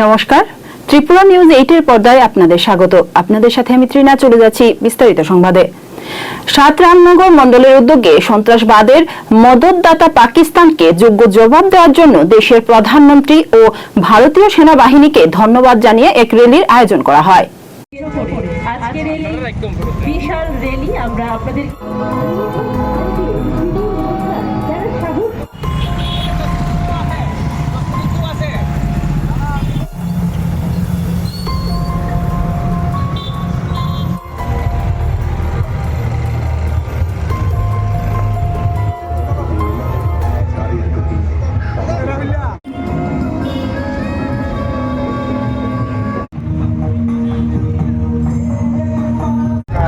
নমস্কার, ত্রিপুরা নিউজ 8 এর পর্দায় আপনাদের স্বাগত। আপনাদের সাথে আমি ত্রিনা, চলে যাচ্ছি বিস্তারিত সংবাদে। ৭ রামনগর মণ্ডলের উদ্যোগে সন্ত্রাসবাদের মদতদাতা পাকিস্তানকে যোগ্য জবাব দেওয়ার জন্য দেশের প্রধানমন্ত্রী ও ভারতীয় সেনাবাহিনীকে ধন্যবাদ জানিয়ে এক র্যালির আয়োজন করা হয়। আজকের এই বিশাল র্যালি আমরা আপনাদের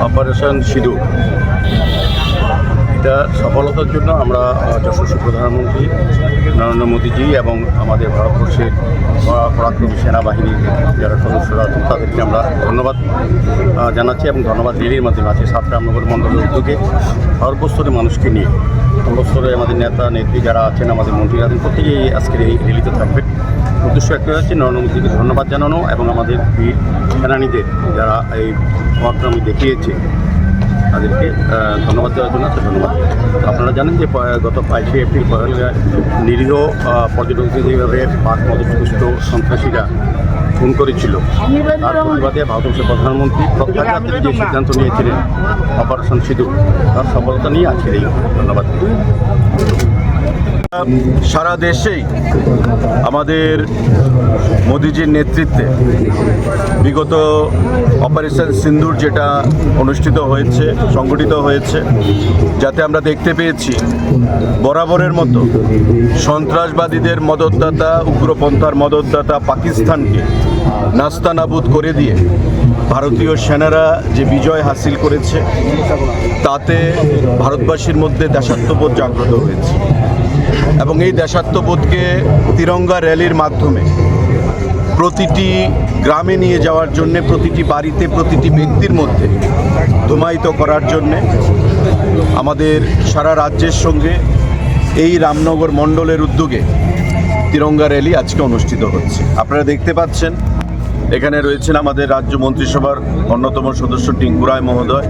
অপারেশন সিঁদুর এটা সফলতার জন্য আমরা যশস্বী প্রধানমন্ত্রী নরেন্দ্র মোদীজি এবং আমাদের ভারতবর্ষের পরাক্রমী সেনাবাহিনীর যারা সদস্যরা আছেন তাদেরকে আমরা ধন্যবাদ জানাচ্ছি এবং ধন্যবাদ র্যালির মাধ্যমে আছে ৭ রামনগর মণ্ডলের উদ্যোগে সর্বস্তরের মানুষকে নিয়ে সর্বস্তরে আমাদের নেতা নেত্রী যারা আছেন, আমাদের মন্ত্রীরা আছেন, প্রত্যেকেই আজকের এই র্যালিতে থাকবে। উদ্দেশ্য একটা হচ্ছে নরেন্দ্র মোদীকে ধন্যবাদ জানানো এবং আমাদের বীর সেনানীদের যারা এই পরাক্রমী দেখিয়েছে তাদেরকে ধন্যবাদ দেওয়ার জন্য ধন্যবাদ। আপনারা জানেন যে গত ২২শে এপ্রিল পহেলগাঁয় নিরীহ পর্যটকদের যেভাবে পাক মদতপুষ্ট সন্ত্রাসীরা খুন করেছিল, তার প্রতিবাদে ভারতবর্ষের প্রধানমন্ত্রী প্রত্যাঘাতে যে সিদ্ধান্ত নিয়েছিলেন অপারেশন সিঁদুর, তার সফলতা নিয়ে আজকের এই ধন্যবাদ। সারা দেশেই আমাদের মোদিজির নেতৃত্বে বিগত অপারেশন সিন্দুর যেটা অনুষ্ঠিত হয়েছে, সংগঠিত হয়েছে, যাতে আমরা দেখতে পেয়েছি বরাবরের মতো সন্ত্রাসবাদীদের মদতদাতা, উগ্রপন্থার মদতদাতা পাকিস্তানকে নাস্তানাবুদ করে দিয়ে ভারতীয় সেনারা যে বিজয় হাসিল করেছে, তাতে ভারতবাসীর মধ্যে দেশাত্মবোধ জাগ্রত হয়েছে এবং এই দেশাত্মবোধকে তিরঙ্গা র্যালির মাধ্যমে প্রতিটি গ্রামে নিয়ে যাওয়ার জন্যে, প্রতিটি বাড়িতে, প্রতিটি ব্যক্তির মধ্যে ধুমায়িত করার জন্যে আমাদের সারা রাজ্যের সঙ্গে এই রামনগর মণ্ডলের উদ্যোগে তিরঙ্গা র্যালি আজকে অনুষ্ঠিত হচ্ছে। আপনারা দেখতে পাচ্ছেন এখানে রয়েছেন আমাদের রাজ্য মন্ত্রিসভার অন্যতম সদস্য টিঙ্কু রায় মহোদয়,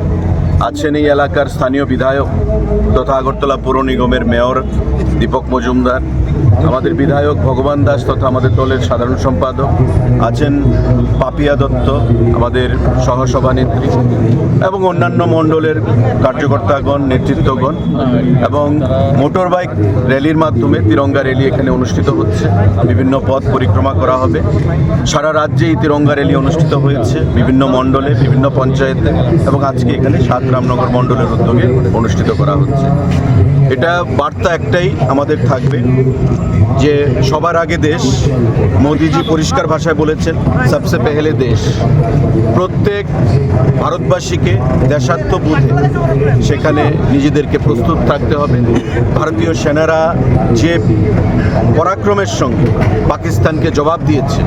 আছেন এই এলাকার স্থানীয় বিধায়ক তথা আগরতলা পৌর নিগমের মেয়র দীপক মজুমদার, আমাদের বিধায়ক ভগবান দাস তথা আমাদের দলের সাধারণ সম্পাদক, আছেন পাপিয়া দত্ত আমাদের সহসভানেত্রী এবং অন্যান্য মণ্ডলের কার্যকর্তাগণ, নেতৃত্বগণ, এবং মোটর বাইক র্যালির মাধ্যমে তিরঙ্গা র্যালি এখানে অনুষ্ঠিত হচ্ছে। বিভিন্ন পথ পরিক্রমা করা হবে। সারা রাজ্যে এই তিরঙ্গা র্যালি অনুষ্ঠিত হয়েছে, বিভিন্ন মণ্ডলে, বিভিন্ন পঞ্চায়েতে, এবং আজকে এখানে ৭ রামনগর মণ্ডলের উদ্যোগে অনুষ্ঠিত করা হচ্ছে। এটা বার্তা একটাই আমাদের থাকবে যে সবার আগে দেশ। মোদিজি পরিষ্কার ভাষায় বলেছেন সবসে পেহলে দেশ। প্রত্যেক ভারতবাসীকে দেশাত্মবোধে সেখানে নিজেদেরকে প্রস্তুত থাকতে হবে। ভারতীয় সেনারা যে পরাক্রমের সঙ্গে পাকিস্তানকে জবাব দিয়েছে,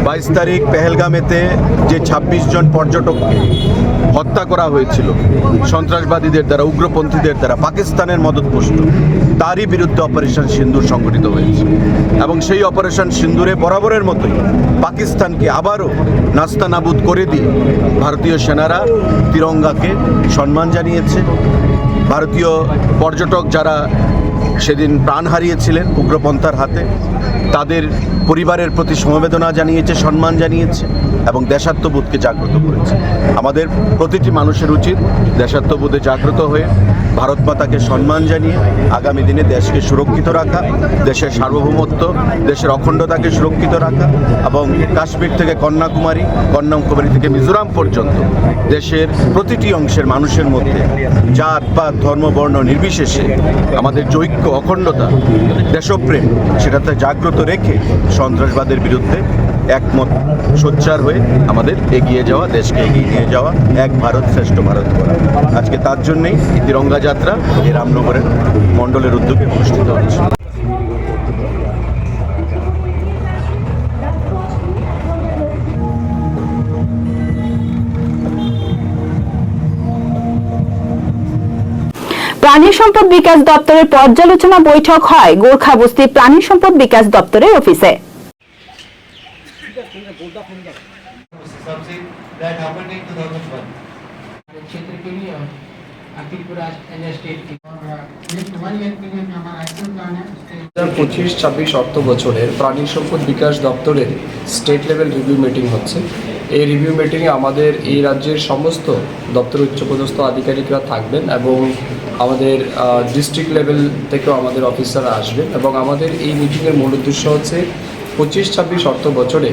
২২ তারিখ পেহেলগামেতে যে ২৬ জন পর্যটককে হত্যা করা হয়েছিল সন্ত্রাসবাদীদের দ্বারা, উগ্রপন্থীদের দ্বারা, পাকিস্তানের মদতপুষ্ট, তারই বিরুদ্ধে অপারেশন সিন্দুর সংগঠিত হয়েছে এবং সেই অপারেশন সিন্দুরে বরাবরের মতোই পাকিস্তানকে আবারও নাস্তানাবুদ করে দিয়ে ভারতীয় সেনারা তিরঙ্গাকে সম্মান জানিয়েছে। ভারতীয় পর্যটক যারা সেদিন প্রাণ হারিয়েছিলেন উগ্রপন্থার হাতে, তাদের পরিবারের প্রতি সমবেদনা জানিয়েছে, সম্মান জানিয়েছে এবং দেশাত্মবোধকে জাগ্রত করেছে। আমাদের প্রতিটি মানুষের উচিত দেশাত্মবোধে জাগ্রত হয়ে ভারত মাতাকে সম্মান জানিয়ে আগামী দিনে দেশকে সুরক্ষিত রাখা, দেশের সার্বভৌমত্ব, দেশের অখণ্ডতাকে সুরক্ষিত রাখা এবং কাশ্মীর থেকে কন্যাকুমারী, কন্যাকুমারী থেকে মিজোরাম পর্যন্ত দেশের প্রতিটি অংশের মানুষের মধ্যে জাত পাত ধর্ম বর্ণ নির্বিশেষে আমাদের ঐক্য, অখণ্ডতা, দেশপ্রেম সেটাতে জাগ্রত রেখে সন্ত্রাসবাদের বিরুদ্ধে একমত সোচ্চার হয়ে আমাদের এগিয়ে যাওয়া, দেশকে এগিয়ে নিয়ে যাওয়া, এক ভারত শ্রেষ্ঠ ভারত করা। আজকে তার জন্যই তিরঙ্গা যাত্রা এই রামনগরের মণ্ডলের উদ্যোগে অনুষ্ঠিত হচ্ছে। প্রাণী সম্পদ বিকাশ দপ্তরের পর্যালোচনা বৈঠক হয় গোর্খাবস্তি প্রাণী সম্পদ বিকাশ দপ্তরের অফিসে। सबसे that happened in 2001 क्षेत्र के लिए और त्रिपुरा स्टेट की और 25-26 অর্থ বছরের প্রাণী সম্পদ বিকাশ দপ্তরের স্টেট লেভেল রিভিউ মিটিং হচ্ছে। এই রিভিউ মিটিংয়ে আমাদের এই রাজ্যের সমস্ত দপ্তরের উচ্চপদস্থ আধিকারিকরা থাকবেন এবং আমাদের ডিস্ট্রিক্ট লেভেল থেকেও আমাদের অফিসাররা আসবেন এবং আমাদের এই মিটিংয়ের মূল উদ্দেশ্য হচ্ছে 25-26 অর্থ বছরে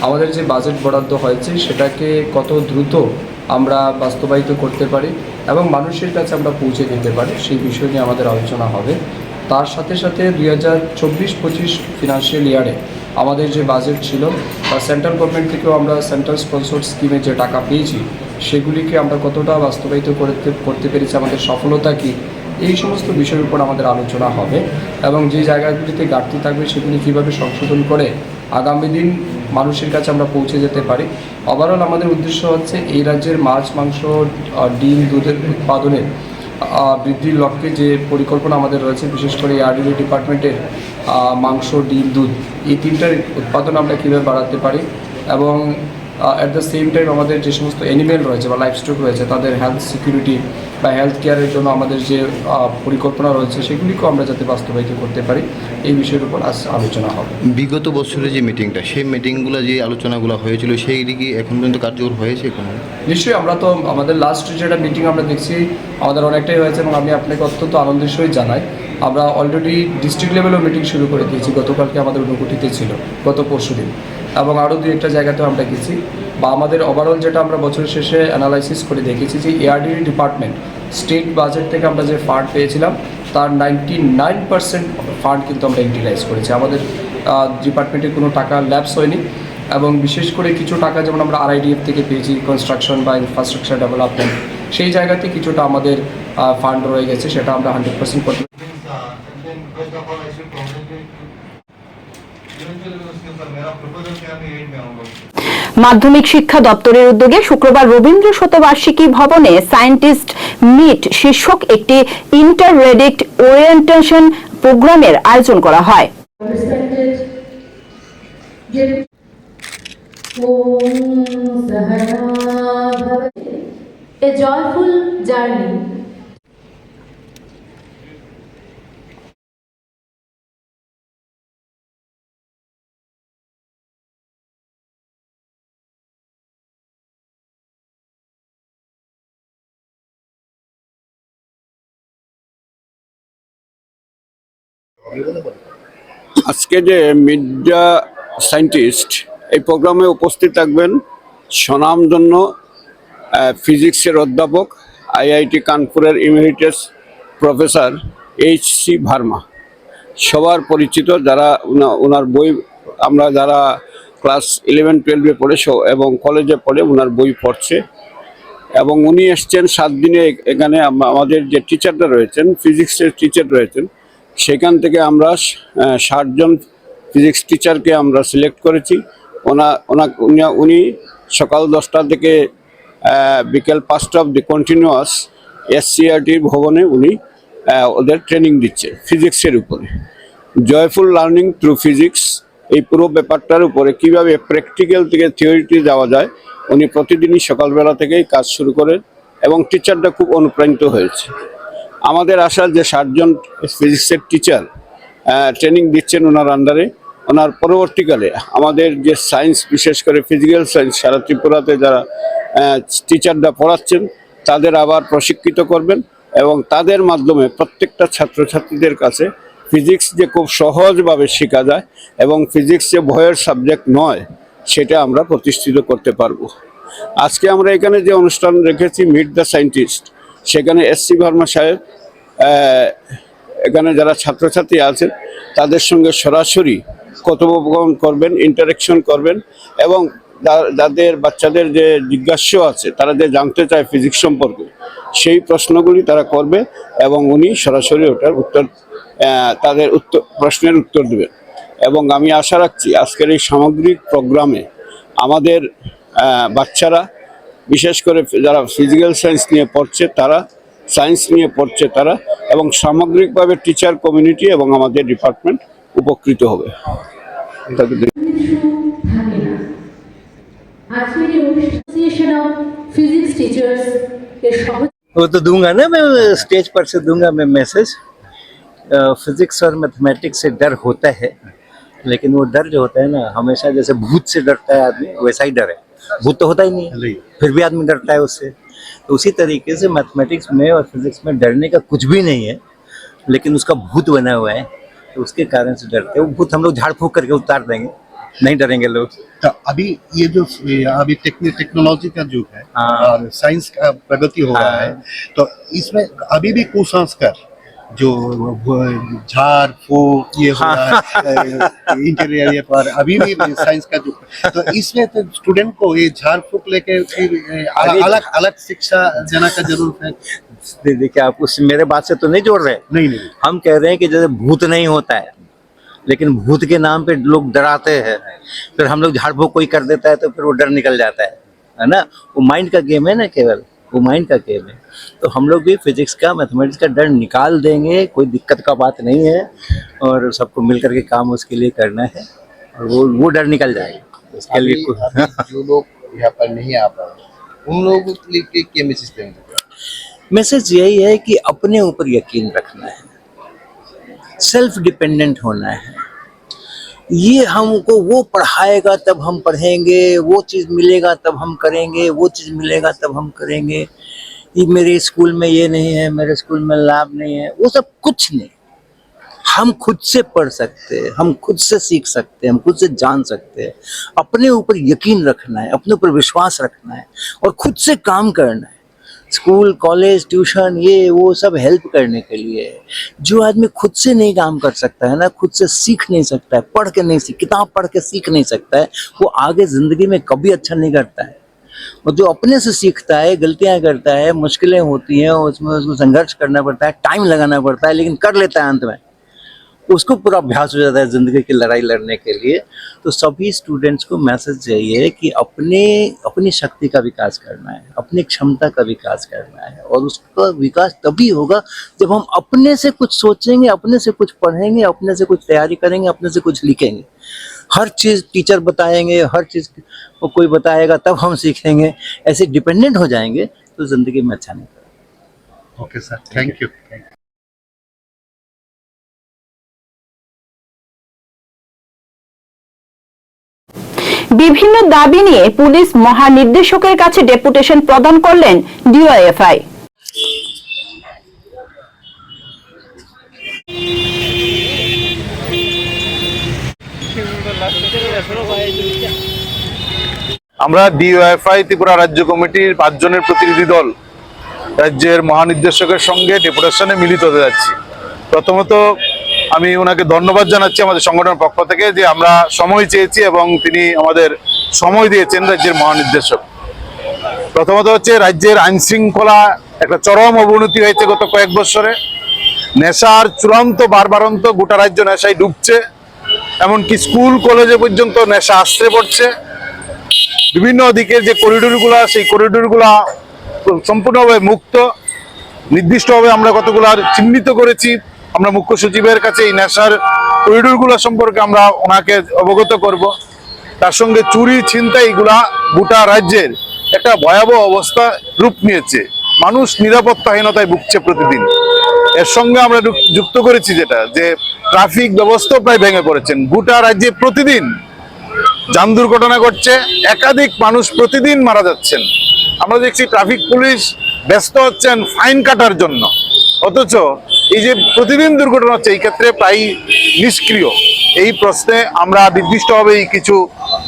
আমাদের যে বাজেট বরাদ্দ হয়েছে সেটাকে কত দ্রুত আমরা বাস্তবায়িত করতে পারি এবং মানুষের কাছে আমরা পৌঁছে দিতে পারি সেই বিষয় নিয়ে আমাদের আলোচনা হবে। তার সাথে সাথে 2024-25 ফিনান্সিয়াল ইয়ারে আমাদের যে বাজেট ছিল বা সেন্ট্রাল গভর্নমেন্ট থেকেও আমরা সেন্ট্রাল স্পন্সর স্কিমে যে টাকা পেয়েছি সেগুলিকে আমরা কতটা বাস্তবায়িত করতে পেরেছি, আমাদের সফলতা কী, এই সমস্ত বিষয়ের উপর আমাদের আলোচনা হবে এবং যে জায়গাগুলিতে ঘাটতি থাকবে সেগুলি কীভাবে সংশোধন করে আগামী দিন মানুষের কাছে আমরা পৌঁছে যেতে পারি। ওভারঅল আমাদের উদ্দেশ্য হচ্ছে এই রাজ্যের মাছ, মাংস, ডিম, দুধের উৎপাদনের বৃদ্ধির লক্ষ্যে যে পরিকল্পনা আমাদের রয়েছে, বিশেষ করে আরডিডি ডিপার্টমেন্টের মাংস, ডিম, দুধ এই তিনটার উৎপাদন আমরা কীভাবে বাড়াতে পারি এবং অ্যাট দ্য সেম টাইম আমাদের যে সমস্ত অ্যানিমেল রয়েছে বা লাইভস্টক রয়েছে তাদের হেলথ সিকিউরিটি বা হেলথ কেয়ারের জন্য আমাদের যে পরিকল্পনা রয়েছে সেগুলিকেও আমরা যাতে বাস্তবায়িত করতে পারি এই বিষয়ের উপর আজ আলোচনা হবে। বিগত বছরে যে মিটিংটা, সেই মিটিংগুলো যে আলোচনাগুলো হয়েছিল সেইটি কি এখন পর্যন্ত কার্যকর হয়েছে কোনো? নিশ্চয়ই, আমরা তো আমাদের লাস্ট যেটা মিটিং আমরা দেখছি আমাদের অনেকটাই হয়েছে এবং আমি আপনাকে অত্যন্ত আনন্দের সহিত জানাই আমরা অলরেডি ডিস্ট্রিক্ট লেভেলেও মিটিং শুরু করে দিয়েছি। গতকালকে আমাদের ঊনকোটিতে ছিল, গত পরশুদিন, এবং আরও দু একটা জায়গাতেও আমরা গেছি। বা আমাদের ওভারঅল যেটা আমরা বছরের শেষে অ্যানালাইসিস করে দেখেছি যে এআরডিডি ডিপার্টমেন্ট স্টেট বাজেট থেকে আমরা যে ফান্ড পেয়েছিলাম তার 99% ফান্ড কিন্তু আমরা ইউটিলাইজ করেছি। আমাদের ডিপার্টমেন্টে কোনো টাকা ল্যাপস হয়নি এবং বিশেষ করে কিছু টাকা যেমন আমরা আরআইডিএফ থেকে পেয়েছি, কনস্ট্রাকশন বা ইনফ্রাস্ট্রাকচার ডেভেলপমেন্ট, সেই জায়গাতে কিছুটা আমাদের ফান্ড রয়ে গেছে, সেটা আমরা 100% করতে। and then first of all I should congratulate you eventually उसके ऊपर मेरा प्रपोजल क्या मैं एंड में आऊंगा। মাধ্যমিক শিক্ষা দপ্তরের উদ্যোগে শুক্রবার রবীন্দ্র শতবার্ষিকী ভবনে সায়েন্টিস্ট মিট শীর্ষক একটি ইন্টার রেডিক্ট ওরিয়েন্টেশন প্রোগ্রামের আয়োজন করা হয়। A joyful journey. আজকে যে মিড দ্য সায়েন্টিস্ট এই প্রোগ্রামে উপস্থিত থাকবেন স্বনামধন্য ফিজিক্সের অধ্যাপক আইআইটি কানপুরের ইমেরিটাস প্রফেসর এইচ.সি. ভার্মা, সবার পরিচিত, যারা ওনার বই আমরা যারা ক্লাস 11-12-এ পড়ে এবং কলেজে পড়ে ওনার বই পড়ছে এবং উনি এসছেন 7 দিনে এখানে। আমাদের যে টিচাররা রয়েছেন, ফিজিক্সের টিচার রয়েছেন, সেখান থেকে আমরা 60 জন ফিজিক্স টিচারকে আমরা সিলেক্ট করেছি। উনি সকাল 10টা থেকে বিকেল 5টা অবধি কন্টিনিউয়াস এসসিআরটি ভবনে উনি ওদের ট্রেনিং দিচ্ছে ফিজিক্সের উপরে। জয়ফুল লার্নিং থ্রু ফিজিক্স, এই পুরো ব্যাপারটার উপরে কীভাবে প্র্যাকটিক্যাল থেকে থিওরিটি যাওয়া যায় উনি প্রতিদিনই সকালবেলা থেকেই কাজ শুরু করেন এবং টিচাররা খুব অনুপ্রাণিত হয়েছে। আমাদের আশা যে 60 জন ফিজিক্সের টিচার ট্রেনিং দিচ্ছেন ওনার আন্ডারে, ওনার পরবর্তীকালে আমাদের যে সায়েন্স, বিশেষ করে ফিজিক্যাল সায়েন্স সারা ত্রিপুরাতে যারা টিচাররা পড়াচ্ছেন তাদের আবার প্রশিক্ষিত করবেন এবং তাদের মাধ্যমে প্রত্যেকটা ছাত্রছাত্রীদের কাছে ফিজিক্স যে খুব সহজভাবে শেখা যায় এবং ফিজিক্স যে ভয়ের সাবজেক্ট নয় সেটা আমরা প্রতিষ্ঠিত করতে পারবো। আজকে আমরা এখানে যে অনুষ্ঠান রেখেছি মিট দ্য সায়েন্টিস্ট, সেখানে এস.সি. ভার্মা সাহেব এখানে যারা ছাত্রছাত্রী আছেন তাদের সঙ্গে সরাসরি কথোপকথন করবেন, ইন্টারেকশন করবেন এবং যাদের বাচ্চাদের যে জিজ্ঞাসা আছে, তারা যে জানতে চায় ফিজিক্স সম্পর্কে, সেই প্রশ্নগুলি তারা করবে এবং উনি সরাসরি ওটার উত্তর, তাদের প্রশ্নের উত্তর দেবেন। এবং আমি আশা রাখছি আজকের এই সামগ্রিক প্রোগ্রামে আমাদের বাচ্চারা, বিশেষ করে যারা ফিজিক্যাল সায়েন্স নিয়ে পড়ছে তারা, সায়েন্স নিয়ে পড়ছে তারা, এবং সামগ্রিকভাবে টিচার কমিউনিটি এবং আমাদের ডিপার্টমেন্ট উপকৃত হবে। एसोसिएशन ऑफ फिजिक्स टीचर्स এর সহ वो तो दूंगा ना मैं, स्टेज पर से दूंगा मैं मैसेज। फिजिक्स और मैथमेटिक्स से डर होता है, लेकिन वो डर जो होता है ना, हमेशा जैसे भूत से डरता है आदमी, वैसा ही डर है। भूत तो होता ही नहीं है, फिर भी आदमी डरता है उससे। तो उसी तरीके से मैथमेटिक्स में और फिजिक्स में डरने का कुछ भी नहीं है, लेकिन उसका भूत बना हुआ है, तो उसके कारण से डरते हैं। वो भूत हम लोग झाड़ फूंक करके उतार देंगे, नहीं डरेंगे लोग। तो अभी ये जो अभी टेक्नोलॉजी का युग है और साइंस का प्रगति हो रहा है, तो इसमें अभी भी कुसंस्कार जो झाड़ फूक ये हो रहा है इंटीरियर पर, अभी भी साइंस का युग, तो इसमें तो स्टूडेंट को ये झाड़ फूक लेके फिर अलग अलग शिक्षा देना का जरूरत है। देखिए, आप उस मेरे बात से तो नहीं जोड़ रहे। नहीं हम कह रहे हैं कि जैसे भूत नहीं होता है, लेकिन भूत के नाम पे लोग डराते हैं, फिर हम लोग झाड़ फूक कोई कर देता है तो फिर वो डर निकल जाता है ना। वो माइंड का गेम है ना, केवल वो माइंड का गेम है। तो हम लोग भी फिजिक्स का मैथमेटिक्स का डर निकाल देंगे, कोई दिक्कत का बात नहीं है, और सबको मिल करके काम उसके लिए करना है, और वो डर निकल जाएगा। उसके लिए जो लोग यहाँ पर नहीं आ पा रहे, उन लोगों के लिए क्या मैसेज देंगे? मैसेज यही है कि अपने ऊपर यकीन रखना है, सेल्फ डिपेंडेंट होना है। ये हमको वो पढ़ाएगा तब हम पढ़ेंगे, वो चीज़ मिलेगा तब हम करेंगे, वो चीज़ मिलेगा तब हम करेंगे। ये मेरे स्कूल में ये नहीं है, मेरे स्कूल में लैब नहीं है, वो सब कुछ नहीं। हम खुद से पढ़ सकते हैं, हम खुद से सीख सकते हैं, हम खुद से जान सकते हैं। अपने ऊपर यकीन रखना है, अपने ऊपर विश्वास रखना है, और खुद से काम करना है। स्कूल, कॉलेज, ट्यूशन, ये वो सब हेल्प करने के लिए है। जो आदमी खुद से नहीं काम कर सकता है ना, खुद से सीख नहीं सकता है, पढ़ के नहीं सीख, किताब पढ़ के सीख नहीं सकता है, वो आगे जिंदगी में कभी अच्छा नहीं करता है। और जो अपने से सीखता है, गलतियां करता है, मुश्किलें होती हैं, उसमें उसको संघर्ष करना पड़ता है, टाइम लगाना पड़ता है, लेकिन कर लेता है अंत में, उसको पूरा अभ्यास हो जाता है जिंदगी की लड़ाई लड़ने के लिए। तो सभी स्टूडेंट्स को मैसेज यही है कि अपनी शक्ति का विकास करना है, अपनी क्षमता का विकास करना है, और उसका विकास तभी होगा जब हम अपने से कुछ सोचेंगे, अपने से कुछ पढ़ेंगे, अपने से कुछ तैयारी करेंगे, अपने से कुछ लिखेंगे। हर चीज़ टीचर बताएंगे, हर चीज़ कोई बताएगा तब हम सीखेंगे। ऐसे डिपेंडेंट हो जाएंगे तो जिंदगी में अच्छा नहीं करेंगे। Okay sir, thank you. বিভিন্ন দাবি নিয়ে পুলিশ মহানির্দেশকের কাছে ডেপুটেশন প্রদান করলেন ডিওএফআই। আমরা ডিওএফআই ত্রিপুরা রাজ্য কমিটির 5 জনের প্রতিনিধি দল রাজ্যের মহানির্দেশকের সঙ্গে ডেপুটেশনে মিলিত হতে যাচ্ছি। প্রথমত আমি ওনাকে ধন্যবাদ জানাচ্ছি আমাদের সংগঠনের পক্ষ থেকে, যে আমরা সময় চেয়েছি এবং তিনি আমাদের সময় দিয়েছেন রাজ্যের মহানির্দেশক। প্রথমত হচ্ছে, রাজ্যের আইন শৃঙ্খলা একটা চরম অবনতি হয়েছে গত কয়েক বছরে। নেশার চূড়ান্ত বারবারন্ত, গোটা রাজ্য নেশায় ডুবছে, এমনকি স্কুল কলেজে পর্যন্ত নেশা আশ্রে পড়ছে। বিভিন্ন দিকের যে করিডোরগুলা, সেই করিডোরগুলা সম্পূর্ণভাবে মুক্ত। নির্দিষ্টভাবে আমরা কতগুলো চিহ্নিত করেছি। আমরা মুখ্য সচিবের কাছে এই নেশার করিডোরগুলো সম্পর্কে আমরা ওনাকে অবগত করব। তার সঙ্গে চুরি, ছিনতাই, এগুলা গোটা রাজ্যের একটা ভয়াবহ অবস্থা রূপ নিয়েছে। মানুষ নিরাপত্তাহীনতায় ভুগছে প্রতিদিন। এর সঙ্গে আমরা যুক্ত করেছি যেটা, যে ট্রাফিক ব্যবস্থা প্রায় ভেঙে পড়েছেন। গোটা রাজ্যে প্রতিদিন যান দুর্ঘটনা ঘটছে, একাধিক মানুষ প্রতিদিন মারা যাচ্ছেন। আমরা দেখছি ট্রাফিক পুলিশ ব্যস্ত হচ্ছেন ফাইন কাটার জন্য, অথচ এই যে প্রতিদিন দুর্ঘটনা হচ্ছে, এই ক্ষেত্রে প্রায় নিষ্ক্রিয়। এই প্রশ্নে আমরা নির্দিষ্টভাবে কিছু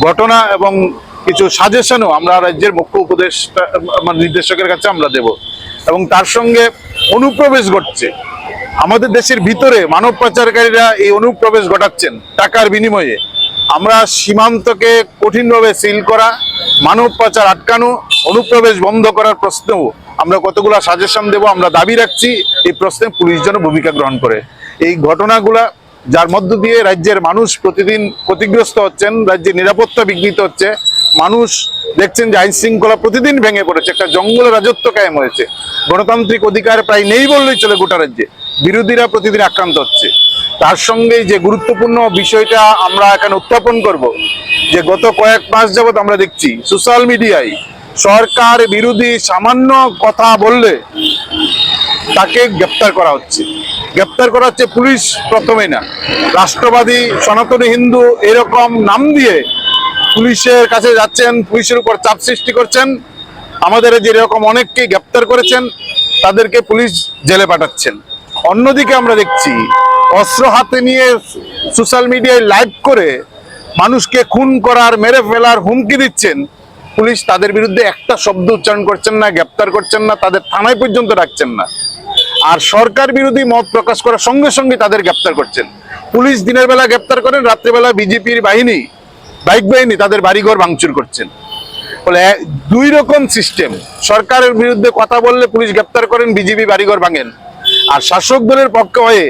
ঘটনা এবং কিছু সাজেশনও আমরা রাজ্যের মুখ্য নির্দেশকের কাছে আমরা দেব। এবং তার সঙ্গে অনুপ্রবেশ ঘটছে আমাদের দেশের ভিতরে, মানব পাচারকারীরা এই অনুপ্রবেশ ঘটাচ্ছেন টাকার বিনিময়ে। আমরা সীমান্তকে কঠিনভাবে সিল করা, মানব পাচার আটকানো, অনুপ্রবেশ বন্ধ করার প্রশ্নেও আমরা কতগুলো সাজেশন দেব। আমরা দাবি রাখছি এই প্রশ্নে পুলিশ যেন ভূমিকা গ্রহণ করে। এই ঘটনাগুলা যার মধ্য দিয়ে রাজ্যের মানুষ প্রতিদিন ক্ষতিগ্রস্ত হচ্ছেন, রাজ্যের নিরাপত্তা বিঘ্নিত হচ্ছে। মানুষ দেখছেন যে আইন শৃঙ্খলা প্রতিদিন ভেঙে পড়েছে, একটা জঙ্গল রাজত্ব কায়েম হয়েছে। গণতান্ত্রিক অধিকার প্রায় নেই বললেই চলে গোটা রাজ্যে। বিরোধীরা প্রতিদিন আক্রান্ত হচ্ছে। তার সঙ্গে যে গুরুত্বপূর্ণ বিষয়টা আমরা এখানে উত্থাপন করব, যে গত কয়েক মাস যাবৎ আমরা দেখছি সোশ্যাল মিডিয়ায় সরকার বিরোধী সামান্য কথা বললে তাকে গ্রেপ্তার করা হচ্ছে। গ্রেপ্তার করা হচ্ছে পুলিশ প্রথমে না, রাষ্ট্রবাদী, সনাতনী হিন্দু এরকম নাম দিয়ে পুলিশের কাছে যাচ্ছেন, পুলিশের উপর চাপ সৃষ্টি করছেন। আমাদের যেরকম অনেককে গ্রেপ্তার করেছেন তাদেরকে পুলিশ জেলে পাঠাচ্ছেন। অন্যদিকে আমরা দেখছি অস্ত্র হাতে নিয়ে সোশ্যাল মিডিয়ায় লাইভ করে মানুষকে খুন করার, মেরে ফেলার হুমকি দিচ্ছেন। পুলিশ তাদের বিরুদ্ধে একটা শব্দ উচ্চারণ করছেন না, গ্রেপ্তার করছেন না, তাদের থানায় পর্যন্ত রাখছেন না। আর সরকার বিরোধী মত প্রকাশ করার সঙ্গে সঙ্গে তাদের গ্রেপ্তার করছেন। পুলিশ দিনের বেলা গ্রেপ্তার করেন, রাত্রেবেলা বিজেপির বাহিনী, বাইক বাহিনী তাদের বাড়িঘর ভাঙচুর করছেন। বলে দুই রকম সিস্টেম। সরকারের বিরুদ্ধে কথা বললে পুলিশ গ্রেপ্তার করেন, বিজেপি বাড়িঘর ভাঙেন। আর শাসক দলের পক্ষে হয়ে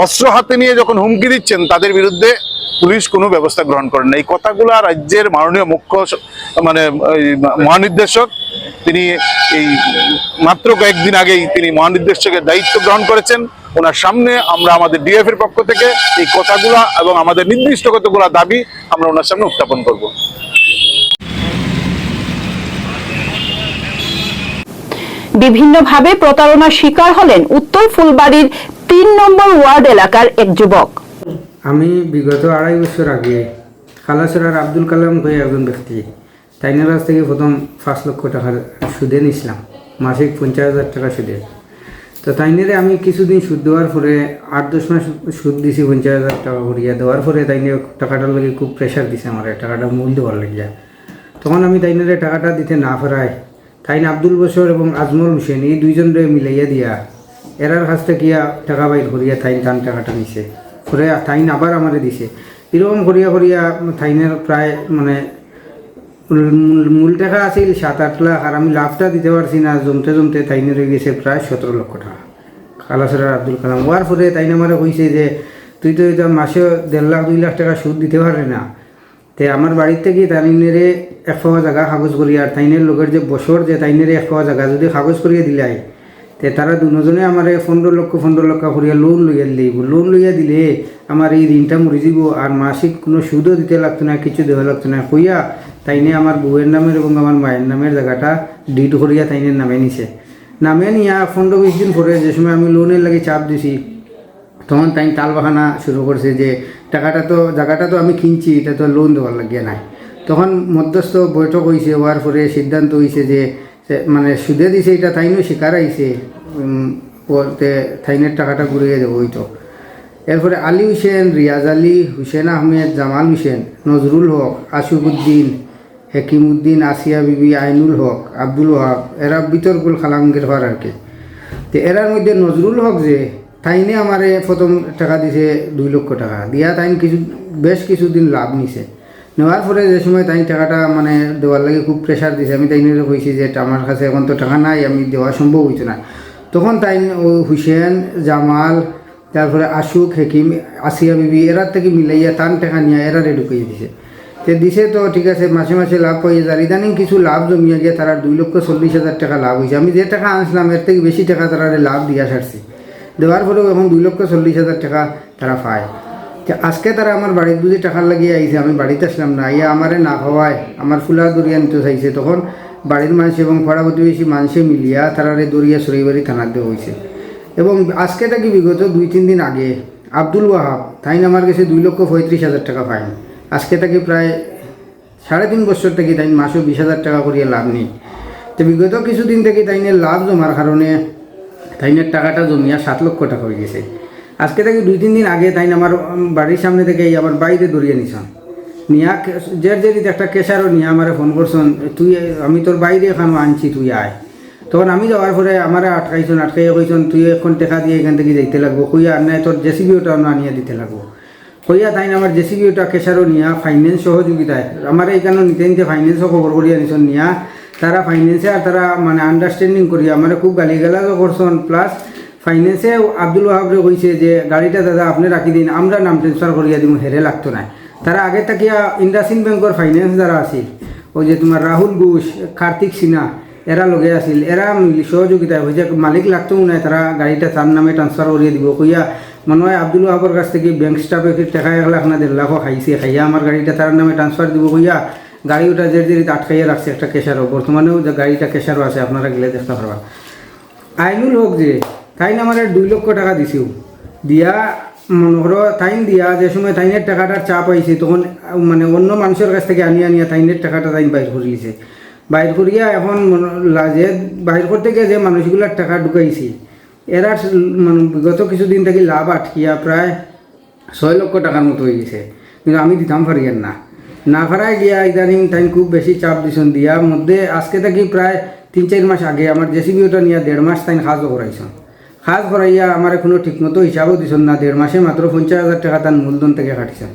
অস্ত্র হাতে নিয়ে যখন হুমকি দিচ্ছেন তাদের বিরুদ্ধে পুলিশ কোনো ব্যবস্থা গ্রহণ করেন না। এই কথাগুলো রাজ্যের মাননীয় মুখ্য মহানির্দেশক তিনি এই মাত্র কয়েকদিন আগেই তিনি মহানির্দেশকের দায়িত্ব গ্রহণ করেছেন। ওনার সামনে আমরা আমাদের ডিএফ এর পক্ষ থেকে এই কথাগুলা এবং আমাদের নির্দিষ্ট কতগুলা দাবি আমরা ওনার সামনে উত্থাপন করব। বিভিন্নভাবে প্রতারণার শিকার হলেন উত্তর ফুলবাড়ির ৩ নম্বর ওয়ার্ড এলাকার এক যুবক। আমি বিগত ২.৫ বছর আগে খালাসরার আব্দুল কালাম হয়ে একজন ব্যক্তি তাইনের কাছ থেকে প্রথম ৫ লক্ষ টাকার সুদে নিয়েছিলাম, মাসিক ৫০,০০০ টাকা সুদে। তো তাইনেরে আমি কিছুদিন সুদ দেওয়ার পরে ৮-১০ মাস সুদ দিছি ৫০,০০০ টাকা করিয়া। দেওয়ার পরে তাইনে টাকাটার লাগে খুব প্রেশার দিছে আমার, টাকাটা মূল দেওয়ার লাগিয়া। তখন আমি তাইনেরে টাকাটা দিতে না ফেরাই তাইন আব্দুল বশর এবং আজমল হোসেন এই দুইজনরে মিলাইয়া দিয়া এরার কাছ থেকে টাকা বাইর করিয়া থাইন টান টাকাটা নিছে। পরে থাইন আবার আমারে দিছে। এরকম করিয়া করিয়া থাইনের প্রায় মানে মূল টাকা আছিল ৭-৮ লাখ, আর আমি লাভটা দিতে পারছি না। জমতে জমতে থাইনে রয়ে গেছে প্রায় ১৭ লক্ষ টাকা। খালাসরার আব্দুল কালাম হওয়ার পরে তাইন আমারে কইছে যে তুই তো এটা মাসে ১.৫ লাখ ২ লাখ টাকা সুদ দিতে পারে না। তে আমার বাড়ির থেকে তাইনেরে ১ পাওয়া জায়গা কাগজ করিয়া, আর তাইনের লোকের যে বছর যে তাইনেরে ১ পাওয়া জায়গা যদি কাগজ করিয়া দিলাই তে তারা দুজনে আমার ১৫ লক্ষ করিয়া লোন লইয়া দিলেইব। লোন লইয়া দিলে আমার এই ঋণটা মরে যাব, আর মাসিক কোনো সুদও দিতে লাগতো না, কিছু দেওয়া লাগতো না। কইয়া তাইনে আমার বউয়ের নামের এবং আমার মায়ের নামের জায়গাটা ডিড করিয়া তাইনের নামে নিছে। নামে নিয়া ১৫-২০ দিন পরে যে সময় আমি লোনের লাগে চাপ দিছি তখন তাই তাল বাহানা শুরু করছে যে জায়গাটা তো আমি কিনছি, এটা তো লোন দেওয়ার লাগিয়া নাই। তখন মধ্যস্থ বৈঠক হয়েছে, হওয়ার পরে সিদ্ধান্ত হয়েছে যে মানে সুদে দিছে এটা তাইনও শিকার আইছে, থাইনের টাকাটা ঘুরিয়ে দেবো হইতো। এরপরে আলী হোসেন, রিয়াজ আলী, হুসেন আহমেদ, জামাল হোসেন, নজরুল হক, আশুকুদ্দিন, হেকিমুদ্দিন, আসিয়া বিবি, আইনুল হক, আব্দুল ওয়াহাব, এরা বিতর্কুল খালাঙ্গের হওয়ার আর কি। তো এরার মধ্যে নজরুল হক যে তাইনে আমারে প্রথম টাকা দিছে ২ লক্ষ টাকা দিয়া, তাইন বেশ কিছুদিন লাভ নিছে। নেওয়ার পরে যে সময় তাই টাকাটা মানে দেওয়ার লাগে খুব প্রেশার দিছে, আমি তাইনের কইছি যে আমার কাছে এখন তো টাকা নাই, আমি দেওয়া সম্ভব হইতো না। তখন তাই হুসেন, জামাল, তারপরে আশুক, হেকিম, আসিয়া বিবি এরার থেকে মিলাইয়া টান টাকা নিয়ে এরারে ঢুকিয়ে দিছে। তো দিছে তো ঠিক আছে, মাসে মাসে লাভ পাইয়ে যার। ইদানিং কিছু লাভ জমিয়া গিয়ে তারা 2,40,000 টাকা লাভ হয়েছে। আমি যে টাকা আনছিলাম এর থেকে বেশি টাকা তারা লাভ দিয়া ছাড়ছি। দেওয়ার পরেও এখন 2,40,000 টাকা তারা পায়। আজকে তারা আমার বাড়ির বুঝে টাকা লাগিয়ে আইছে, আমি বাড়িতে আসলাম না, ইয়া আমারে না খাওয়ায় আমার ফুলা দরিয়া নিতে চাইছে। তখন বাড়ির মানুষ এবং পাড়া প্রতিবেশী মানুষে মিলিয়া তারারে দরিয়া সরাইবাড়ি থানার দেওয়া হয়েছে। এবং আজকে থাকি বিগত 2-3 দিন আগে আব্দুল ওয়াহাব তাইন আমার কাছে 2,35,000 টাকা পাইন। আজকে থাকি প্রায় 3.5 বছর থেকে তাই মাসে 20,000 টাকা করিয়া লাভ নেই। তো বিগত কিছুদিন থেকে তাইনের লাভ জমার কারণে তাইনের টাকাটা জমিয়া 7 লক্ষ টাকা হয়ে গেছে। আজকে থেকে 2-3 দিন আগে তাই আমার বাড়ির সামনে থেকে আমার বাইরে দৌড়িয়ে নিছন নিয়া জেরিতে একটা কেশারও নিয়ে আমার ফোন করছেন, তুই আমি তোর বাইরে এখানে আনছি, তুই আয়। তখন আমি যাওয়ার পরে আমার আটকাইছেন, আটকাইয়া কইছেন তুই এখন টাকা দিয়ে এখান থেকে যাইতে লাগবো, কইয়া আর নাই তোর জেসিবিওটা আনিয়ে দিতে লাগবো। কইয়া তাই আমার জেসিবিওটা কেশারও নিয়া ফাইন্যান্স সহযোগিতায় আমার এইখানে নিতে নিতে ফাইন্যান্সও খবর করিয়া নিছন নিয়া তারা ফাইন্যান্সে আর তারা মানে আন্ডারস্ট্যান্ডিং করিয়া আমার খুব গালিগালাজও করছেন। প্লাস ফাইন্যান্সে আব্দুল ওয়াহাবরে কইছে যে গাড়িটা দাদা আপনি রাখি দিন, আমরা নাম ট্রান্সফার করিয়া দিব, হেরে লাগতো না। তারা আগে থাকিয়া ইন্ডাসইন্ড ব্যাংকের ফাইন্যান্স যারা আছে, ওই যে তোমার রাহুল ঘোষ, কার্তিক সিনহা, এরা লগে আসিল, এরা সহযোগিতা হয়েছে, মালিক লাগতেও নাই, তারা গাড়িটা তার নামে ট্রান্সফার করিয়ে দিব কইয়া মনে হয় আব্দুল ওয়াহাবের কাছ থেকে ব্যাংক স্টাফে টাকা 1 লাখ না 1.5 লাখও খাইছে, খাইয়া আমার গাড়িটা তার নামে ট্রান্সফার দিব কইয়া গাড়ি ওটা জেরিতে আটকাইয়া রাখছে একটা কেশারও, বর্তমানেও যে গাড়িটা কেশারও আছে, আপনারা গেলে দেখতে পারবা। আইনুল হক যে তাই আমার 2 লক্ষ টাকা দিছিও, দিয়া মনে করো তাইন দিয়া যে সময় তাইনের টাকাটার চাপ আইছে তখন মানে অন্য মানুষের কাছ থেকে আনিয়া তাইনের টাকাটা তাইন বাইর করে লিছে, বাইর করিয়া এখন যে বাইর করতে গিয়ে যে মানুষগুলার টাকা ঢুকাইছি এরা মানে বিগত কিছুদিন থেকে লাভ আটকিয়া প্রায় 6 লক্ষ টাকার মতো হয়ে গেছে, কিন্তু আমি দিতাম পারিয়েন না পারায় গিয়া ইদানিং তাইন খুব বেশি চাপ দিছেন, দিয়ার মধ্যে আজকে থেকে প্রায় 3-4 মাস আগে আমার জেসিবি ওটা নিয়ে 1.5 মাস তাইন কাজও করাইছেন, কাজ করাইয়া আমার কোনো ঠিকমতো হিসাবও দিছেন না, 1.5 মাসে মাত্র 50,000 টাকা তার মূলধন থেকে কাটিছেন,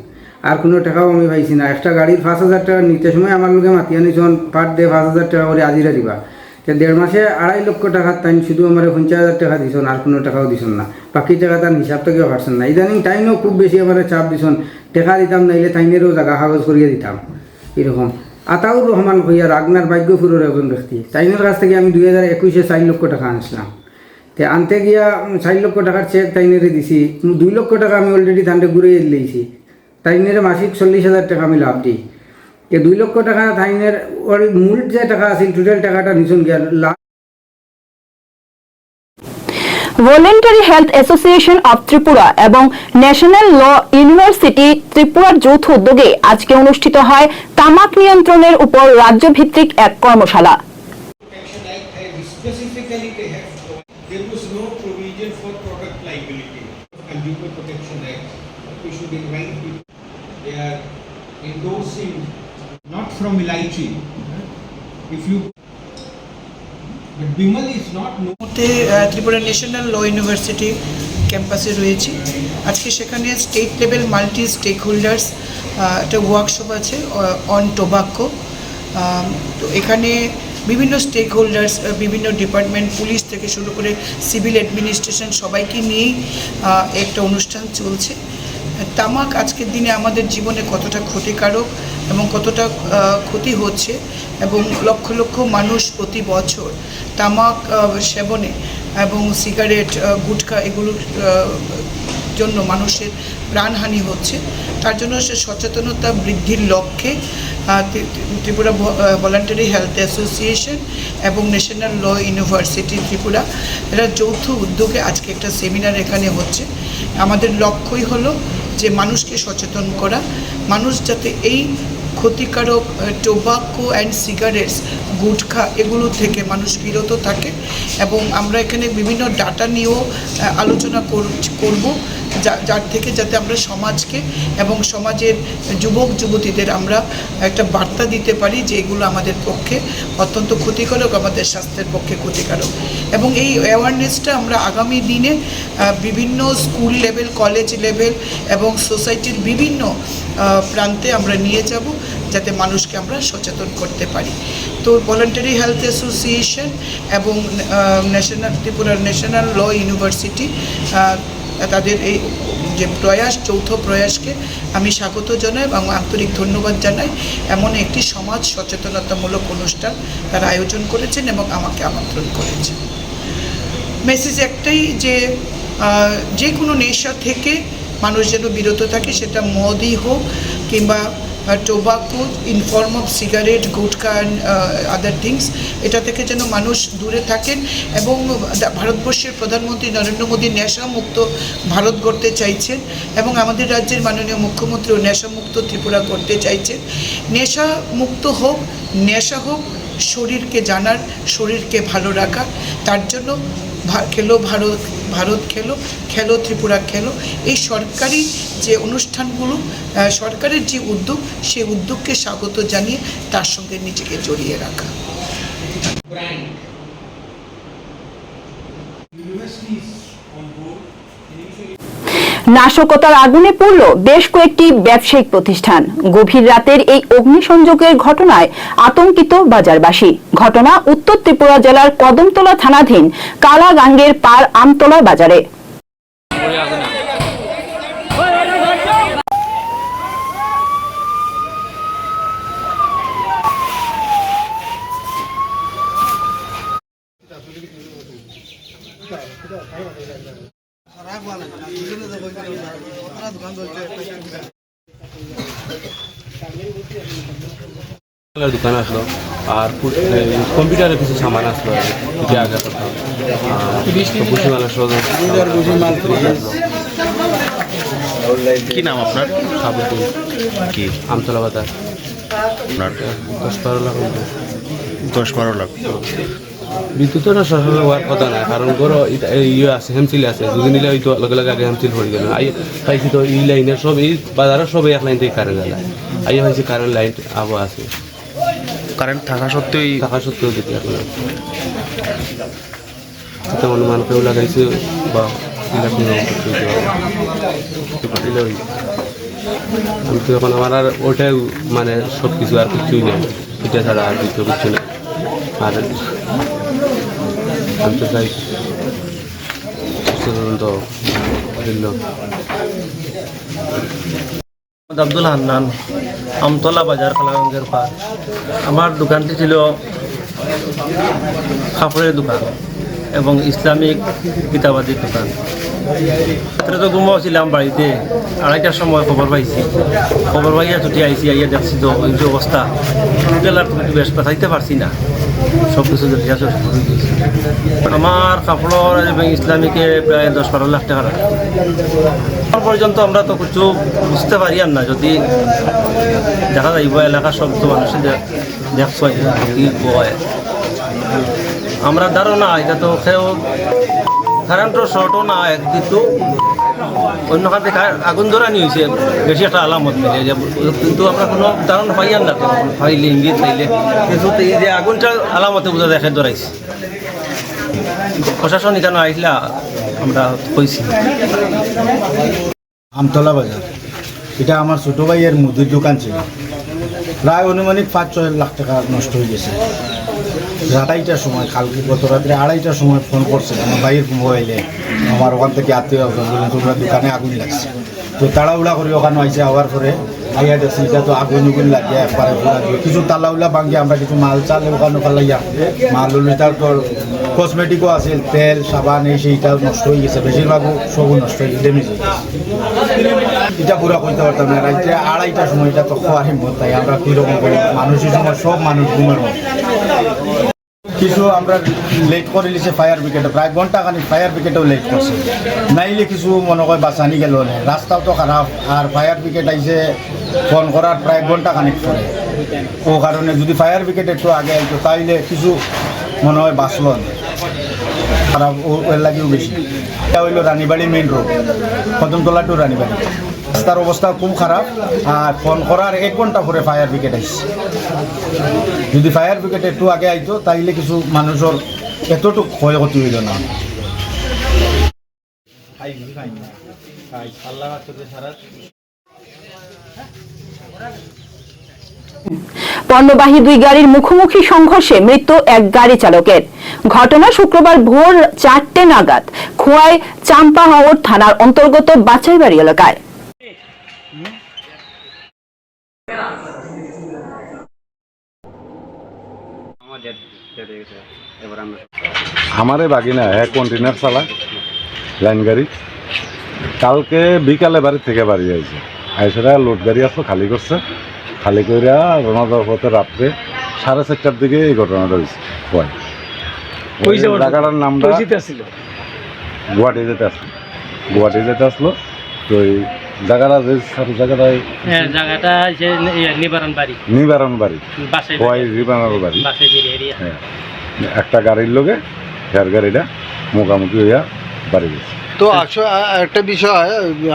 আর কোনো টাকাও আমি পাইছি না। একটা গাড়ির 5,000 টাকা নিতে সময় আমার লোকে মাতিয়া নিছেন পার ডে 5,000 টাকা করে আজিরা দিবা, তো 1.5 মাসে 2.5 লক্ষ টাকা তাই শুধু আমার 50,000 টাকা দিছেন, আর কোনো টাকাও দিছেন না, বাকি টাকা তার হিসাব থেকেও পারছেন না। ইদানিং টাইমও খুব বেশি আমার চাপ দিছেন, টাকা দিতাম নাইলে টাইমেরও জায়গা কাগজ করিয়ে দিতাম এরকম। আতাউর রহমান কইয়া রাগনার ভাগ্যপুরের একজন ব্যক্তি, তাইনের কাছ থেকে আমি 2021-এ 4 লক্ষ টাকা আনছিলাম, তো আনতে গিয়া 4 লক্ষ টাকার চেক তাইনেরে দিছি, 2 লক্ষ টাকা আমি অলরেডি তান্ডে ঘুরে দিয়েছি, তাইনের মাসিক 40,000 টাকা আমি লাভ দিই, 2 লক্ষ টাকা তাইনের ওর মূল যে টাকা আছে টোটাল টাকাটা নিছুন গিয়া লাভ। Voluntary health association of Tripura এবং ন্যাশনাল ল ইউনিভার্সিটি ত্রিপুরার যৌথ উদ্যোগে আজকে অনুষ্ঠিত হয় তামাক নিয়ন্ত্রণের উপর রাজ্যভিত্তিক এক কর্মশালা। There was no provision for product liability. Consumer Protection Act. We should invite people. They are endorsing, not from Ilaichi. If you, but Bimal is not known. Tripura national law university ক্যাম্পাসে রয়েছি আজকে, সেখানে state level multi stakeholders একটা ওয়ার্কশপ আছে on tobacco. তো এখানে বিভিন্ন স্টেক হোল্ডার্স, বিভিন্ন ডিপার্টমেন্ট, পুলিশ থেকে শুরু করে সিভিল অ্যাডমিনিস্ট্রেশন সবাইকে নিয়েই একটা অনুষ্ঠান চলছে। তামাক আজকের দিনে আমাদের জীবনে কতটা ক্ষতিকারক এবং কতটা ক্ষতি হচ্ছে, এবং লক্ষ লক্ষ মানুষ প্রতি বছর তামাক সেবনে এবং সিগারেট, গুটখা এগুলোর জন্য মানুষের প্রাণহানি হচ্ছে। তার জন্য সে সচেতনতা বৃদ্ধির লক্ষ্যে ত্রিপুরা ভলান্টারি হেলথ অ্যাসোসিয়েশন এবং ন্যাশনাল ল ইউনিভার্সিটি ত্রিপুরা এরা যৌথ উদ্যোগে আজকে একটা সেমিনার এখানে হচ্ছে। আমাদের লক্ষ্যই হলো যে মানুষকে সচেতন করা, মানুষ যাতে এই ক্ষতিকারক টোবাকো অ্যান্ড সিগারেটস, গুটখা এগুলো থেকে মানুষ বিরত থাকে। এবং আমরা এখানে বিভিন্ন ডাটা নিয়েও আলোচনা করব, যার থেকে যাতে আমরা সমাজকে এবং সমাজের যুবক যুবতীদের আমরা একটা বার্তা দিতে পারি যে এগুলো আমাদের পক্ষে অত্যন্ত ক্ষতিকারক, আমাদের স্বাস্থ্যের পক্ষে ক্ষতিকারক। এবং এই অ্যাওয়ারনেসটা আমরা আগামী দিনে বিভিন্ন স্কুল লেভেল, কলেজ লেভেল এবং সোসাইটির বিভিন্ন প্রান্তে আমরা নিয়ে যাব, যাতে মানুষকে আমরা সচেতন করতে পারি। তো ভলান্টারি হেলথ অ্যাসোসিয়েশন এবং ত্রিপুরার ন্যাশনাল ল ইউনিভার্সিটি তাদের এই যে প্রয়াস, যৌথ প্রয়াসকে আমি স্বাগত জানাই এবং আন্তরিক ধন্যবাদ জানাই। এমন একটি সমাজ সচেতনতামূলক অনুষ্ঠান তারা আয়োজন করেছেন এবং আমাকে আমন্ত্রণ করেছেন। মেসেজ একটাই যে কোনো নেশা থেকে মানুষ যেন বিরত থাকে, সেটা মদই হোক কিংবা tobacco in form of cigarette, gutkha and other things, এটা থেকে যেন মানুষ দূরে থাকেন। এবং ভারতবর্ষের প্রধানমন্ত্রী নরেন্দ্র মোদী নেশামুক্ত ভারত গড়তে চাইছেন এবং আমাদের রাজ্যের মাননীয় মুখ্যমন্ত্রীও নেশামুক্ত ত্রিপুরা করতে চাইছেন। নেশা মুক্ত হোক, নেশা হোক শরীরকে জানার, শরীরকে ভালো রাখা। তার জন্য খেলো ভারত, ভারত খেলো, খেলো ত্রিপুরা খেলো, এই সরকারি যে অনুষ্ঠানগুলো, সরকারের যে উদ্যোগ, সেই উদ্যোগকে স্বাগত জানিয়ে তার সঙ্গে নিজেকে জড়িয়ে রাখা। নাশকতার আগুনে পড়ল বেশ কয়েকটি ব্যবসায়িক প্রতিষ্ঠান। গভীর রাতের এই অগ্নিসংযোগের ঘটনায় আতঙ্কিত বাজারবাসী। ঘটনা উত্তর ত্রিপুরা জেলার কদমতলা থানাধীন কালাগাঙ্গের পার আমতলা বাজারে। দোকান আসলো আর কম্পিউটারের কিছু সামান আসলো যে আগে কথা ভুসিমাল আসলো কি নাম আপনার? সাবুদ্দিন কি আমতলা বাজার আপনার? 10-12 লাখ 10-12 লাখ। বিদ্যুতের সরকার হওয়ার কথা না, কারণ গরো ইয়ে আছে হেমচিল আছে, যদি নিলে হয়তো লগে লগে আগে হেমচিল পড়ে গেল। পাইছি তো এই লাইনের সব এই বাজারের সব এক লাইন থেকে কারেন্ট গেল, আইয়া হয়েছে কারেন্ট লাইন আবো আছে, কারেন্ট থাকা সত্ত্বেও দিতে এখন তেমন মানুষকেও লাগাইছে বা আমি তো এখন আমার আর ওটাই মানে সব কিছু আর কিছুই নেই, এটা ছাড়া আর কিছু কিছু নেই। আর আমি তো চাই তো দিল। আব্দুল হান্নান, আমতলা বাজার, খালাগঞ্জের পার। আমার দোকানটি ছিল কাপড়ের দোকান এবং ইসলামিক কিতাবাদির দোকান। রাত্রে তো ঘুমাচ্ছিলাম বাড়িতে, 2:30টার সময় খবর পাইছি, খবর পাইয়া ছুটি আইসি, আইয়া দেখছি তো ওই যে অবস্থা, হোটেল আর তুমি বেশ পাঠাইতে পারছি না, সব কিছু দেখিয়া শুরু গেছি। আমার কাপড় এবং ইসলামিকে প্রায় 10-12 লাখ টাকা রাখে। এখন পর্যন্ত আমরা তো কিছু বুঝতে পারি আর না, যদি দেখা যাইব এলাকার সব তো মানুষের দেখছো কি হয়, আমরা ধারণা এটা তো কেউ কারেন্টের শর্টও না কিন্তু অন্য খাতে আগুন ধরানি হয়েছে, বেশি একটা আলামত মিলে যে, কিন্তু আমরা কোনো ধারণা পাই আর না, পাইলে ইঙ্গিত পাইলে, কিন্তু এই যে আগুনটা আলামতে বোঝা দেখে ধরাইছে। প্রশাসন এখানে আইসলা আমরা কইছি। আমতলা বাজার, এটা আমার ছোটো ভাইয়ের মুদির দোকান ছিল, প্রায় অনুমানিক 5-6 লাখ টাকা নষ্ট হয়ে গেছে। 2:30টার সময়, কালকে গত রাত্রে 2:30টার সময় ফোন করছে আমার ভাইয়ের মোবাইলে, আমার ওখান থেকে আত্মীয় বললেন তোমরা দোকানে আগুন লাগছে। তো তাড়াহুড়া করে ওখানে আইসে, হওয়ার পরে আইয়া দেখছি এটা তো আগুন লাগিয়ে একবারে পুরা কিছু তালাউলা ভাঙিয়ে আমরা কিছু মাল চাল ওখানে ফেলাইয়া মাল তার তোর কসমেটিকও আছে, তেল সাবান এই সেইটাও নষ্ট হয়ে গেছে, বেশিরভাগও সবও নষ্ট হয়ে গেছে, ড্যামেজ হয়ে গেছে। এটা পুরা করতে পারতাম না, রাত্রে 2:30টার সময় এটা তো খোয়ারই মত, তাই আমরা কীরকম করি মানুষের সময় সব মানুষ ঘুমের মতো। কিছু আমরা লেট করে নিয়েছে ফায়ার ব্রিগেডে, প্রায় ঘন্টাখানিক ফায়ার ব্রিগেডেও লেট করছে, নাইলে কিছু মনে হয় বাঁচানি গেল না, রাস্তাও তো খারাপ, আর ফায়ার ব্রিগেড আইসে ফোন করার প্রায় ঘন্টাখানিক পরে। ও কারণে যদি ফায়ার ব্রিগেড একটু আগে আইতো তাইলে কিছু মনে হয় বাঁচল না, খারাপ ওর লাগেও বেশি। এটা হইল Ranibari main road, Kadamtala to Ranibari, রাস্তার অবস্থা খুব খারাপ, আর ফোন করার 1 ঘন্টা পরে ফায়ার ব্রিগেড আসছে। যদি ফায়ার ব্রিগেড একটু আগে আইতো তাইলে কিছু মানুষের এতটুকু ক্ষয়ক্ষতি হইল না। পণ্যবাহী 2 গাড়ির মুখোমুখি সংঘর্ষে মৃত্যু 1 গাড়ি চালকের। ঘটনা শুক্রবার ভোর 4টে নাগাদ খোয়াই চাম্পাহাওড় থানার অন্তর্গত বাচাইবাড়ি এলাকায়। আমারে বাগিনা কন্টেনার চালা লাইন গাড়ি, কালকে বিকালে বাড়ি থেকে বাড়ি আইছে, আইসেরা লোড গাড়ি আসলো খালি করছে, খালি কইরা রওনা দেওয়ার পথে রাত্রে 4:30টার দিকে এই ঘটনাটা হয়েছে। জায়গাটার নামটা গুয়াহাটি যেতে আসলো, তো এই জায়গাটা যে জায়গাটায় নিবারণ বাড়ি হ্যাঁ, একটা গাড়ির লোকে হেয়ার গাড়িটা মোকামুখি হইয়া বাড়ি গেছে। তো আসলে একটা বিষয়,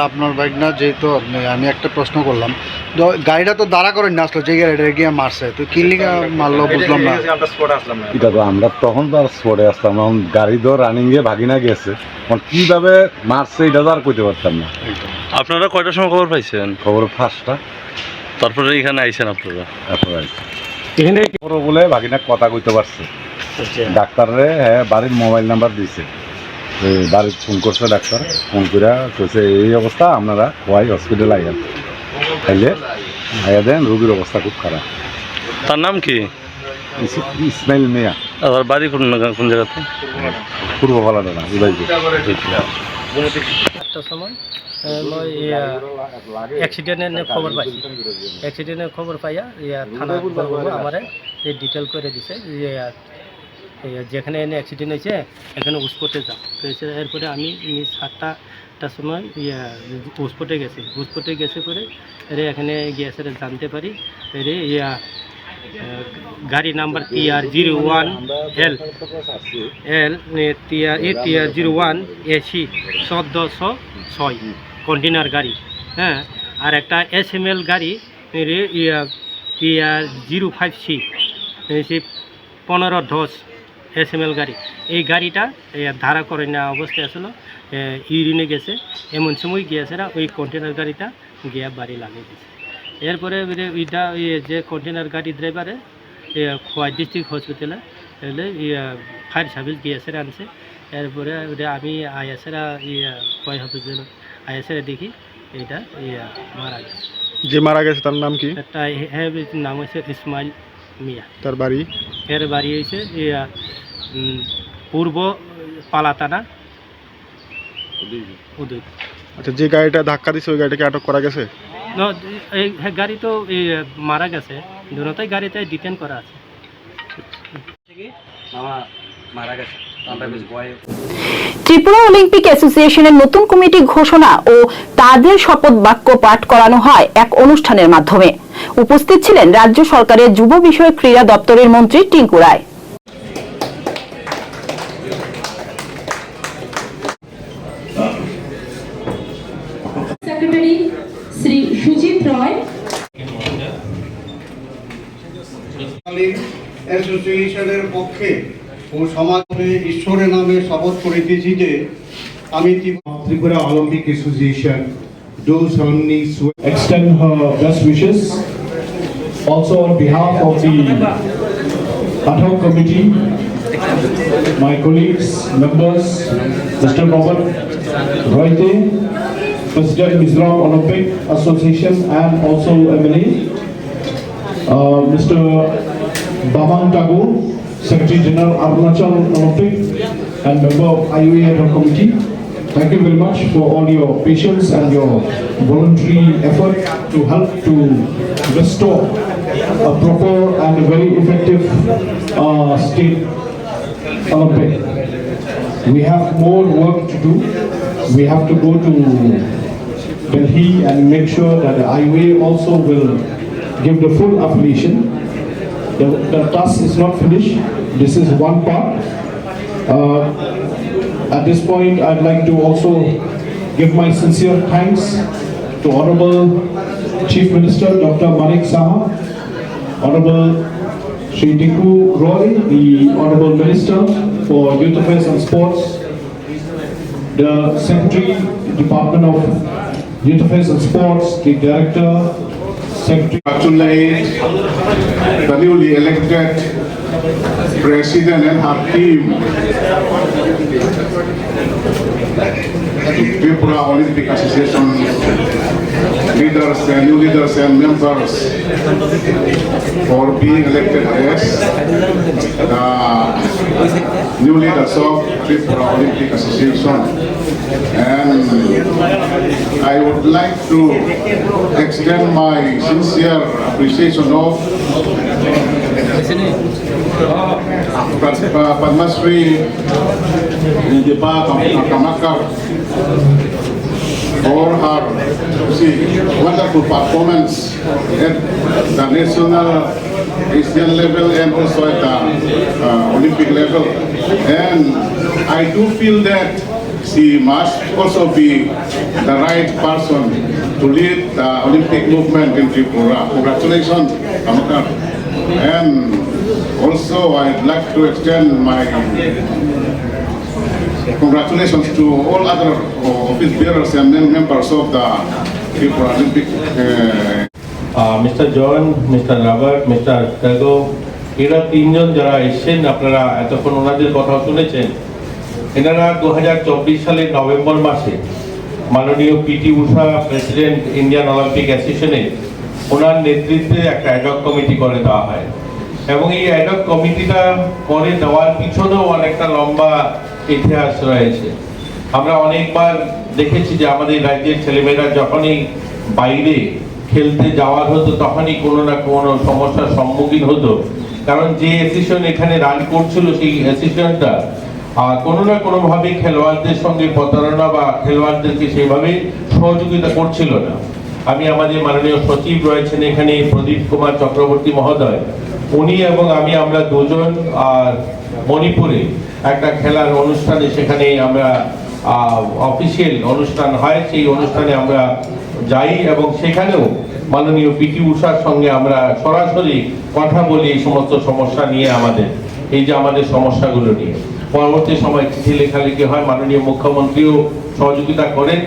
আপনার বাইক না যেহেতু আমি একটা প্রশ্ন করলাম, তো গাড়িটা তো দাঁড়া করেন না আসলো, যে গাড়িটা গিয়ে মারছে, তো কি লিগা মারলো বুঝলাম না। এটা তো আমরা তখন তো আর স্পটে আসতাম না, গাড়ি তো রানিংয়ে ভাগিনা গেছে, কিভাবে মারছে এটা তো আর কইতে পারতাম না। আপনারা কয়টার সময় খবর পাইছেন? খবর 5টা, তারপরে এখানে আইছেন আপনারা? এখানে বলে ভাগিনা কথা কইতে পারছে, ডাক্তাররে হ্যাঁ বাড়ির মোবাইল নাম্বার দিয়েছে, বাড়ির ফোন করছে ডাক্তার, ফোন করে কইছে এই অবস্থা, আপনারা খোয়াই হসপিটাল আইয়ান, তাইলে আইয়া দেন, রোগীর অবস্থা খুব খারাপ। তার নাম কি? ইসমাইল মিয়া। আর বাড়ি কোন জায়গাতে? পূর্ব পালাটা না, উদয়পুর। 5টার সময় মই অ্যাক্সিডেন্টের খবর পাইছি। অ্যাক্সিডেন্টের খবর পাইয়া থানা আমারে এই ডিটেল করে দিছে যে যেখানে এনে অ্যাক্সিডেন্ট হয়েছে এখানে উসপটে যাও। এরপরে আমি 7টার সময় উসপটে গেছে পরে এখানে গিয়ে জানতে পারি গাড়ি number TR01 TR01 AC 1406 container গাড়ি, হ্যাঁ। আর একটা SML গাড়ি TR05C 1510 SML গাড়ি। এই গাড়িটা ধারা করে নেওয়া অবস্থায় আসলে ইউরিনে গেছে, এমন সময় গিয়েছে না ওই কন্টেনার গাড়িটা গিয়ে বাড়ি লাগিয়ে দিয়েছে। এরপরে এটা যে কন্টেনার গাড়ি ড্রাইভারে খোয়াই ডিস্ট্রিক্ট হসপিটালে ফায়ার সার্ভিস গিয়েছে আনছে। এরপরে আমি আইএসেরা খোয়াই হসপিটাল আইএসেরা দেখি এটা মারা গেছে। যে মারা গেছে তার নাম কি? একটা নাম হচ্ছে ইসমাইল মিয়া। তার বাড়ি? এর বাড়ি হয়েছে পূর্ব পালাতানা উদয়। আচ্ছা, যে গাড়িটা ধাক্কা দিছে ওই গাড়িটাকে আটক করা গেছে? এই গাড়ি তো মারা গেছে, দুটোই গাড়িতে ডিটেন করা আছে। ত্রিপুরা অলিম্পিক অ্যাসোসিয়েশনের নতুন কমিটি ঘোষণা ও তাদের শপথ বাক্য পাঠ করানো হয় এক অনুষ্ঠানের মাধ্যমে। উপস্থিত ছিলেন রাজ্য সরকারের যুব বিষয়ক ক্রীড়া দপ্তরের মন্ত্রী টিঙ্কু রায়। সেক্রেটারি শ্রী সুজিত রয়। অ্যাসোসিয়েশনের পক্ষে ও সমাজে ঈশ্বরের নামে শপথ করিতেছি যে আমি Tripura Olympic association do solemnly extend her best wishes. Also on behalf of the ad hoc committee, my colleagues, members, Mr. Robert Roite, President Mizoram Olympic Association and also MLA, Mr. Bamang Tagore, Secretary General Arunachal Olympic and member of IOA ad hoc committee. Thank you very much for all your patience and your voluntary effort to help to restore a proper and very effective state Olympic. We have more work to do. We have to go to Delhi and make sure that the IOA also will give the full affiliation. The task is not finished. This is one part. At this point, I'd like to also give my sincere thanks to Honorable Chief Minister Dr. Manik Saha, Honorable Shri Tinku Roy, the Honorable Minister for Youth Affairs and Sports, the Secretary, Department of Youth Affairs and Sports, the Director, Secretary. Congratulate the newly elected President and her team. Tripura Olympic Association leaders and new leaders and members for being elected as the new leaders of Tripura Olympic Association. And I would like to extend my sincere appreciation of Padma Shri Deepa Kamakar for her wonderful performance at the national, Asian level and also at the Olympic level. And I do feel that she must also be the right person to lead the Olympic movement in Tripura. Congratulations, Kamakar. And also I'd like to extend my congratulations to all other office bearers and members of the Tripura Olympic. Mr. John, Mr. Robert, Mr. Tago, এরা তিনজন যারা এসেছেন আপনারা এতক্ষণ ওনাদের কথা শুনেছেন। এনারা 2024 সালের নভেম্বর মাসে মাননীয় পিটি উষা প্রেসিডেন্ট ইন্ডিয়ান অলিম্পিক অ্যাসোসিয়েশনে ওনার নেতৃত্বে একটা অ্যাডহক কমিটি করে দেওয়া হয় এবং এই অ্যাডহক কমিটিটা করে দেওয়ার পিছনেও অনেকটা লম্বা ইতিহাস রয়েছে। আমরা অনেকবার দেখেছি যে আমাদের রাজ্যের ছেলেমেয়েরা যখনই বাইরে খেলতে যাওয়ার হতো তখনই কোনো না কোনো সমস্যার সম্মুখীন হতো, কারণ যে অ্যাসোসিয়েশন এখানে রান করছিল সেই অ্যাসোসিয়েশনটা কোনো না কোনোভাবে খেলোয়াড়দের সঙ্গে প্রতারণা বা খেলোয়াড়দেরকে সেইভাবে সহযোগিতা করছিল না। আমি আমাদের মাননীয় সচিব রয়েছেন এখানে প্রদীপ কুমার চক্রবর্তী মহোদয়, উনি এবং আমরা দুজন মণিপুরে একটা খেলার অনুষ্ঠানে, সেখানে আমরা অফিসিয়াল অনুষ্ঠান হয়, সেই অনুষ্ঠানে আমরা যাই এবং সেখানেও মাননীয় পিটি উষার সঙ্গে আমরা সরাসরি কথা বলি এই সমস্ত সমস্যা নিয়ে, আমাদের সমস্যাগুলো নিয়ে। পরবর্তী সময় চিঠি লেখালেখি হয়, মাননীয় মুখ্যমন্ত্রীও সহযোগিতা করেন।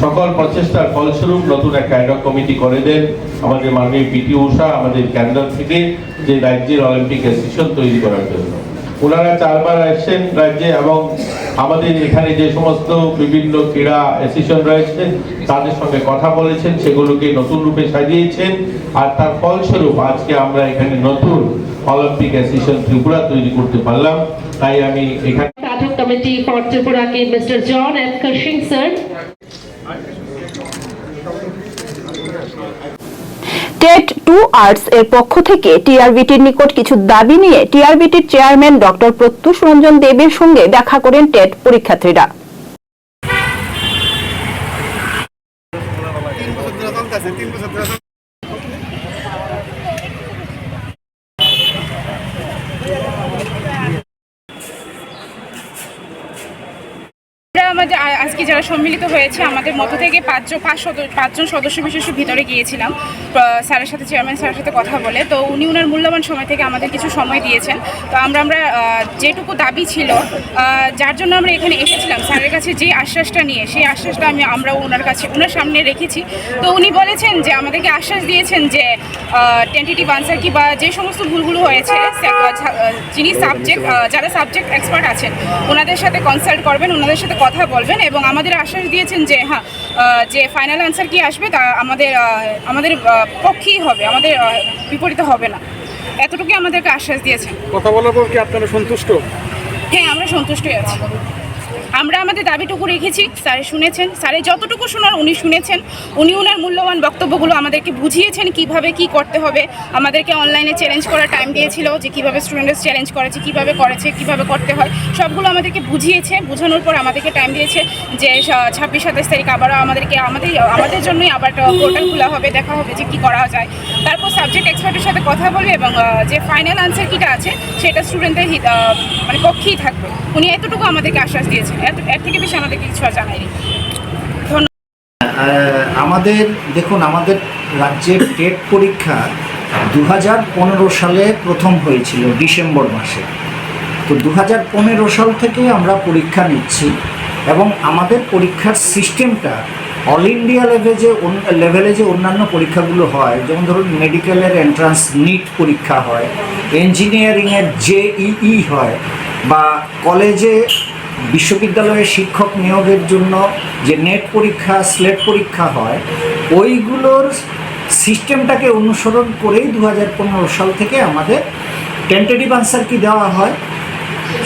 সকল প্রচেষ্টার ফলস্বরূপ নতুন একটা অ্যাডহক কমিটি করে দেন আমাদের মাননীয় পিটি উষা আমাদের কেন্দ্র থেকে, যে রাজ্যের অলিম্পিক অ্যাসোসিয়েশন তৈরি করার জন্য। ওনারা 4 বার আসছেন রাজ্যে এবং আমাদের এখানে যে সমস্ত বিভিন্ন ক্রীড়া অ্যাসোসিয়েশন রয়েছে তাদের সঙ্গে কথা বলেছেন, সেগুলোকে নতুন রূপে সাজিয়েছেন, আর তার ফলস্বরূপ আজকে আমরা এখানে নতুন অলিম্পিক অ্যাসোসিয়েশন ত্রিপুরা তৈরি করতে পারলাম। তাই আমি এখানে Adhoc Committee for Tripura ke Mr. John F. Cushing, sir. TET 2 arts এর পক্ষ থেকে টিআরবিটির নিকট কিছু দাবি নিয়ে টিআরবিটির চেয়ারম্যান ডক্টর প্রত্যুষ রঞ্জন দেবের সঙ্গে দেখা করেন টেট পরীক্ষার্থীরা। আমাদের আজকে যারা সম্মিলিত হয়েছে আমাদের মধ্য থেকে 5জন সদস্য বিশেষ ভিতরে গিয়েছিলাম স্যারের সাথে, চেয়ারম্যান স্যারের সাথে কথা বলে। তো উনি ওনার মূল্যবান সময় থেকে আমাদের কিছু সময় দিয়েছেন। তো আমরা যেটুকু দাবি ছিল, যার জন্য আমরা এখানে এসেছিলাম, স্যারের কাছে যে আশ্বাসটা নিয়ে, সেই আশ্বাসটা আমরা ওনার সামনে রেখেছি। তো উনি বলেছেন যে আমাদেরকে আশ্বাস দিয়েছেন যে টেন্টেটিভ আনসার কি বা যে সমস্ত ভুলগুলো হয়েছে যিনি যারা সাবজেক্ট এক্সপার্ট আছেন ওনাদের সাথে কনসাল্ট করবেন, ওনাদের সাথে কথা বলবেন এবং আমাদের আশ্বাস দিয়েছেন যে হ্যাঁ, যে ফাইনাল আনসার কি আসবে তা আমাদের পক্ষেই হবে, আমাদের বিপরীতে হবে না, এতটুকুই আমাদেরকে আশ্বাস দিয়েছেন। কথা বলার পর কি আপনারা সন্তুষ্ট? হ্যাঁ, আমরা সন্তুষ্টই আছি। আমরা আমাদের দাবিটুকু রেখেছি, স্যারে শুনেছেন, স্যারে যতটুকু শোনার উনি শুনেছেন। উনি ওনার মূল্যবান বক্তব্যগুলো আমাদেরকে বুঝিয়েছেন কিভাবে কি করতে হবে। আমাদেরকে অনলাইনে চ্যালেঞ্জ করার টাইম দিয়েছিল, যে কিভাবে স্টুডেন্টস চ্যালেঞ্জ করেছে, কিভাবে করতে হয়, সবগুলো আমাদেরকে বুঝিয়েছে। বোঝানোর পর আমাদেরকে টাইম দিয়েছে যে 26-27 তারিখ আবারও আমাদের জন্যই আবার পোর্টাল খোলা হবে, দেখা হবে যে কী করা যায়। তারপর সাবজেক্ট এক্সপার্টের সাথে কথা বলবে এবং যে ফাইনাল আনসার কিটা আছে সেটা স্টুডেন্টদের পক্ষেই থাকবে। উনি এতটুকু আমাদেরকে আশ্বাস দিয়েছেন, এর থেকে বেশি আমাদেরকে কিছু আর জানায়নি। আমাদের রাজ্যের টেট পরীক্ষা 2015 সালে প্রথম হয়েছিল ডিসেম্বর মাসে। তো 2015 সাল থেকে আমরা পরীক্ষা নিচ্ছি এবং আমাদের পরীক্ষার সিস্টেমটা অল ইন্ডিয়া লেভেলে যে অন্যান্য পরীক্ষাগুলো হয়, যেমন ধরুন মেডিকেলের এন্ট্রান্স নিট পরীক্ষা হয়, ইঞ্জিনিয়ারিংয়ের JEE হয়, বা কলেজে বিশ্ববিদ্যালয়ে শিক্ষক নিয়োগের জন্য যে নেট পরীক্ষা, স্লেট পরীক্ষা হয়, ওইগুলোর সিস্টেমটাকে অনুসরণ করেই 2015 সাল থেকে আমাদের টেন্টেটিভ আনসার কি দেওয়া হয়।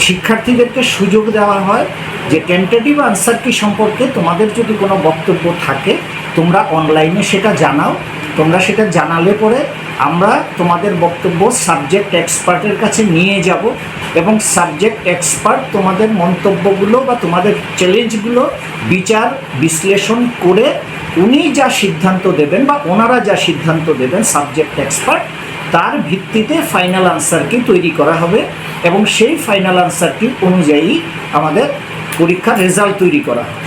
শিক্ষার্থীদেরকে সুযোগ দেওয়া হয় যে টেন্টেটিভ আনসার কি সম্পর্কে তোমাদের যদি কোনো বক্তব্য থাকে তোমরা অনলাইনে সেটা জানাও। তোমরা সেটা জানালে পরে আমরা তোমাদের বক্তব্য সাবজেক্ট এক্সপার্টের কাছে নিয়ে যাব এবং সাবজেক্ট এক্সপার্ট তোমাদের মন্তব্যগুলো বা তোমাদের চ্যালেঞ্জগুলো বিচার বিশ্লেষণ করে উনি যা সিদ্ধান্ত দেবেন বা ওনারা যা সিদ্ধান্ত দেবেন সাবজেক্ট এক্সপার্ট, তার ভিত্তিতে ফাইনাল আনসার কি তৈরি করা হবে এবং সেই ফাইনাল আনসার কি অনুযায়ী আমাদের পরীক্ষার রেজাল্ট তৈরি করা হবে।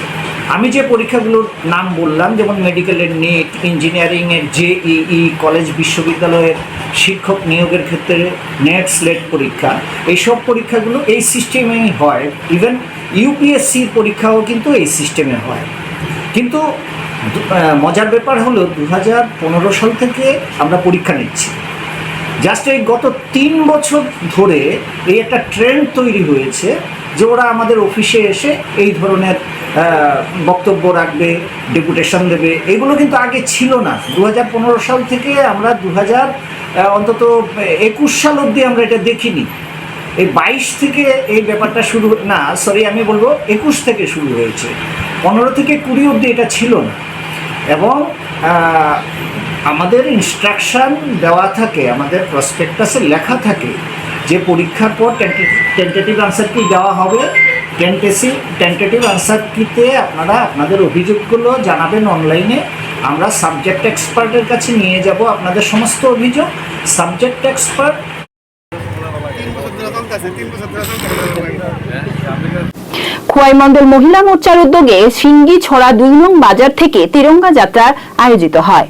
আমি যে পরীক্ষাগুলোর নাম বললাম, যেমন মেডিকেলের নিট, ইঞ্জিনিয়ারিংয়ের JEE, কলেজ বিশ্ববিদ্যালয়ের শিক্ষক নিয়োগের ক্ষেত্রে নেট স্লেট পরীক্ষা, এইসব পরীক্ষাগুলো এই সিস্টেমেই হয়। ইভেন UPSCর পরীক্ষাও কিন্তু এই সিস্টেমে হয়। কিন্তু মজার ব্যাপার হলো 2015 সাল থেকে আমরা পরীক্ষা নিচ্ছি। জাস্ট এই গত 3 বছর ধরে এই একটা ট্রেন্ড তৈরি হয়েছে যে ওরা আমাদের অফিসে এসে এই ধরনের বক্তব্য রাখবে, ডেপুটেশন দেবে। এগুলো কিন্তু আগে ছিল না। 2015 সাল থেকে আমরা অন্তত 21 সাল অবধি আমরা এটা দেখিনি। এই 22 থেকে এই ব্যাপারটা শুরু, না সরি আমি বলবো 21 থেকে শুরু হয়েছে, 15 থেকে 20 অবধি এটা ছিল না। এবং আমাদের ইনস্ট্রাকশন দেওয়া থাকে, আমাদের প্রসপেক্টাসে লেখা থাকে যে পরীক্ষার পর টেন্টেটিভ আনসার কি দেওয়া হবে। টেন্টেটিভ আনসার কিতে আপনারা আপনাদের অভিযোগগুলো জানাবেন অনলাইনে, আমরা সাবজেক্ট এক্সপার্টের কাছে নিয়ে যাব আপনাদের সমস্ত অভিযোগ। সাবজেক্ট এক্সপার্ট খোয়াই মণ্ডল মহিলা মোর্চার উদ্যোগে সিঙ্গি ছড়া 2 নং বাজার থেকে তিরঙ্গা যাত্রা আয়োজিত হয়।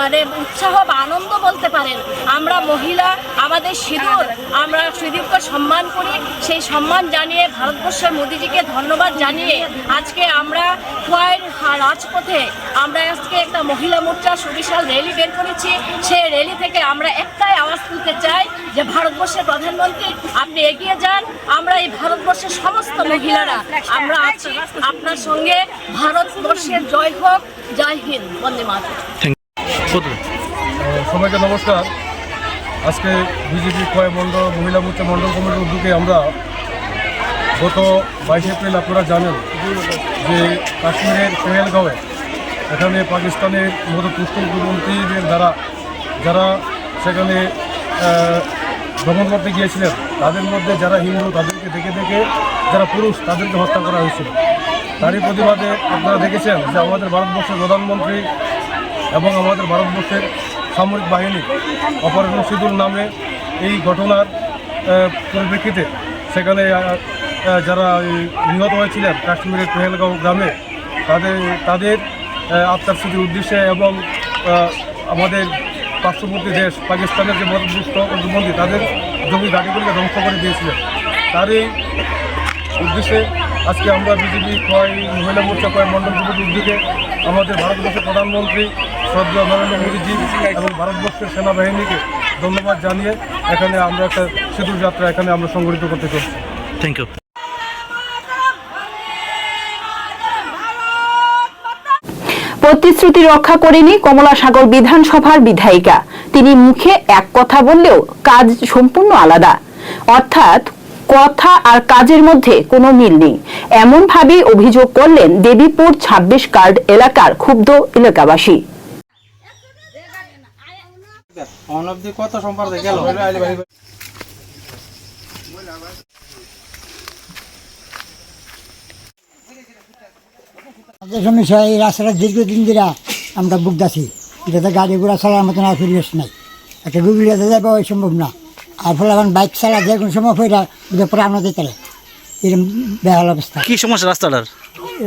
মানে উৎসাহ বা আনন্দ বলতে পারেন, আমরা মহিলা আমাদের সিঁদুর, আমরা সিঁদুরকে সম্মান করি, সেই সম্মান জানিয়ে ভারতবর্ষের মোদিজিকে ধন্যবাদ জানিয়ে আজকে আমরা খোয়াইয়ের রাজপথে আমরা আজকে একটা মহিলা মোর্চা সুবিশাল র্যালি বের করেছি। সেই র্যালি থেকে আমরা একটাই আওয়াজ তুলতে চাই যে ভারতবর্ষের প্রধানমন্ত্রী আপনি এগিয়ে যান, আমরা এই ভারতবর্ষের সমস্ত মহিলারা আমরা আছি আপনার সঙ্গে। ভারতবর্ষের জয় হোক, জয় হিন্দ, বন্দে মাতরম। সবাইকে নমস্কার। আজকে বিজেপি খোয়াই মণ্ডল মহিলা মোর্চা মণ্ডল কমিটির উদ্যোগে আমরা গত 22 এপ্রিল আপনারা জানেন যে কাশ্মীরের পেহেলগাঁওয়ে এখানে পাকিস্তানের মধ্যপ্রস্থমন্ত্রীদের দ্বারা যারা সেখানে ভ্রমণ করতে গিয়েছিলেন, তাদের মধ্যে যারা হিন্দু তাদেরকে দেখে যারা পুরুষ তাদেরকে হত্যা করা হয়েছিল। তারই প্রতিবাদে আপনারা দেখেছেন যে আমাদের ভারতবর্ষের প্রধানমন্ত্রী এবং আমাদের ভারতবর্ষের সামরিক বাহিনী অপারেশন সিঁদুর নামে এই ঘটনার পরিপ্রেক্ষিতে সেখানে যারা নিহত হয়েছিলেন কাশ্মীরের পেহেলগাঁও গ্রামে তাদের আত্মার স্মৃতির উদ্দেশ্যে এবং আমাদের পার্শ্ববর্তী দেশ পাকিস্তানের যে মধ্যপ্রস্থমন্ত্রী তাদের জমি ঘাটিগুলিকে ধ্বংস করে দিয়েছিলেন, তারই উদ্দেশ্যে আজকে আমরা বিজেপি খোয়াই মহিলা মোর্চা খোয়াই মণ্ডল কমিটির উদ্যোগে আমাদের ভারতবর্ষের প্রধানমন্ত্রী শ্রদ্ধেয় নরেন্দ্র মোদীজি এবং ভারতবর্ষের সেনাবাহিনীকে ধন্যবাদ জানিয়ে এখানে আমরা একটা সিঁদুর যাত্রা এখানে আমরা সংগঠিত করতে চলছি। Thank you. প্রতিশ্রুতি রক্ষা করেনি কমলাসাগর বিধানসভার বিধায়িকা। তিনি মুখে এক কথা বললেও কাজ সম্পূর্ণ আলাদা, অর্থাৎ কথা আর কাজের মধ্যে কোনো মিল নেই, এমন ভাবে অভিযোগ করলেন দেবীপুর 26 কার্ড এলাকার ক্ষুব্ধ এলাকাবাসী। সমস্যা এই রাস্তাটা দীর্ঘদিন ধরে আমরা বুকদাছি, এটাতে গাড়ি ঘোড়া চালার মতন আর পরিবেশ নাই, একটা গুগলিয়াতে যাবো ওই সম্ভব না। আর ফলে এখন বাইক চালা যে কোনো সময় ফেরা পরে আমরা দিতে এরকম বেহাল অবস্থা। কি সমস্যা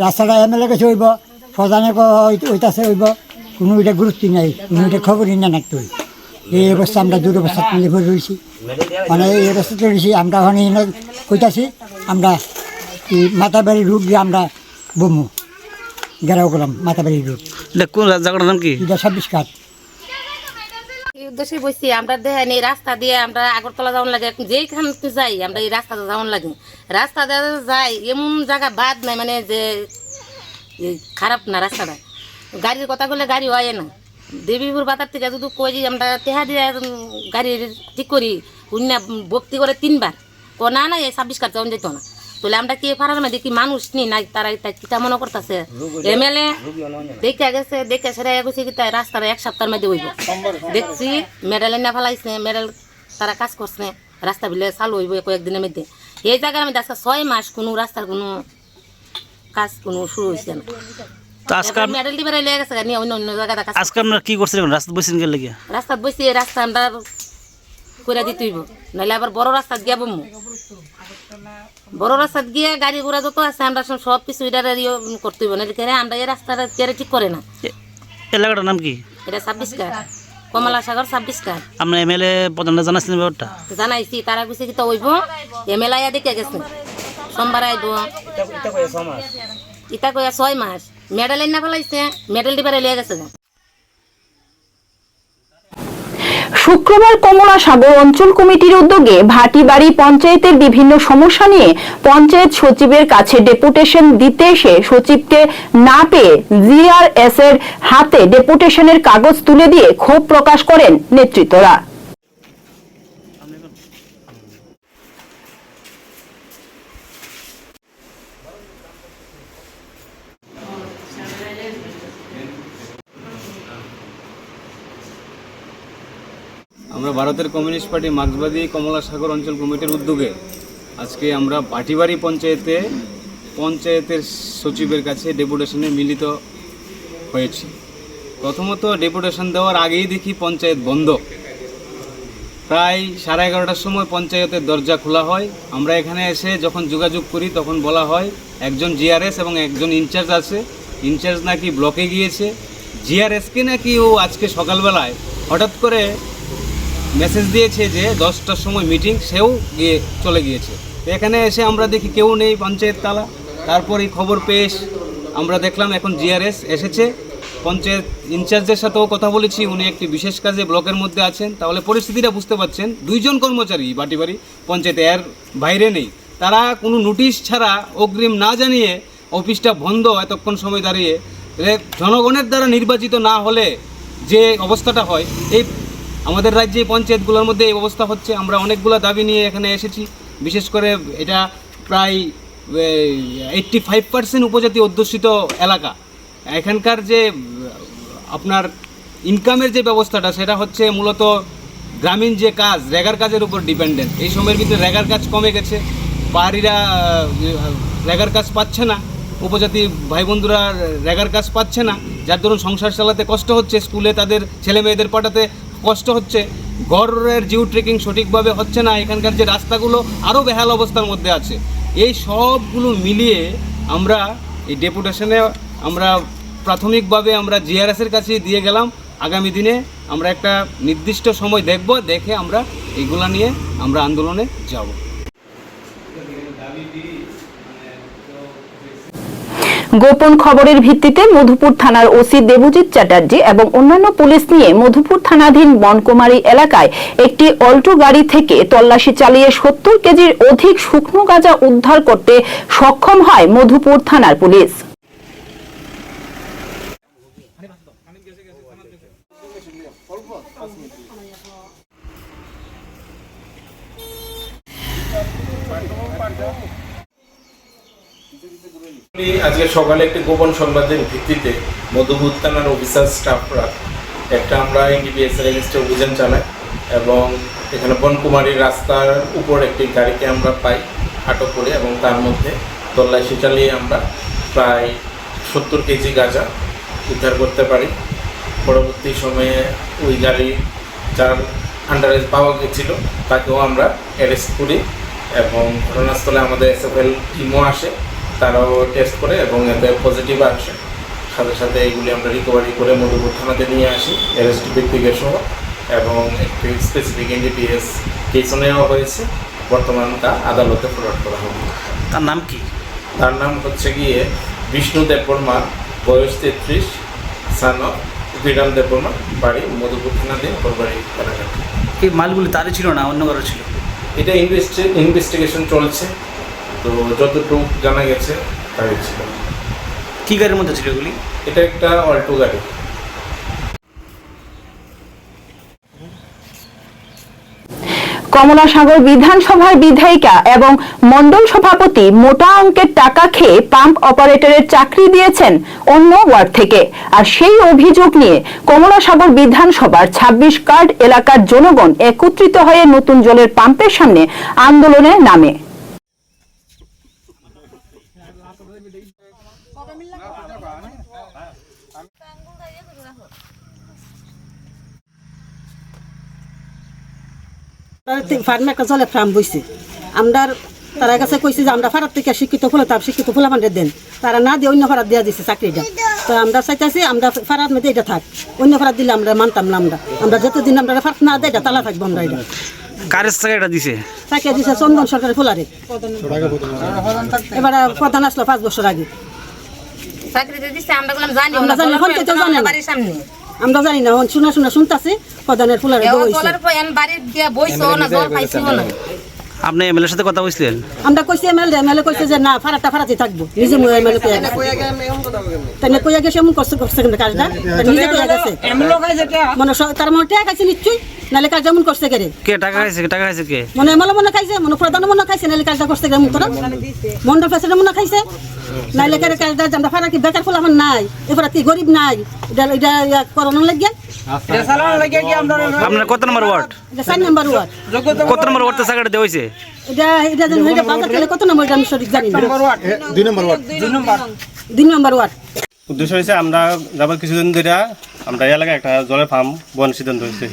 রাস্তাটা এমএলএ কাছে হইব, প্রধানে ওইটাছে হইব, কোনো ওইটা গুরুত্ব নাই, কোনো ওইটা খবরই না নাকতে হইব। এই অবস্থা আমরা দুরবস্থা মিলে ভরে রয়েছি, মানে এই অবস্থাতে রয়েছি। আমরা ওখানে কইতাছি আমরা মাতাবাড়ি রুট দিয়ে আমরা বমু গেরাও করলাম মাতাবাড়ি রুট। কোন জায়গাটার নাম কি? এটা 26 কাঠ। এই উদ্দেশ্যে বসছি আমরা দেখেন এই রাস্তা দিয়ে আমরা আগরতলা যাওয়ান লাগে, যেইখান যাই আমরা এই রাস্তাতে যাওয়ান লাগে। রাস্তা দিয়ে যাই এমন জায়গা বাদ নাই, মানে যে খারাপ না রাস্তাটা, গাড়ির কথা বলে গাড়ি হয় না। দেবীপুর বাজার থেকে যদি কই আমরা তেহা দিয়ে গাড়ি ঠিক করি, উন্না ভক্তি করে 3 বার না না এই 26 কাঠ যাওয়ান যেত না। তাহলে আমরা কি পারার মধ্যে কি মানুষ নি নাই, তারা কিতা মনে করতেছে এমএলএ দেখে গেছে, দেখে সেরা গেছে কি রাস্তার 1 সপ্তাহের মধ্যে হইব। দেখছি মেডেল না ফেলাইছে, মেডেল তারা কাজ করছে, রাস্তা বিলে চালু হইব কয়েকদিনের মধ্যে। এই জায়গার মধ্যে আজকে 6 মাস কোনো রাস্তার কোনো কাজ কোনো শুরু হয়েছে না। মেডেল দিবে লেগে গেছে অন্য অন্য জায়গায়। আজকে আপনারা কি করছিলেন? রাস্তা বসেন গেলে গিয়া রাস্তা বসে রাস্তা আমরা করে দিতে হইব, নাহলে আবার বড় রাস্তা গিয়া বমু। বড় রাস্তা গিয়ে গাড়ি ঘোড়া যত আছে আমরা সব কিছু এটা করতে হইব, নাহলে আমরা এই রাস্তাটা ঠিক করে না। এলাকাটার নাম কি? এটা 26 কাঠ, কমলাসাগর 26 কাঠ। আমরা এমএলএ প্রধান জানাইছিলেন ব্যাপারটা? জানাইছি, তারা কিছু কি তো হইব। এমএলএ দেখে গেছে সোমবার আইব, ইটা কইয়া 6 মাস মেডেল না ফেলাইছে, মেডেল দিবার লিয়ে গেছে। শুক্রবার কমলা সাগর অঞ্চল কমিটির উদ্যোগে ভাটিবাড়ি পঞ্চায়েতের বিভিন্ন সমস্যা নিয়ে পঞ্চায়েত সচিবের কাছে ডেপুটেশন দিতে এসে সচিবকে না পেয়ে জিআরএস এর হাতে ডেপুটেশনের কাগজ তুলে দিয়ে ক্ষোভ প্রকাশ করেন নেতৃত্বরা। আমরা ভারতের কমিউনিস্ট পার্টি মার্ক্সবাদী কমলা সাগর অঞ্চল কমিটির উদ্যোগে আজকে আমরা ভাটিবাড়ি পঞ্চায়েতের সচিবের কাছে ডেপুটেশনে মিলিত হয়েছি। প্রথমত ডেপুটেশন দেওয়ার আগেই দেখি পঞ্চায়েত বন্ধ। প্রায় 11:30টার সময় পঞ্চায়েতের দরজা খোলা হয়। আমরা এখানে এসে যখন যোগাযোগ করি তখন বলা হয় একজন জিআরএস এবং একজন ইনচার্জ আছে, ইনচার্জ নাকি ব্লকে গিয়েছে, জিআরএসকে নাকি ও আজকে সকালবেলায় হঠাৎ করে মেসেজ দিয়েছে যে 10টার সময় মিটিং, সেও চলে গিয়েছে। এখানে এসে আমরা দেখি কেউ নেই, পঞ্চায়েত তালা। তারপরে খবর পেয়ে আমরা দেখলাম এখন জিআরএস এসেছে। পঞ্চায়েত ইনচার্জের সাথেও কথা বলেছি, উনি একটি বিশেষ কাজে ব্লকের মধ্যে আছেন। তাহলে পরিস্থিতিটা বুঝতে পারছেন, 2 জন কর্মচারী ভাটিবাড়ি পঞ্চায়েতে এর বাইরে নেই। তারা কোনো নোটিশ ছাড়া অগ্রিম না জানিয়ে অফিসটা বন্ধ এতক্ষণ সময় দাঁড়িয়ে, জনগণের দ্বারা নির্বাচিত না হলে যে অবস্থাটা হয়, এই আমাদের রাজ্যে পঞ্চায়েতগুলোর মধ্যে এই অবস্থা হচ্ছে। আমরা অনেকগুলো দাবি নিয়ে এখানে এসেছি। বিশেষ করে এটা প্রায় 85% উপজাতি অধ্যুষিত এলাকা। এখানকার যে আপনার ইনকামের যে ব্যবস্থাটা, সেটা হচ্ছে মূলত গ্রামীণ যে কাজ, রেগার কাজের উপর ডিপেন্ডেন্ট। এই সময়ের ভিতরে রেগার কাজ কমে গেছে, পাহাড়িরা রেগার কাজ পাচ্ছে না, উপজাতি ভাই বন্ধুরা রেগার কাজ পাচ্ছে না, যার দরুন সংসার চালাতে কষ্ট হচ্ছে, স্কুলে তাদের ছেলে মেয়েদের পাঠাতে কষ্ট হচ্ছে, গড়ের জিও ট্রেকিং সঠিকভাবে হচ্ছে না, এখানকার যে রাস্তাগুলো আরও বেহাল অবস্থার মধ্যে আছে। এই সবগুলো মিলিয়ে আমরা এই ডেপুটেশনে আমরা প্রাথমিকভাবে আমরা জিআরএসের কাছে দিয়ে গেলাম। আগামী দিনে আমরা একটা নির্দিষ্ট সময় দেখব, দেখে আমরা এইগুলা নিয়ে আমরা আন্দোলনে যাব। গোপন খবরের ভিত্তিতে মধুপুর থানার ওসি দেবজিৎ চ্যাটার্জি এবং অন্যান্য পুলিশ নিয়ে মধুপুর থানাধীন বনকুমারী এলাকায় একটি অল্টো গাড়ি থেকে তল্লাশি চালিয়ে 70 কেজির অধিক শুকনো গাঁজা উদ্ধার করতে সক্ষম হয় মধুপুর থানার পুলিশ। আজকে সকালে একটি গোপন সংবাদের ভিত্তিতে মধুপুর থানার অফিসার স্টাফরা একটা আমরা এনডিপিএস এর এগেইনস্টে অভিযান চালাই এবং এখানে বনকুমারী রাস্তার উপর একটি গাড়িকে আমরা পাই আটক করে, এবং তার মধ্যে তল্লাশি চালিয়ে আমরা প্রায় 70 কেজি গাঁজা উদ্ধার করতে পারি। পরবর্তী সময়ে ওই গাড়ি যার আন্ডারে পাওয়া গেছিল তাকেও আমরা অ্যারেস্ট করি এবং ঘটনাস্থলে আমাদের এসএফএল টিমও আসে, তারাও টেস্ট করে এবং এতে পজিটিভ আসে। সাথে সাথে এইগুলি আমরা রিকভারি করে মধুপুর থানাতে নিয়ে আসি অ্যারেস্ট ব্যক্তিকে সহ, এবং একটি স্পেসিফিক এনডিপিএস কেসও নেওয়া হয়েছে। বর্তমান তা আদালতে ফরওয়ার্ড করা হবে। তার নাম কি? তার নাম হচ্ছে গিয়ে বিষ্ণু দেববর্মা, বয়স 33, সান অফ বিরাম দেববর্মা, বাড়ি মধুপুর থানাধীন ঘরবাড়ি এলাকা। এই মালগুলি তারই ছিল না অন্য কারো ছিল? এটা ইনভেস্টিগেশন চলছে, তো যতটুকু জানা গেছে তাই ছিল। কী গাড়ির মধ্যে ছিল এগুলি? এটা একটা অল্টো গাড়ি। কমলা সাগর বিধানসভার বিধায়িকা এবং মণ্ডল সভাপতি মোটা অঙ্কের টাকা খেয়ে পাম্প অপারেটরের চাকরি দিয়েছেন অন্য ওয়ার্ড থেকে। আর সেই অভিযোগ নিয়ে কমলা সাগর বিধানসভার 26 কার্ড এলাকার জনগণ একত্রিত হয়ে নতুন জলের পাম্পের সামনে আন্দোলনে নামে। ফার্মে একটা জলের ফার্ম বইছে, আমরা তারা কাছে কইছি যে আমরা ফারাত থেকে শিক্ষিত ফুলাতাম, শিক্ষিত ফুলা মানে দেন, তারা না দিয়ে অন্য ফারাত দেওয়া দিচ্ছে চাকরিটা। তো আমরা চাইতেছি আমরা ফারাত মেয়েদের এটা থাক, অন্য ফারাত দিলে আমরা মানতাম না। আমরা যতদিন আমরা ফারাত না দেয় এটা তালা থাকবো। আমরা এটা কারের চাকরিটা দিছে, চাকরি দিছে চন্দন সরকারের ফুলারে। এবার প্রধান আসলো 5 বছর আগে, চাকরি দিচ্ছে আমরা জানি, আমরা জানি, এখন তো জানি না। আমরা জানি না শোনা শুনতাছি প্রধানের ফুলারে বাড়ির দিয়ে বইছো না জল পাইছিও না। আপনি এমএলএর সাথে কথা বলছিলেন? আমরা কইছি এমএলএ কইছে যে না ফারাতে থাকবো নিজে এমএলএ তাই কইয়া গেছে এমন করছে কিন্তু কাজটা নিজে কইয়া গেছে মানে তার মনে টাকা খাইছে নিশ্চয়ই নালে কাজ যেমন করছে কে টাকা খাইছে কে মনে এমএলএ মনে খাইছে মনে প্রধান মনে খাইছে নালে কাজটা করছে কেমন তোরা মন্ডল প্রেসিডেন্ট মনে খাইছে নাইলে কারে কাজটা আমরা ফারা কি বেকার ফুল আমার নাই এবার কি গরিব নাই এটা করোনা লাগিয়া আপনার কত নম্বর ওয়ার্ড? 4 নম্বর ওয়ার্ড। কত নম্বর ওয়ার্ডে চাকাটা দেওয়া হয়েছে? এটা বাজার খেলে কত নম্বর আমি সঠিক জানি না। 2 নম্বর ওয়ার্ড। 2 নম্বর ওয়ার্ড। উদ্দেশ্য হয়েছে আমরা যাবার কিছুদিন ধরে আমরা এলাকায় একটা জলের ফার্ম বন সিদ্ধান্ত হয়েছে।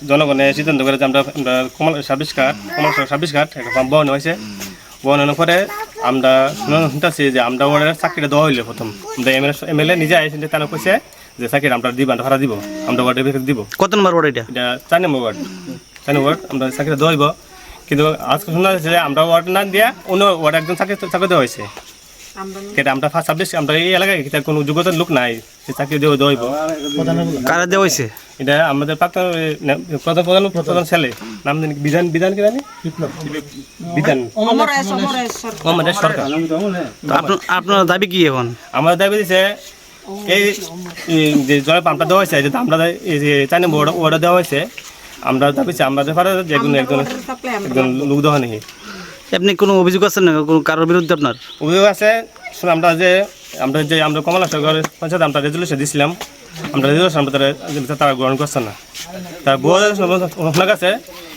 জনগণের সিদ্ধান্ত করে যে আমরা কমল সার্ভিস ঘাট একটা ফার্ম বন হয়েছে। বনানোর পরে আমরা শুনতেছি যে আমরা ওনার চাকরিটা দেওয়া হইলে প্রথম আমরা এমএলএ নিজে আইসেন যে তারা কইছে যে চাকরিটা আমরা দিব ভাড়া দিব আমরা ওয়ার্ডের ভিতরে দিব। কত নম্বর ওয়ার্ড এটা? এটা 4 নম্বর ওয়ার্ড। 4 নম্বর ওয়ার্ড আমরা চাকরিটা দেওয়া হইব, কিন্তু আজকে শোনা যাচ্ছে যে আমরা ওয়ার্ড না দিয়া অন্য ওয়ার্ড একজন চাকরি দেওয়া হয়েছে। সেটা আমরা ফার্স্ট সার্ভিস আমরা এই এলাকায় কোনো যোগ্যতার লোক নাই সে চাকরি দেওয়া দেওয়া হইব। কারা দেওয়া হয়েছে? এটা আমাদের প্রধান ছেলে নাম জানি বিধান কি জানি বিধান আমাদের সরকার। আপনার দাবি কি এখন? আমাদের দাবি দিচ্ছে এই যে জলের পাম্পটা দেওয়া হয়েছে যেটা আমরা এই যে 4 নম্বর ওয়ার্ডে দেওয়া হয়েছে আমরা দাবি আমাদের পাড়ার যে একজন লোক দেওয়া নেই। আপনি কোনো অভিযোগ আছেন না কারোর বিরুদ্ধে? আপনার অভিযোগ আছে আমরা কমলা সাগর পঞ্চায়েত আমরা রেজলিউশন দিয়েছিলাম, তারা গ্রহণ করছে না। তার আপনার কাছে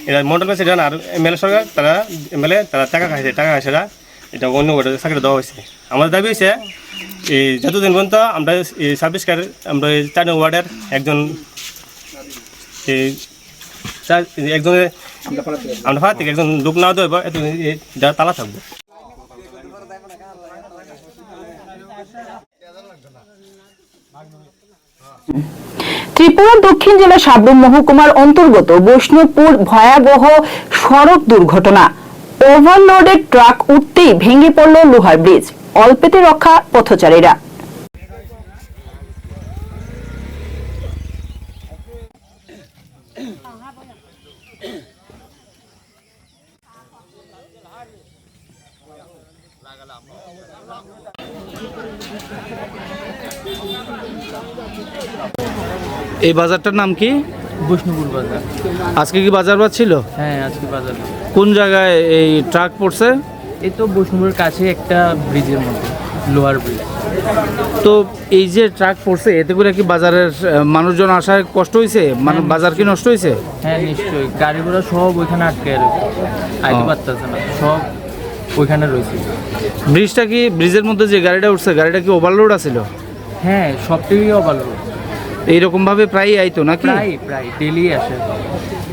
এটা মন্ডল কাছে আর এমএলএ সরকার তারা টাকা খাইছে এটা অন্য চাকরি দেওয়া হয়েছে। আমাদের দাবি হয়েছে এই যতদিন পর্যন্ত আমরা এই সার্ভিস আমরা 4 নম্বর ওয়ার্ডের আমরা ফাড়া থেকে একজন লোক না দেবো তালা থাকবো। ত্রিপুরার দক্ষিণ জেলা সাবরুম মহকুমার অন্তর্গত বৈষ্ণবপুর ভয়াবহ সড়ক দুর্ঘটনা। ওভারলোডেড ট্রাক উঠতেই ভেঙে পড়ল লোহার ব্রিজ, অল্পেতে রক্ষা পথচারীরা। এই বাজারটার নাম কি? বৈষ্ণবপুর বাজার। আজকে কি বাজার ছিল? হ্যাঁ আজকে বাজার। কোন জায়গায় এই ট্রাক পড়ছে? এই তো বৈষ্ণবপুরের কাছে একটা ব্রিজের মধ্যে, লোহার ব্রিজ। তো এই যে ট্রাক পড়ছে এতে করে কি বাজারের মানুষজন আসায় কষ্ট হয়েছে? বাজার কি নষ্ট হয়েছে? হ্যাঁ নিশ্চয়ই, গাড়ি ঘোড়া সব ওইখানে আটকে আইতে পারতেছে না, সব ওইখানে রয়েছে। ব্রিজটা কি ব্রিজের মধ্যে যে গাড়িটা উঠছে গাড়িটা কি ওভারলোড আছিল? হ্যাঁ সবটাই ওভারলোড। এইরকম ভাবে প্রায় আইতো নাকি? প্রায় ডেলি আসে।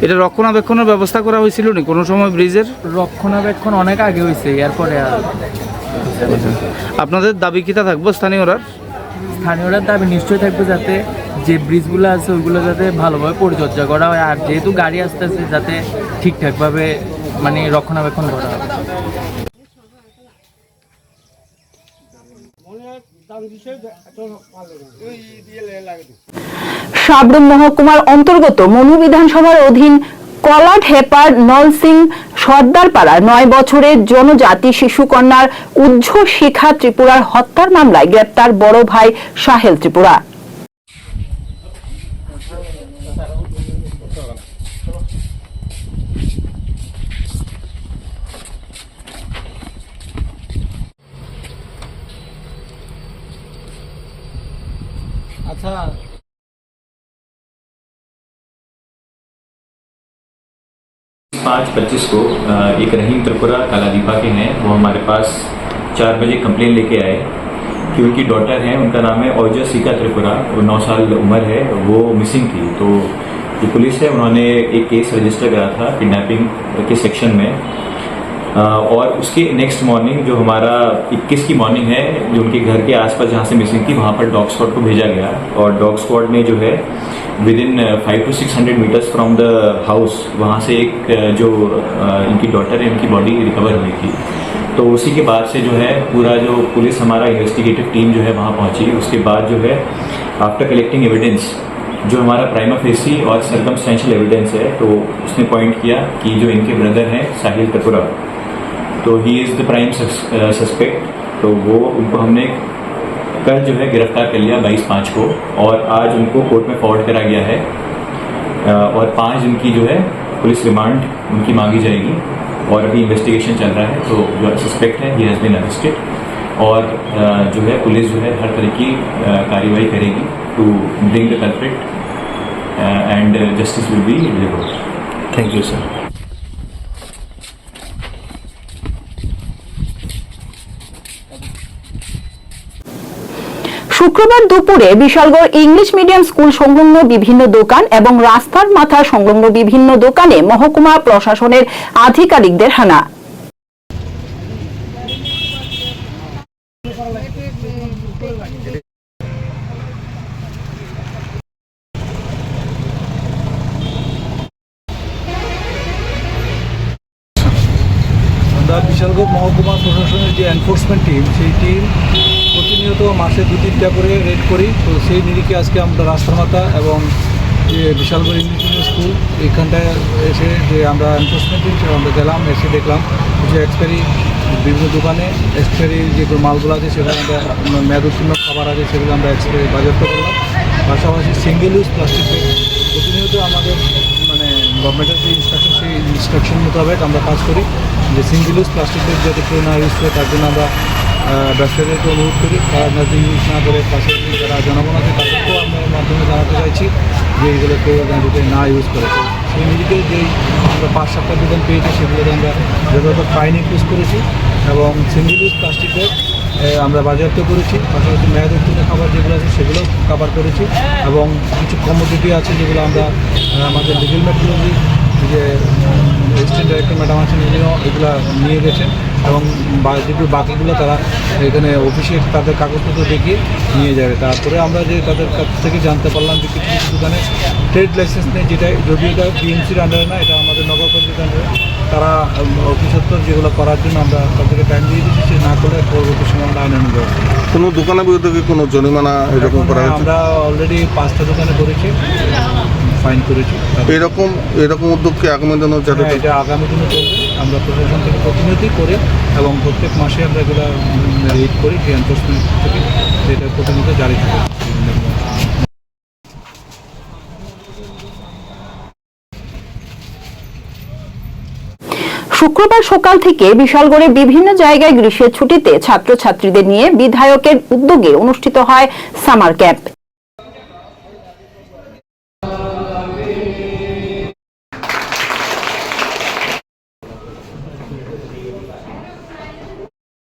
এটা রক্ষণাবেক্ষণের ব্যবস্থা করা হয়েছিল না কোনো সময়? ব্রিজের রক্ষণাবেক্ষণ অনেক আগে হয়েছে, এরপরে আপনাদের দাবি কিটা থাকবো স্থানীয়রা? স্থানীয়রা দাবি নিশ্চয়ই থাকবে যাতে যে ব্রিজগুলো আছে ওইগুলো যাতে ভালোভাবে পরিচর্যা করা হয়, আর যেহেতু গাড়ি আসতেছে যাতে ঠিকঠাকভাবে মানে রক্ষণাবেক্ষণ করা হয়। সাবরুম মহকুমার অন্তর্গত মনু বিধানসভার অধীন কলাঢেপার নলসিং সর্দারপাড়ার 9 বছরের জনজাতি শিশুকন্যার উজ্জ্বল শিখা ত্রিপুরার হত্যার মামলায় গ্রেপ্তার বড় ভাই সাহেল ত্রিপুরা। আচ্ছা 5:25 को एक रहीम त्रिपुरा कालादीपा के हैं, वो हमारे पास 4 बजे कंप्लेन लेके आए कि उनकी डॉटर है, उनका नाम है औजा सीका त्रिपुरा, वो 9 साल उम्र है, वो मिसिंग थी। तो जो पुलिस है उन्होंने एक केस रजिस्टर करा था किडनैपिंग के सेक्शन में, और उसके नेक्स्ट मॉर्निंग जो हमारा 21 की मॉर्निंग है, जो उनके घर के आसपास जहाँ से मिसिंग थी वहाँ पर डॉग स्क्वाड को भेजा गया, और डॉग स्क्वाड ने जो है within 500 to 600 metres from the house वहाँ से एक जो इनकी डॉटर है उनकी बॉडी रिकवर हुई थी। तो उसी के बाद से जो है पूरा जो पुलिस हमारा इन्वेस्टिगेटिव टीम जो है वहाँ पहुँची। उसके बाद जो है आफ्टर कलेक्टिंग एविडेंस जो हमारा प्राइमा फेसी और सर्कमस्टेंशियल एविडेंस है, तो उसने पॉइंट किया कि जो इनके ब्रदर हैं साहिल त्रिपुरा, तो he is the prime suspect. तो वो उनको हमने कल जो है गिरफ्तार कर लिया 22/5 को, और आज उनको कोर्ट में फॉरवर्ड करा गया है, और 5 दिन की जो है पुलिस रिमांड उनकी मांगी जाएगी, और अभी इन्वेस्टिगेशन चल रहा है। तो जो सस्पेक्ट है ही हैज़ बीन अरेस्टेड, और जो है पुलिस जो है हर तरह की कार्रवाई करेगी to bring the culprit and justice will be delivered. Thank you sir. শুক্রবার দুপুরে বিশালগড় ইংলিশ মিডিয়াম স্কুল সংলগ্ন বিভিন্ন দোকান এবং রাস্তার মাথা সংলগ্ন বিভিন্ন দোকানে মহকুমা প্রশাসনের আধিকারিকদের হানা। আমরা বিশালগড় মহকুমা প্রশাসনের যে এনফোর্সমেন্ট টিম, সেই টিম প্রতিনিয়ত মাসে 2-3টা করে রেড করি। তো সেই নিরিখে আজকে আমরা রাস্তার মাথা এবং যে বিশালগড় ইংলিশ মিডিয়াম স্কুল এইখানটায় এসে যে আমরা এনফোর্সমেন্ট টিম আমরা গেলাম, এসে দেখলাম যে এক্সপায়ারি বিভিন্ন দোকানে এক্সপায়ারি যে মালগুলো আছে সেগুলো আমরা মেয়াদ উত্তীর্ণ খাবার আছে সেগুলো আমরা এক্সপায়ারি বাজেয়াপ্ত করলাম। পাশাপাশি সিঙ্গেল ইউজ প্লাস্টিক ব্যাগ প্রতিনিয়ত আমাদের মানে গভর্নমেন্টের যে ইনস্ট্রাকশন, সেই ইনস্ট্রাকশন মোতাবেক আমরা কাজ করি যে সিঙ্গেল ইউজ প্লাস্টিক ব্যাগ যাতে কেউ না ইউজ করে তার জন্য আমরা ব্যবসায়ীদেরকে অনুরোধ করি তারা যাতে ইউজ না করে। পাশাপাশি যারা জনগণ আছে তাদেরকেও আমরা মাধ্যমে জানাতে চাইছি যে এইগুলো কেউ যাতে না ইউজ করে। সেই নিরিখে যেই আমরা 5-7টা দোকান পেয়েছি সেগুলোতে আমরা যথাযথ ফাইন ইউজ করেছি এবং সিঙ্গেল ইউজ প্লাস্টিক ব্যাগ আমরা বাজেয়াপ্ত করেছি। পাশাপাশি মেয়াদ উত্তীর্ণ খাবার যেগুলো আছে সেগুলো কভার করেছি এবং কিছু কমোডিটি আছে যেগুলো আমরা আমাদের লিগেল মেট্রোলজি যে অ্যাসিস্ট্যান্ট ডাইরেক্টর ম্যাডাম আছেন উনিও এগুলো নিয়ে গেছেন এবং যেগুলো বাকিগুলো তারা এখানে অফিসে তাদের কাগজপত্র দেখিয়ে নিয়ে যাবে। তারপরে আমরা যে তাদের কাছ থেকে জানতে পারলাম যে কিছু কিছু দোকানে ট্রেড লাইসেন্স নেই, যেটা যদিও এটা বিএমসির আন্ডারে না, এটা আমাদের নগর পঞ্চায়েতের আন্ডারে। তারা অফিসত্বর যেগুলো করার জন্য আমরা তাদেরকে টাইম দিয়ে দিচ্ছি, সে না করলে পরবর্তী সময় আমরা আইনানুগ ব্যবস্থা। কোনো দোকানের বিরুদ্ধে কি কোনো জরিমানা এরকম করা হয়েছে? আমরা অলরেডি 5টা দোকানে করেছি, ফাইন করেছি। এরকম উদ্যোগ কি আগামী দিনও যাতে? এটা আগামী দিনে চলবে। আমরা প্রশাসন থেকে প্রতিনিয়তই করি এবং প্রত্যেক মাসে আমরা এগুলো রেড করি যে এনফোর্সমেন্ট থেকে, যেটা প্রতিনিয়ত জারি থাকে। শুক্রবার সকাল থেকে বিশালগড়ে বিভিন্ন জায়গায় গ্রীষ্মের ছুটিতে ছাত্রছাত্রীদের নিয়ে বিধায়কের উদ্যোগে অনুষ্ঠিত হয় সামার ক্যাম্প।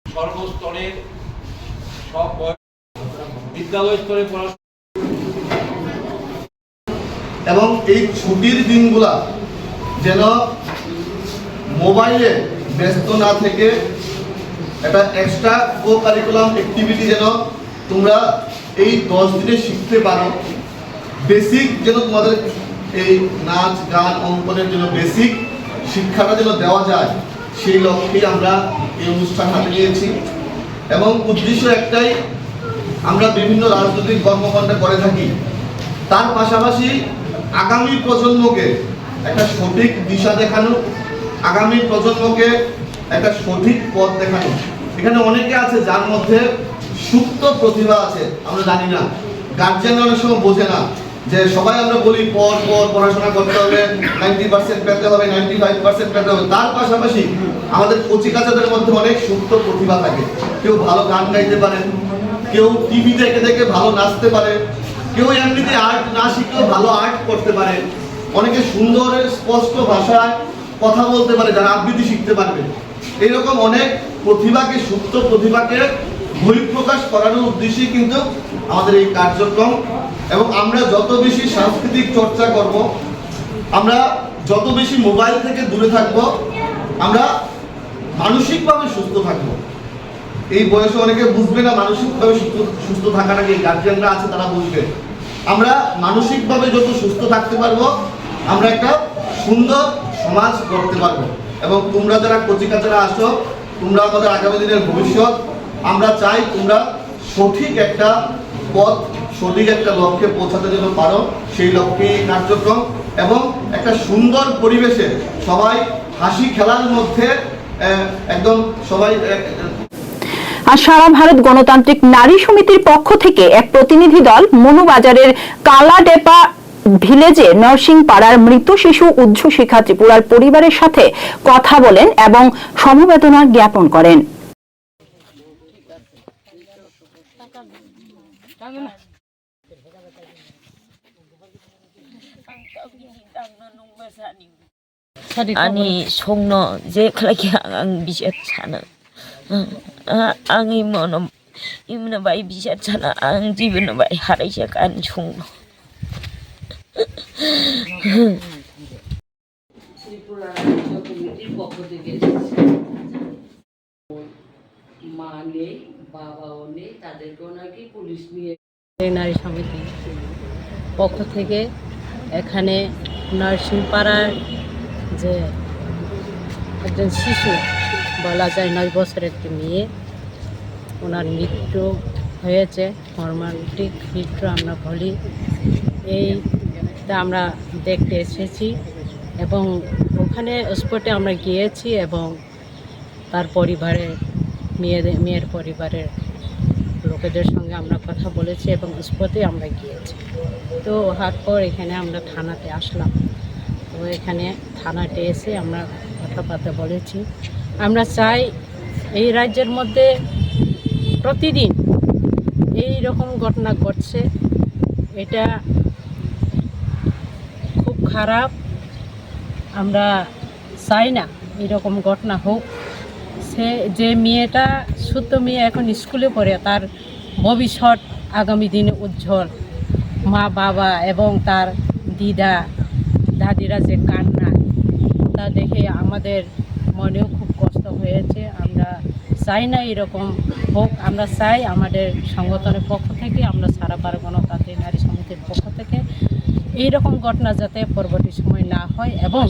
সর্বস্তরের সব বিদ্যালয় স্তরে পড়াশোনা এবং এই ছুটির দিনগুলা যেন মোবাইলে ব্যস্ত না থেকে একটা এক্সট্রা কো কারিকুলাম অ্যাক্টিভিটি যেন তোমরা এই 10 দিনে শিখতে পারো। বেসিক যেন তোমাদের এই নাচ গান অঙ্কনের জন্য বেসিক শিক্ষাটা যেন দেওয়া যায়, সেই লক্ষ্যেই আমরা এই অনুষ্ঠান হাতে নিয়েছি। এবং উদ্দেশ্য একটাই, আমরা বিভিন্ন রাজনৈতিক কর্মকাণ্ড করে থাকি, তার পাশাপাশি আগামী প্রজন্মকে একটা সঠিক দিশা দেখানো, আগামী প্রজন্মকে একটা সঠিক পথ দেখানো। এখানে অনেকে আছে যার মধ্যে সুপ্ত প্রতিভা আছে, আমরা জানি না, গার্জিয়ান অনেক সময় বোঝে না যে সবাই আমরা বলি পড়াশোনা করতে হবে, 90% পেতে হবে, 95% পেতে হবে। তার পাশাপাশি আমাদের কচিকাচাদের মধ্যে অনেক সুপ্ত প্রতিভা থাকে। কেউ ভালো গান গাইতে পারে, কেউ টিভি দেখে দেখে ভালো নাচতে পারে, কেউ এমনিতে আর্ট না শিখেও ভালো আর্ট করতে পারে, অনেকে সুন্দর স্পষ্ট ভাষায় কথা বলতে পারে, যারা আবৃত্তি শিখতে পারবে। এইরকম অনেক প্রতিভাকে, সুপ্ত প্রতিভাকে বহিঃপ্রকাশ করানোর উদ্দেশ্যেই কিন্তু আমাদের এই কার্যক্রম। এবং আমরা যত বেশি সাংস্কৃতিক চর্চা করব, আমরা যত বেশি মোবাইল থেকে দূরে থাকব, আমরা মানসিকভাবে সুস্থ থাকব। এই বয়সে অনেকে বুঝবে না মানসিকভাবে সুস্থ থাকাটাকে, গার্জিয়ানরা আছে তারা বুঝবে। আমরা মানসিকভাবে যত সুস্থ থাকতে পারবো, আমরা একটা সুন্দর সমাজ গড়তে পারবো। এবং তোমরা যারা কচিকাচারা আসো, তোমরা আমাদের আগামী দিনের ভবিষ্যৎ। আমরা চাই তোমরা সঠিক একটা পথ, সঠিক একটা লক্ষ্যে পৌঁছাতে যেন পারো, সেই লক্ষ্যে এই কার্যক্রম এবং একটা সুন্দর পরিবেশে সবাই হাসি খেলার মধ্যে একদম সবাই। আর সারা ভারত গণতান্ত্রিক নারী সমিতির পক্ষ থেকে এক প্রতিনিধি দল মনুবাজারের কালাডেপা ভিলেজে নরসিং পাড়ার মৃত শিশু উচ্চশিক্ষা ত্রিপুরার পরিবারের সাথে কথা বলেন এবং সমবেদনা জ্ঞাপন করেন। 아니 속노 제 그렇게 안 비셨잖아. 앙이 뭐는 이문에 많이 비셨잖아. 앙 집에는 많이 하라시가 안 속노. মা নেই, বাবাও নেই, তাদেরকেও নাকি পুলিশ নিয়ে নারী সমিতি পক্ষ থেকে এখানে নরসিংপাড়ার যে একজন শিশু বলা যায় 9 বছরের একটি মেয়ে, ওনার মৃত্যু হয়েছে, মর্মান্তিক মৃত্যু আমরা বলি। এইটা আমরা দেখতে এসেছি এবং ওখানে স্পটে আমরা গিয়েছি এবং তার পরিবারের মেয়ের পরিবারের লোকেদের সঙ্গে আমরা কথা বলেছি এবং স্পটে আমরা গিয়েছি। তো হওয়ার পর এখানে আমরা থানাতে আসলাম। তো এখানে থানাতে এসে আমরা কথাবার্তা বলেছি। আমরা চাই এই রাজ্যের মধ্যে প্রতিদিন এই রকম ঘটনা ঘটছে, এটা খুব খারাপ। আমরা চাই না এরকম ঘটনা হোক। সে যে মেয়েটা শুদ্ধ মেয়ে এখন স্কুলে পড়ে, তার ভবিষ্যৎ আগামী দিনে উজ্জ্বল। মা বাবা এবং তার দিদা দাদিরা যে কান্না, তা দেখে আমাদের মনেও খুব কষ্ট হয়েছে। আমরা চাই না এরকম হোক। আমরা চাই আমাদের সংগঠনের পক্ষ থেকে, আমরা সারা ভারত গণতান্ত্রিক নারী সমিতির পক্ষ থেকে এইরকম ঘটনা যাতে পরবর্তী সময় না হয় এবং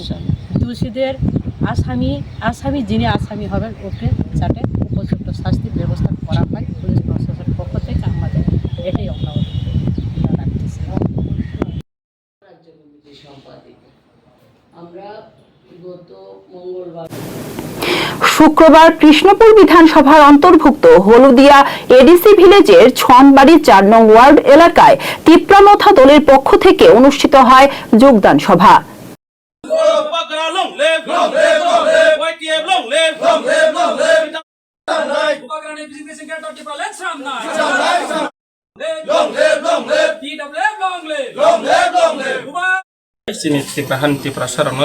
দোষীদের আসামি যিনি আসামি হবেন ওকে যাতে উপযুক্ত শাস্তির ব্যবস্থা করা হয় পুলিশ প্রশাসনের পক্ষ থেকে। আমাদের এটাই অনুরোধ রাখতেছি। রাজ্য কমিটির সম্পাদিত আমরা গত মঙ্গলবার শুক্রবার কৃষ্ণপুর বিধানসভার অন্তর্ভুক্ত হলুদিয়া এডিসি ভিলেজের ছনবাড়ি 4 নং ওয়ার্ড এলাকায় তিপ্রামথা দলের পক্ষ থেকে অনুষ্ঠিত হয় যোগদান সভা।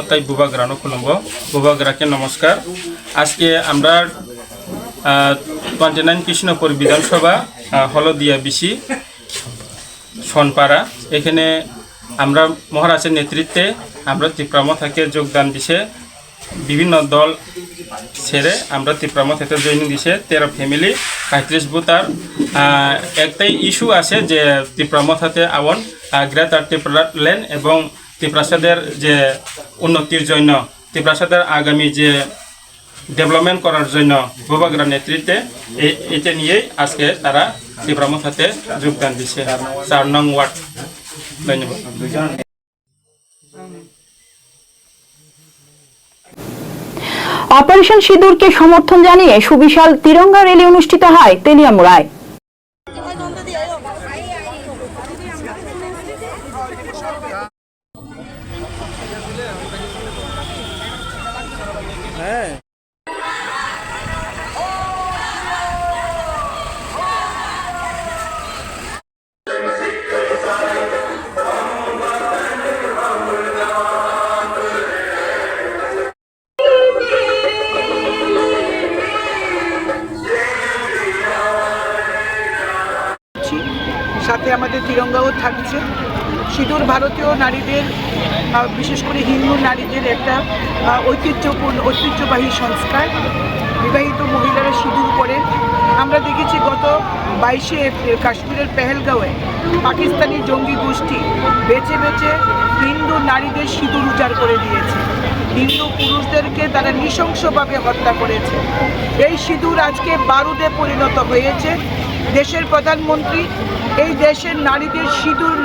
তাই বুবাগ্রানো খুলম্ব বুবাগ্রাকে নমস্কার। আজকে আমরা 29 কৃষ্ণপুর বিধানসভা হলদিয়া বিসি সনপাড়া, এখানে আমরা মহারাজের নেতৃত্বে আমরা তিপ্রামথাকে যোগদান দিছে। বিভিন্ন দল ছেড়ে আমরা তিপ্রামথাতে জয়েনিং দিছে 13 ফ্যামিলি 35 বুতার। একটাই ইস্যু আছে যে তিপ্রামথাতে আওয়ান গ্রেটার ত্রিপুরা ল্যান্ড এবং তিপ্রাসাদের যে উন্নতির জন্য, তিপ্রাসাদের আগামী যে ডেভেলপমেন্ট করার জন্য বুবাগ্রার নেতৃত্বে এটা নিয়েই আজকে তারা তিপ্রামথাতে যোগদান দিছে 4 নং ওয়ার্ড। ধন্যবাদ। অপারেশন সিঁদুরকে সমর্থন জানিয়ে সুবিশাল তিরঙ্গা র্যালি অনুষ্ঠিত হয় তেলিয়ামুড়ায়। সাথে আমাদের তিরঙ্গাও থাকছে। সিঁদুর ভারতীয় নারীদের, বিশেষ করে হিন্দু নারীদের একটা ঐতিহ্যবাহী সংস্কার। বিবাহিত মহিলারা সিঁদুর পরেন। আমরা দেখেছি গত 22শে এপ্রিল কাশ্মীরের পেহেলগাঁওয়ে পাকিস্তানি জঙ্গি গোষ্ঠী বেছে বেছে হিন্দু নারীদের সিঁদুর উজাড় করে দিয়েছে। হিন্দু পুরুষদেরকে তারা নৃশংসভাবে হত্যা করেছে। এই সিঁদুর আজকে বারুদে পরিণত হয়েছে। দেশের প্রধানমন্ত্রী এই দেশের নারীদের সিঁদুর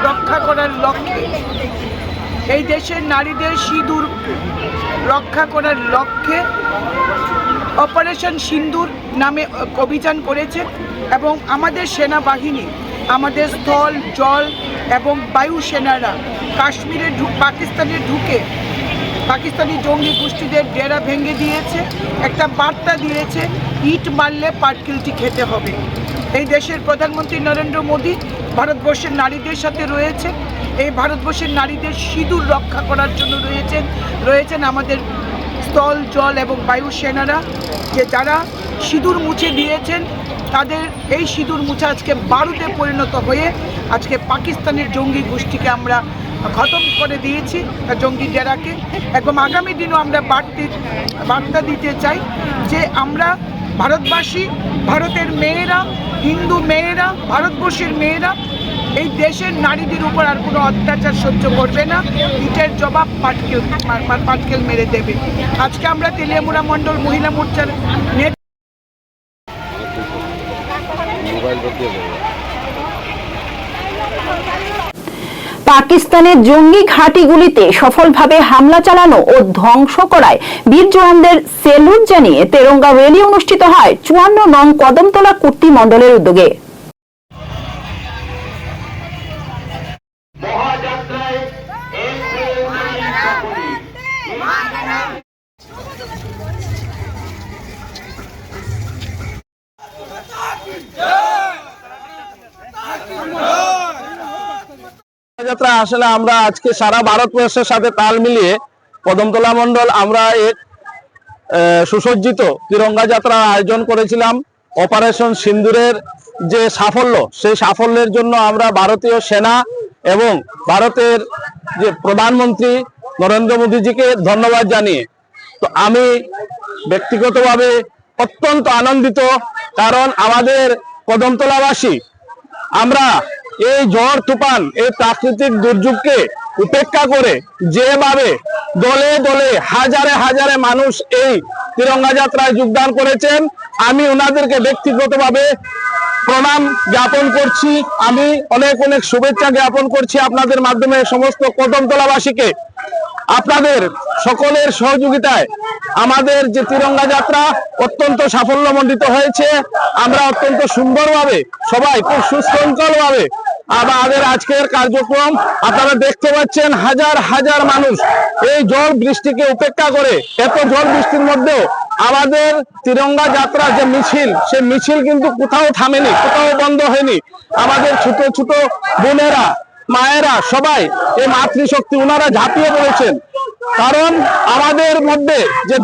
রক্ষা করার লক্ষ্যে, এই দেশের নারীদের সিঁদুর রক্ষা করার লক্ষ্যে অপারেশন সিন্দুর নামে অভিযান করেছে এবং আমাদের সেনাবাহিনী, আমাদের স্থল, জল এবং বায়ু সেনারা কাশ্মীরে পাকিস্তানে ঢুকে পাকিস্তানি জঙ্গি গোষ্ঠীদের ডেরা ভেঙে দিয়েছে, একটা বার্তা দিয়েছে ইট মারলে পাটকিলটি খেতে হবে। এই দেশের প্রধানমন্ত্রী নরেন্দ্র মোদী ভারতবর্ষের নারীদের সাথে রয়েছে। এই ভারতবর্ষের নারীদের সিঁদুর রক্ষা করার জন্য রয়েছেন আমাদের স্থল, জল এবং বায়ু সেনারা, যে যারা সিঁদুর মুছে দিয়েছেন তাদের এই সিঁদুর মুছা আজকে বারুদে পরিণত হয়ে আজকে পাকিস্তানের জঙ্গি গোষ্ঠীকে আমরা খতম করে দিয়েছি, জঙ্গি ডেরাকে। এবং আগামী দিনও আমরা বার্তা দিতে চাই যে আমরা ভারতবাসী, ভারতের মেয়েরা, হিন্দু মেয়েরা, ভারতবর্ষের মেয়েরা এই দেশের নারীদের উপর আর কোনো অত্যাচার সহ্য করবে না। ইটের জবাব পাটকেল মেরে দেবে। আজকে আমরা তেলিয়ামুড়া মণ্ডল মহিলা মোর্চার পাকিস্তানের জঙ্গি ঘাঁটিগুলিতে সফলভাবে হামলা চালানো ও ধ্বংস করায় বীর জওয়ানদের সেলুট জানিয়ে তেরঙ্গা র্যালি অনুষ্ঠিত হয় 54 নং কদমতলা কুর্তি মণ্ডলের উদ্যোগে। যাত্রা আসলে আমরা আজকে সারা ভারতবর্ষের সাথে তাল মিলিয়ে কদমতলা মণ্ডল আমরা এক সুসজ্জিত তিরঙ্গা যাত্রার আয়োজন করেছিলাম। অপারেশন সিন্দুরের যে সাফল্য, সেই সাফল্যের জন্য আমরা ভারতীয় সেনা এবং ভারতের যে প্রধানমন্ত্রী নরেন্দ্র মোদীজিকে ধন্যবাদ জানিয়ে তো আমি ব্যক্তিগতভাবে অত্যন্ত আনন্দিত, কারণ আমাদের কদমতলাবাসী আমরা এই ঝড় তুফান, এই প্রাকৃতিক দুর্যোগকে উপেক্ষা করে যেভাবে দলে দলে হাজারে হাজারে মানুষ এই তিরঙ্গা যাত্রায় যোগদান করেছেন, আমি ওনাদেরকে ব্যক্তিগতভাবে প্রণাম জ্ঞাপন করছি। আমি অনেক অনেক শুভেচ্ছা জ্ঞাপন করছি আপনাদের মাধ্যমে সমস্ত কদমতলাবাসীকে। আপনাদের সকলের সহযোগিতায় আমাদের যে তিরঙ্গা যাত্রা অত্যন্ত সাফল্যমণ্ডিত হয়েছে। আমরা অত্যন্ত সুন্দরভাবে সবাই খুব সুশৃঙ্খলভাবে আমাদের আজকের কার্যক্রম আপনারা দেখতে পাচ্ছেন। হাজার হাজার মানুষ এই ঝড় বৃষ্টিকে উপেক্ষা করে, এত ঝড় বৃষ্টির মধ্যেও আমাদের তিরঙ্গা যাত্রা যে মিছিল, সে মিছিল কিন্তু কোথাও থামেনি, কোথাও বন্ধ হয়নি। আমাদের ছোট ছোট বোনেরা, মায়েরা সবাই এই মাতৃশক্তি ওনারা ঝাঁপিয়ে পড়েছেন, কারণ আমাদের মধ্যে যে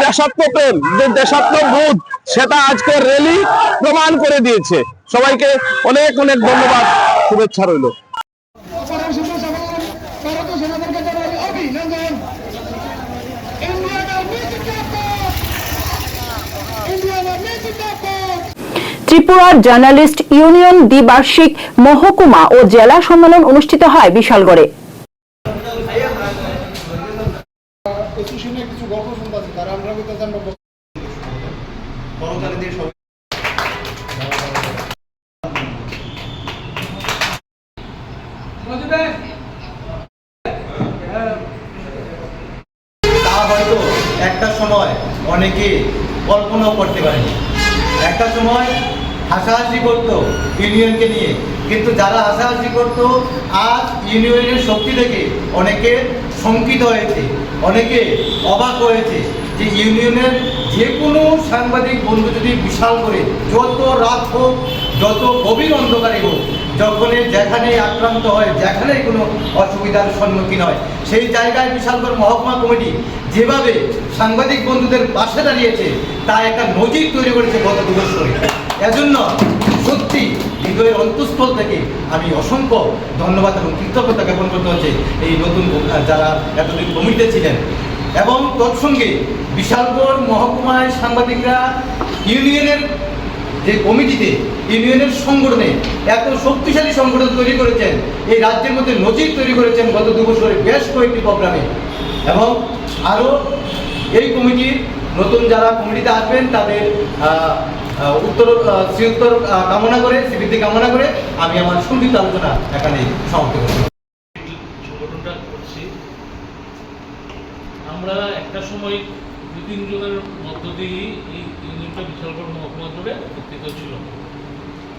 দেশাত্মপ্রেম, যে দেশাত্মবোধ, সেটা আজকের র্যালি প্রমাণ করে দিয়েছে। সবাইকে অনেক অনেক ধন্যবাদ, শুভেচ্ছা রইল। ত্রিপুরার জার্নালিস্ট ইউনিয়ন দ্বিবার্ষিক মহকুমা ও জেলা সম্মেলন অনুষ্ঠিত হয় বিশালগড়ে। তা হয়তো একটা সময় অনেকে কল্পনাও করতে পারেনি। একটা সময় হাসাহাসি করতো ইউনিয়নকে নিয়ে, কিন্তু যারা হাসাহাসি করতো আজ ইউনিয়নের শক্তি থেকে অনেকে শঙ্কিত হয়েছে, অনেকে অবাক হয়েছে যে ইউনিয়নের যে কোনো সাংবাদিক বন্ধু যদি বিশাল করে যত রাত হোক, যত গভীর অন্ধকারে হোক, যখন যেখানে আক্রান্ত হয়, যেখানে কোনো অসুবিধার সম্মুখীন হয়, সেই জায়গায় বিশালগড় মহকুমা কমিটি যেভাবে সাংবাদিক বন্ধুদের পাশে দাঁড়িয়েছে তা একটা নজির তৈরি করেছে গত 2 বছরে। এজন্য সত্যি হৃদয়ের অন্তঃস্থল থেকে আমি অসংখ্য ধন্যবাদ এবং কৃতজ্ঞতা জ্ঞাপন করতে হচ্ছে এই নতুন যারা এতদিন কমিটিতে ছিলেন। এবং তৎসঙ্গে বিশালগড় মহকুমায় সাংবাদিকরা ইউনিয়নের যে কমিটিতে, ইউনিয়নের সংগঠনে এত শক্তিশালী সংগঠন তৈরি করেছেন, এই রাজ্যের মধ্যে নজির তৈরি করেছেন গত 2 বছরে বেশ কয়েকটি প্রোগ্রামে। এবং আরও এই কমিটির নতুন যারা কমিটিতে আসবেন তাদের শ্রীউত্তর কামনা করে, স্বীকৃতি কামনা করে আমি আমার সংক্ষিপ্ত আলোচনা এখানে সমাপ্ত করছি। সংগঠনটা করছি আমরা একটা সময় 2-3 জনের মধ্য দিয়ে এই ইউনিয়নটা বিশালগড় মহকুমা জুড়ে উপস্থিত ছিল।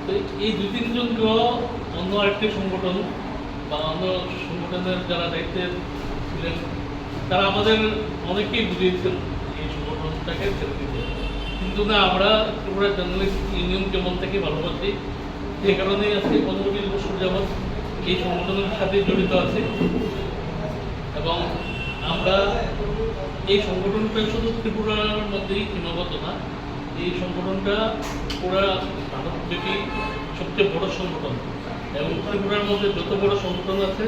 তো এই 2-3 জনকেও অন্য আরেকটি সংগঠন বা অন্য সংগঠনের যারা দায়িত্বে ছিলেন তারা আমাদের অনেকেই বুঝিয়েছেন এই সংগঠনটাকে ছেড়ে দিতে, কিন্তু না, আমরা ত্রিপুরা জার্নালিস্ট ইউনিয়ন কেমন থেকে ভালোবাসি, যে কারণেই আজকে 15-20 বছর যাবৎ এই সংগঠনের সাথে জড়িত আছে। এবং আমরা এই সংগঠনটা শুধু ত্রিপুরার মধ্যেই সীমাবদ্ধ না, এই সংগঠনটা পুরা ভারতব্যাপী সবচেয়ে বড় সংগঠন এবং ত্রিপুরার মধ্যে যত বড় সংগঠন আছে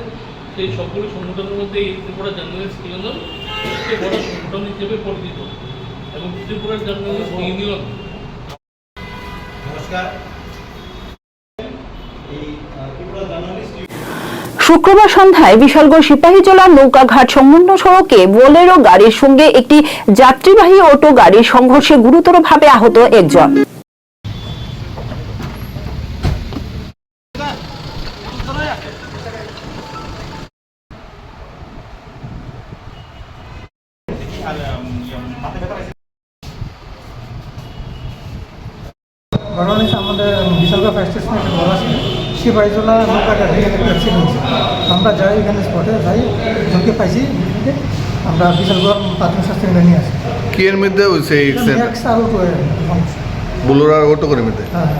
সেই সবগুলো সংগঠনের মধ্যে এই ত্রিপুরা জার্নালিস্ট ইউনিয়ন সবচেয়ে বড় সংগঠন হিসেবে পরিচিত এবং ত্রিপুরা জার্নালিস্ট ইউনিয়ন। নমস্কার। শুক্রবার সন্ধ্যায় বিশালগড় সিপাহীজলা নৌকাঘাট সংলগ্ন সড়কে বোলেরো গাড়ির সঙ্গে একটি যাত্রীবাহী অটো গাড়ির সংঘর্ষে গুরুতরভাবে আহত একজন। ঘটনা হচ্ছে আমাদের বিশালগড় ফায়ার স্টেশনে একটা ঘর আছে, সিপাহীজলা নৌকাঘাট এখানে একটা অ্যাক্সিডেন্ট হয়েছে। আমরা যাই এখানে স্পটে যাই, জনকে পাইছি, আমরা বিশালগড় প্রাথমিক স্বাস্থ্য কেন্দ্রে নিয়ে আসি। কি এর মধ্যে হয়েছে এই অ্যাক্সিডেন্ট? বোলেরো আর অটো করে মধ্যে? হ্যাঁ।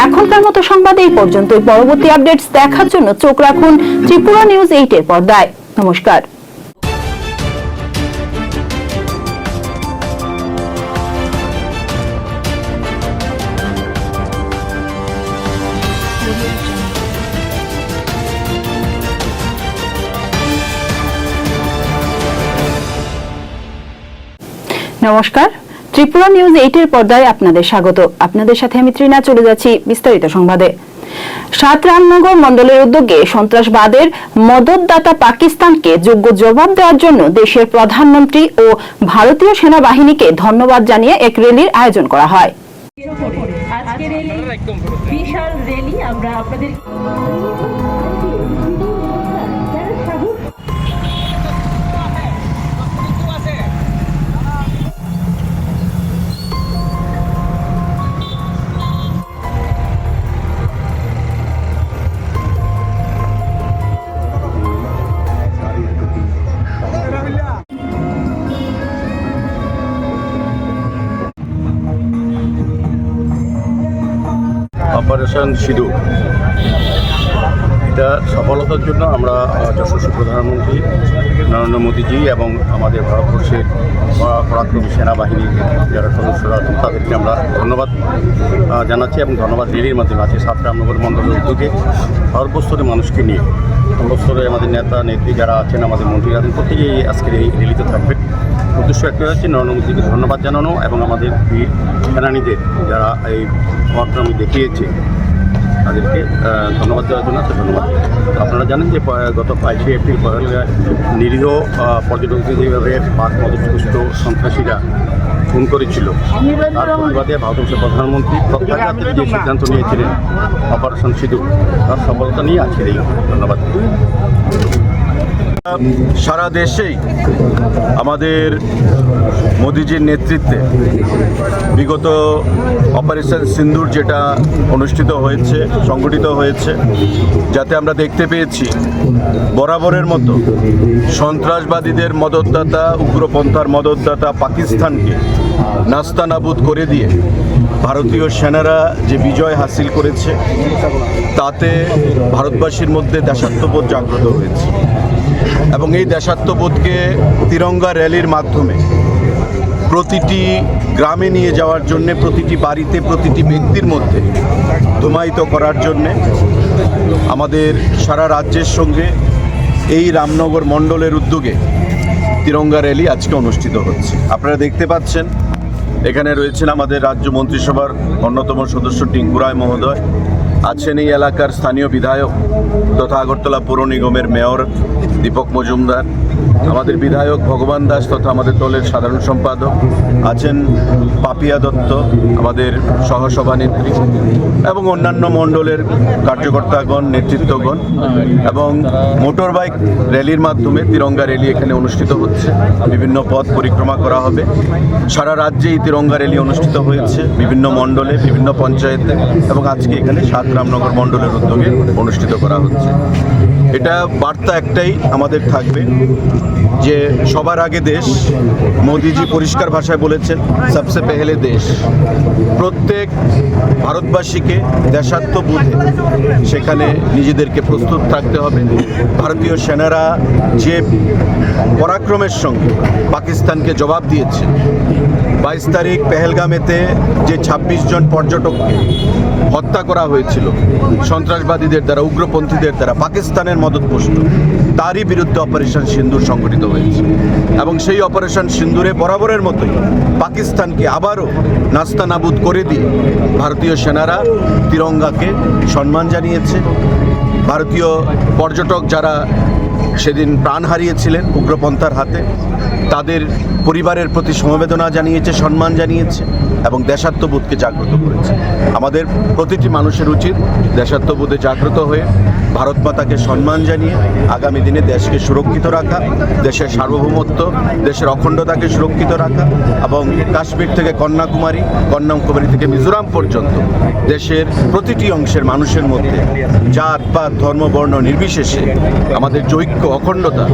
এখনকার মতো সংবাদ এই পর্যন্তই। পরবর্তী আপডেটস দেখার জন্য চোখ রাখুন ত্রিপুরা নিউজ 8 এর পর্দায়। নমস্কার। নমস্কার, ত্রিপুরা নিউজ 8 এর পর্দায় আপনাদের স্বাগত। আপনাদের সাথে আমি ত্রিনা, চলে যাচ্ছি বিস্তারিত সংবাদে। 7 রামনগর মণ্ডলের উদ্যোগে সন্ত্রাসবাদের মদতদাতা পাকিস্তানকে যোগ্য জবাব দেওয়ার জন্য দেশের প্রধানমন্ত্রী ও ভারতীয় সেনাবাহিনীকে ধন্যবাদ জানিয়ে এক র্যালির আয়োজন করা হয়। আজকের এই বিশাল র্যালি আমরা আপনাদের অপারেশন সিঁদুর, এটা সফলতার জন্য আমরা যশস্বী প্রধানমন্ত্রী নরেন্দ্র মোদীজি এবং আমাদের ভারতবর্ষের পরাক্রমী সেনাবাহিনীর যারা সদস্যরা আছেন তাদেরকে আমরা ধন্যবাদ জানাচ্ছি এবং ধন্যবাদ র্যালির মাধ্যমে আছে 7 রামনগর মণ্ডলের উদ্যোগে সর্বস্তরের মানুষকে নিয়ে, সর্বস্তরে আমাদের নেতা নেত্রী যারা আছেন, আমাদের মন্ত্রীরা আছেন, প্রত্যেকেই আজকের এই র্যালিতে থাকবেন। উদ্দেশ্য একটা হচ্ছে নরেন্দ্র মোদীকে ধন্যবাদ জানানো এবং আমাদের বীর সেনানীদের যারা এই পরাক্রম দেখিয়েছে তাদেরকে ধন্যবাদ দেওয়ার জন্য ধন্যবাদ। আপনারা জানেন যে গত 22 এপ্রিল পহেলগাঁয় নিরীহ পর্যটকদের যেভাবে পাক মদতপুষ্ট সন্ত্রাসীরা খুন করেছিল, তার প্রতিবাদে ভারতবর্ষের প্রধানমন্ত্রী প্রত্যাঘাতের যে সিদ্ধান্ত নিয়েছিলেন অপারেশন সিঁদুর, তার সফলতা নিয়ে আজকের এই ধন্যবাদ। সারা দেশেই আমাদের মোদিজির নেতৃত্বে বিগত অপারেশন সিন্দুর যেটা অনুষ্ঠিত হয়েছে, সংগঠিত হয়েছে, যাতে আমরা দেখতে পেয়েছি বরাবরের মতো সন্ত্রাসবাদীদের মদতদাতা, উগ্রপন্থার মদতদাতা পাকিস্তানকে নাস্তানাবুদ করে দিয়ে ভারতীয় সেনারা যে বিজয় হাসিল করেছে, তাতে ভারতবাসীর মধ্যে দেশাত্মবোধ জাগ্রত হয়েছে এবং এই দেশাত্মবোধকে তিরঙ্গা র্যালির মাধ্যমে প্রতিটি গ্রামে নিয়ে যাওয়ার জন্যে, প্রতিটি বাড়িতে, প্রতিটি ব্যক্তির মধ্যে ধুমায়িত করার জন্যে আমাদের সারা রাজ্যের সঙ্গে এই রামনগর মণ্ডলের উদ্যোগে তিরঙ্গা র্যালি আজকে অনুষ্ঠিত হচ্ছে। আপনারা দেখতে পাচ্ছেন এখানে রয়েছেন আমাদের রাজ্য মন্ত্রিসভার অন্যতম সদস্য টিঙ্কু রায় মহোদয়, আছেন এই এলাকার স্থানীয় বিধায়ক তথা আগরতলা পৌর নিগমের মেয়র দীপক মজুমদার, আমাদের বিধায়ক ভগবান দাস তথা আমাদের দলের সাধারণ সম্পাদক, আছেন পাপিয়া দত্ত আমাদের সহসভানেত্রী, এবং অন্যান্য মণ্ডলের কার্যকর্তাগণ, নেতৃত্বগণ, এবং মোটর বাইক র্যালির মাধ্যমে তিরঙ্গা র্যালি এখানে অনুষ্ঠিত হচ্ছে। বিভিন্ন পথ পরিক্রমা করা হবে। সারা রাজ্যে এই তিরঙ্গা র্যালি অনুষ্ঠিত হয়েছে, বিভিন্ন মণ্ডলে, বিভিন্ন পঞ্চায়েতে, এবং আজকে এখানে ৭ রামনগর মণ্ডলের উদ্যোগে অনুষ্ঠিত করা হচ্ছে। এটা বার্তা একটাই আমাদের থাকবে যে সবার আগে দেশ। মোদিজি পরিষ্কার ভাষায় বলেছেন সবসে পেহলে দেশ। প্রত্যেক ভারতবাসীকে দেশাত্মবোধে সেখানে নিজেদেরকে প্রস্তুত থাকতে হবে। ভারতীয় সেনারা যে পরাক্রমের সঙ্গে পাকিস্তানকে জবাব দিয়েছে, 22 তারিখ পেহেলগামেতে যে 26 জন পর্যটককে হত্যা করা হয়েছিল সন্ত্রাসবাদীদের দ্বারা, উগ্রপন্থীদের দ্বারা, পাকিস্তানের মদতপুষ্ট, তারই বিরুদ্ধে অপারেশন সিন্দুর সংগঠিত হয়েছে। এবং সেই অপারেশন সিন্দুরে বরাবরের মতোই পাকিস্তানকে আবারও নাস্তানাবুদ করে দিয়ে ভারতীয় সেনারা তিরঙ্গাকে সম্মান জানিয়েছে। ভারতীয় পর্যটক যারা সেদিন প্রাণ হারিয়েছিলেন উগ্রপন্থার হাতে, তাদের পরিবারের প্রতি সমবেদনা জানিয়েছে, সম্মান জানিয়েছে, এবং দেশাত্মবোধকে জাগ্রত করেছে। আমাদের প্রতিটি মানুষের উচিত দেশাত্মবোধে জাগ্রত হয়ে ভারত মাতাকে সম্মান জানিয়ে আগামী দিনে দেশকে সুরক্ষিত রাখা, দেশের সার্বভৌমত্ব, দেশের অখণ্ডতাকে সুরক্ষিত রাখা, এবং কাশ্মীর থেকে কন্যাকুমারী, কন্যাকুমারী থেকে মিজোরাম পর্যন্ত দেশের প্রতিটি অংশের মানুষের মধ্যে জাত পাত ধর্ম বর্ণ নির্বিশেষে আমাদের যে ঐক্য, অখণ্ডতা,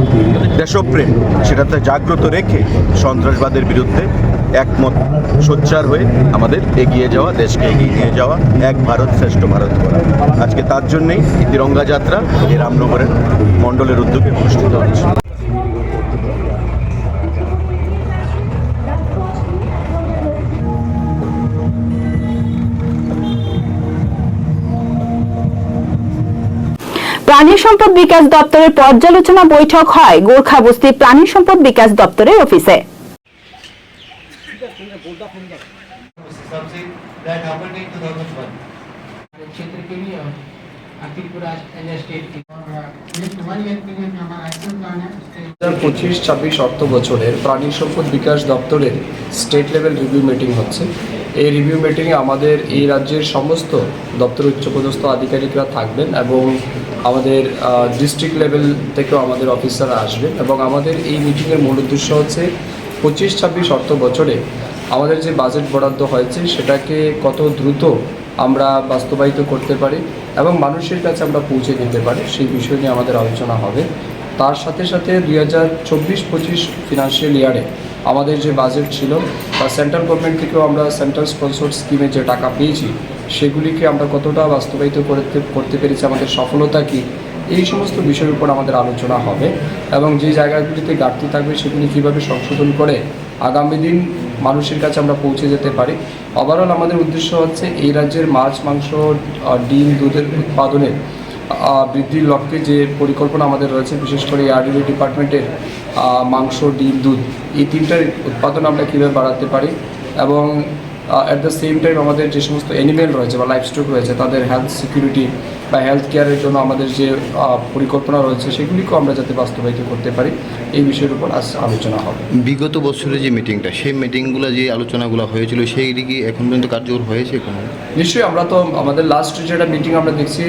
দেশপ্রেম, সেটাতে জাগ্রত রেখে সন্ত্রাসবাদের বিরুদ্ধে একমত সোচ্চার হয়ে আমাদের এগিয়ে যাওয়া, দেশকে এগিয়ে নিয়ে যাওয়া, এক ভারত শ্রেষ্ঠ ভারত করা। আজকে তার জন্যই তিরঙ্গা যাত্রা এই রামনগরের মণ্ডলের উদ্যোগে অনুষ্ঠিত হচ্ছে। প্রাণী সম্পদ বিকাশ দপ্তরের পর্যালোচনা বৈঠক হয় গোর্খাবস্তি প্রাণী সম্পদ বিকাশ দপ্তরের অফিসে। পঁচিশ 26 অর্থ বছরের প্রাণী সম্পদ বিকাশ দপ্তরের স্টেট লেভেল রিভিউ মিটিং হচ্ছে। এই রিভিউ মিটিংয়ে আমাদের এই রাজ্যের সমস্ত দপ্তরের উচ্চপদস্থ আধিকারিকরা থাকবেন এবং আমাদের ডিস্ট্রিক্ট লেভেল থেকেও আমাদের অফিসাররা আসবেন। এবং আমাদের এই মিটিংয়ের মূল উদ্দেশ্য হচ্ছে 25-26 অর্থ বছরে আমাদের যে বাজেট বরাদ্দ হয়েছে সেটাকে কত দ্রুত আমরা বাস্তবায়িত করতে পারি এবং মানুষের কাছে আমরা পৌঁছে দিতে পারি, সেই বিষয় নিয়ে আমাদের আলোচনা হবে। তার সাথে সাথে 2024-25 ফিনান্সিয়াল ইয়ারে আমাদের যে বাজেট ছিল বা সেন্ট্রাল গভর্নমেন্ট থেকেও আমরা সেন্ট্রাল স্পন্সর্ড স্কিমে যে টাকা পেয়েছি সেগুলিকে আমরা কতটা বাস্তবায়িত করতে পেরেছি, আমাদের সফলতা কী, এই সমস্ত বিষয়ের উপর আমাদের আলোচনা হবে। এবং যে জায়গাগুলিতে ঘাটতি থাকবে সেগুলি কীভাবে সংশোধন করে আগামী দিন মানুষের কাছে আমরা পৌঁছে যেতে পারি। ওভারঅল আমাদের উদ্দেশ্য হচ্ছে এই রাজ্যের মাছ, মাংস, ডিম, দুধের উৎপাদনের বৃদ্ধির লক্ষ্যে যে পরিকল্পনা আমাদের রয়েছে, বিশেষ করে আরডিডি ডিপার্টমেন্টের মাংস, ডিম, দুধ, এই তিনটার উৎপাদন আমরা কীভাবে বাড়াতে পারি এবং অ্যাট দ্য সেম টাইম আমাদের যে সমস্ত অ্যানিমেল রয়েছে বা লাইফ স্টক রয়েছে তাদের হেলথ সিকিউরিটি বা হেলথ কেয়ারের জন্য আমাদের যে পরিকল্পনা রয়েছে সেগুলিকেও আমরা যাতে বাস্তবায়িত করতে পারি, এই বিষয়ের উপর আজ আলোচনা হবে। বিগত বছরের যে মিটিংটা, সেই মিটিংগুলো যে আলোচনাগুলো হয়েছিল সেইটি কি এখন পর্যন্ত কার্যকর হয়েছে কোনো? নিশ্চয়ই, আমরা তো আমাদের লাস্ট যেটা মিটিং আমরা দেখছি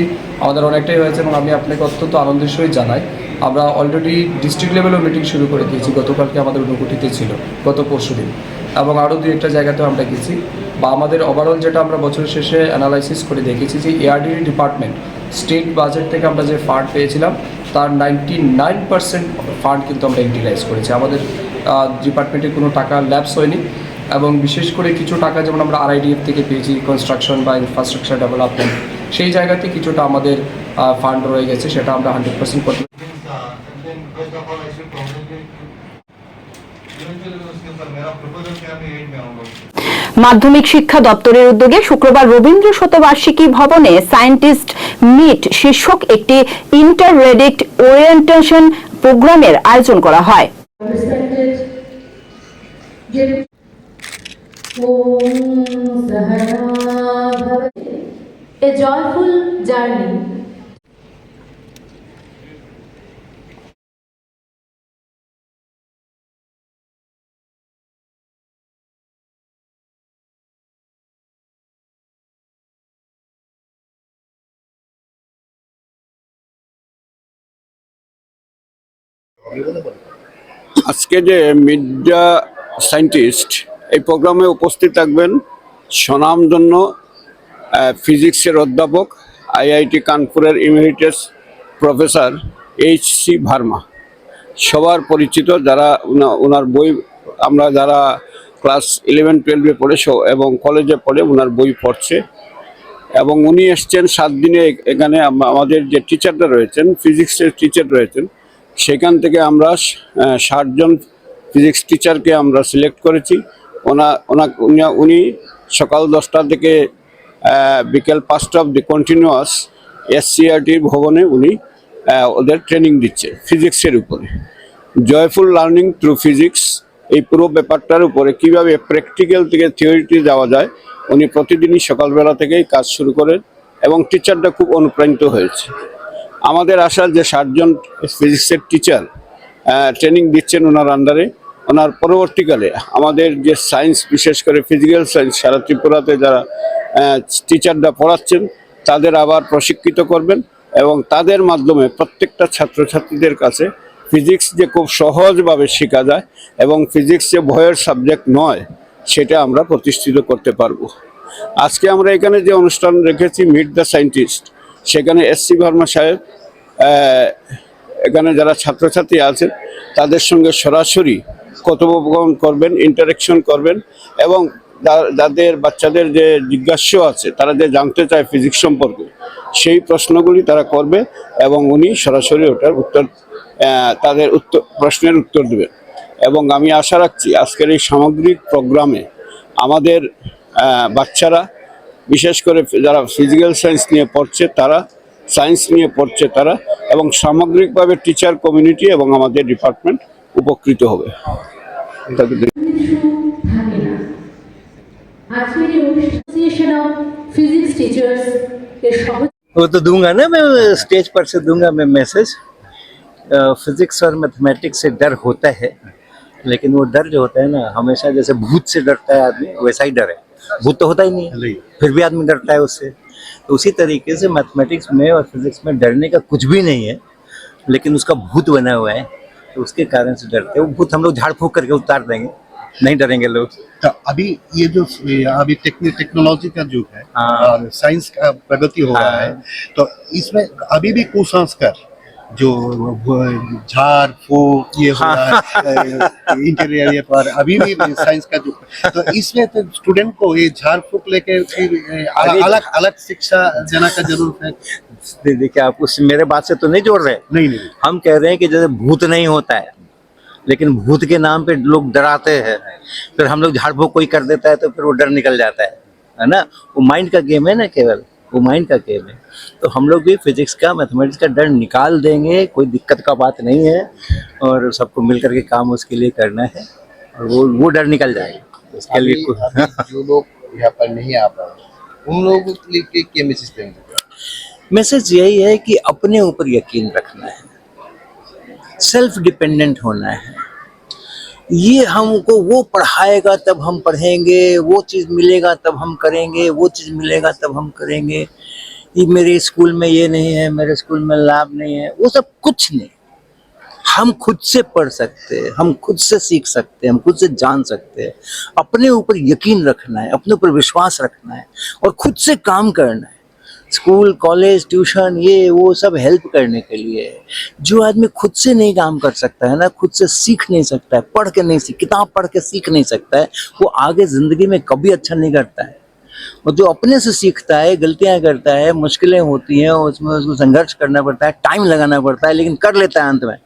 আমাদের অনেকটাই হয়েছে এবং আমি আপনাকে অত্যন্ত আনন্দের সহিত জানাই আমরা অলরেডি ডিস্ট্রিক্ট লেভেলেও মিটিং শুরু করে দিয়েছি। গতকালকে আমাদের ঊনকোটিতে ছিল, গত পরশুদিন, এবং আরও 2-1টা জায়গাতেও আমরা গেছি। বা আমাদের ওভারঅল যেটা আমরা বছরের শেষে অ্যানালাইসিস করে দেখেছি যে এআরডিডি ডিপার্টমেন্ট স্টেট বাজেট থেকে আমরা যে ফান্ড পেয়েছিলাম তার 99% ফান্ড কিন্তু আমরা ইউটিলাইজ করেছি। আমাদের ডিপার্টমেন্টে কোনো টাকা ল্যাপস হয়নি এবং বিশেষ করে কিছু টাকা যেমন আমরা আরআইডিএফ থেকে পেয়েছি, কনস্ট্রাকশন বা ইনফ্রাস্ট্রাকচার ডেভেলপমেন্ট, সেই জায়গাতে কিছুটা আমাদের ফান্ড রয়ে গেছে, সেটা আমরা 100% করতে। মাধ্যমিক শিক্ষা দপ্তরের উদ্যোগে শুক্রবার রবীন্দ্র শতবার্ষিকী ভবনে সায়েন্টিস্ট মিট শীর্ষক একটি ইন্টাররেডিক্ট ওরিয়েন্টেশন প্রোগ্রামের আয়োজন করা হয়। A joyful journey. আজকে যে মিড দ্য সায়েন্টিস্ট এই প্রোগ্রামে উপস্থিত থাকবেন স্বনামধন্য ফিজিক্সের অধ্যাপক আইআইটি কানপুরের ইমেরিটাস প্রফেসর এইচ.সি. ভার্মা। সবার পরিচিত, যারা ওনার বই আমরা যারা ক্লাস 11-12-এ পড়ে এবং কলেজে পড়ে ওনার বই পড়ছে, এবং উনি এসছেন 7 দিনে এখানে। আমাদের যে টিচাররা রয়েছেন, ফিজিক্সের টিচার রয়েছেন, সেখান থেকে আমরা 60 জন ফিজিক্স টিচারকে আমরা সিলেক্ট করেছি। উনি সকাল 10টা থেকে বিকেল 5টা অবধি কন্টিনিউয়াস এসসিআরটি ভবনে উনি ওদের ট্রেনিং দিচ্ছে ফিজিক্সের উপরে। জয়ফুল লার্নিং থ্রু ফিজিক্স, এই পুরো ব্যাপারটার উপরে কীভাবে প্র্যাকটিক্যাল থেকে থিওরিটি যাওয়া যায়, উনি প্রতিদিনই সকালবেলা থেকেই কাজ শুরু করেন এবং টিচাররা খুব অনুপ্রাণিত হয়েছে। আমাদের আশা যে 60 জন ফিজিক্সের টিচার ট্রেনিং দিচ্ছেন ওনার আন্ডারে, ওনার পরবর্তীকালে আমাদের যে সায়েন্স, বিশেষ করে ফিজিক্যাল সায়েন্স সারা ত্রিপুরাতে যারা টিচাররা পড়াচ্ছেন তাদের আবার প্রশিক্ষিত করবেন এবং তাদের মাধ্যমে প্রত্যেকটা ছাত্রছাত্রীদের কাছে ফিজিক্স যে খুব সহজভাবে শেখা যায় এবং ফিজিক্স যে ভয়ের সাবজেক্ট নয় সেটা আমরা প্রতিষ্ঠিত করতে পারবো। আজকে আমরা এখানে যে অনুষ্ঠান রেখেছি মিট দ্য সায়েন্টিস্ট, সেখানে এস.সি. ভার্মা সাহেব এখানে যারা ছাত্রছাত্রী আছেন তাদের সঙ্গে সরাসরি কথোপকথন করবেন, ইন্টারেকশন করবেন এবং যাদের বাচ্চাদের যে জিজ্ঞাসা আছে, তারা যে জানতে চায় ফিজিক্স সম্পর্কে, সেই প্রশ্নগুলি তারা করবে এবং উনি সরাসরি ওটার উত্তর, তাদের প্রশ্নের উত্তর দেবেন। এবং আমি আশা রাখছি আজকের এই সামগ্রিক প্রোগ্রামে আমাদের বাচ্চারা, বিশেষ করে যারা ফিজিক্যাল সায়েন্স নিয়ে পড়ছে তারা, সায়েন্স নিয়ে পড়ছে তারা, এবং সামগ্রিকভাবে টিচার কমিউনিটি এবং আমাদের ডিপার্টমেন্ট উপকৃত হবে। वो तो दूंगा ना मैं, स्टेज पर से दूंगा मैं मैसेज। फिजिक्स और मैथमेटिक्स से डर होता है, लेकिन वो डर जो होता है ना, हमेशा जैसे भूत से डरता है आदमी, वैसा ही डर है। भूत तो होता ही नहीं है, फिर भी आदमी डरता है उससे। तो उसी तरीके से मैथमेटिक्स में और फिजिक्स में डरने का कुछ भी नहीं है, लेकिन उसका भूत बना हुआ है, तो उसके कारण से डरते हैं। वो भूत हम लोग झाड़ फूंक करके उतार देंगे, नहीं डरेंगे लोग। तो अभी ये जो अभी टेक्नोलॉजी का युग है और साइंस का प्रगति हो रहा है, तो इसमें अभी भी कुसंस्कार जो झाड़ फूक ये हो रहा है इंटीरियर पर, अभी भी साइंस का युग, तो इसमें तो स्टूडेंट को ये झाड़ फूक लेके अलग अलग शिक्षा देना का जरूरत है। देखिए, आप उस मेरे बात से तो नहीं जोड़ रहे। नहीं, हम कह रहे हैं कि जैसे भूत नहीं होता है, लेकिन भूत के नाम पे लोग डराते हैं, फिर हम लोग झाड़ फूक कोई कर देता है तो फिर वो डर निकल जाता है ना। वो माइंड का गेम है ना, केवल वो माइंड का गेम है। तो हम लोग भी फिजिक्स का, मैथमेटिक्स का डर निकाल देंगे, कोई दिक्कत का बात नहीं है, और सबको मिल करके काम उसके लिए करना है और वो डर निकल जाएगा। उसके लिए जो लोग यहाँ पर नहीं आ पा रहे उन लोगों के लिए क्या मैसेज देंगे? मैसेज यही है कि अपने ऊपर यकीन रखना है, सेल्फ डिपेंडेंट होना है। ये हमको वो पढ़ाएगा तब हम पढ़ेंगे, वो चीज़ मिलेगा तब हम करेंगे, वो चीज़ मिलेगा तब हम करेंगे। ये मेरे स्कूल में ये नहीं है, मेरे स्कूल में लैब नहीं है, वो सब कुछ नहीं। हम खुद से पढ़ सकते हैं, हम खुद से सीख सकते हैं, हम खुद से जान सकते हैं। अपने ऊपर यकीन रखना है, अपने ऊपर विश्वास रखना है और खुद से काम करना है। स्कूल, कॉलेज, ट्यूशन, ये वो सब हेल्प करने के लिए है। जो आदमी खुद से नहीं काम कर सकता है ना, खुद से सीख नहीं सकता है, पढ़ के नहीं किताब पढ़ के सीख नहीं सकता है, वो आगे जिंदगी में कभी अच्छा नहीं करता है। और जो अपने से सीखता है, गलतियां करता है, मुश्किलें होती हैं, उसमें उसको संघर्ष करना पड़ता है, टाइम लगाना पड़ता है, लेकिन कर लेता है अंत में,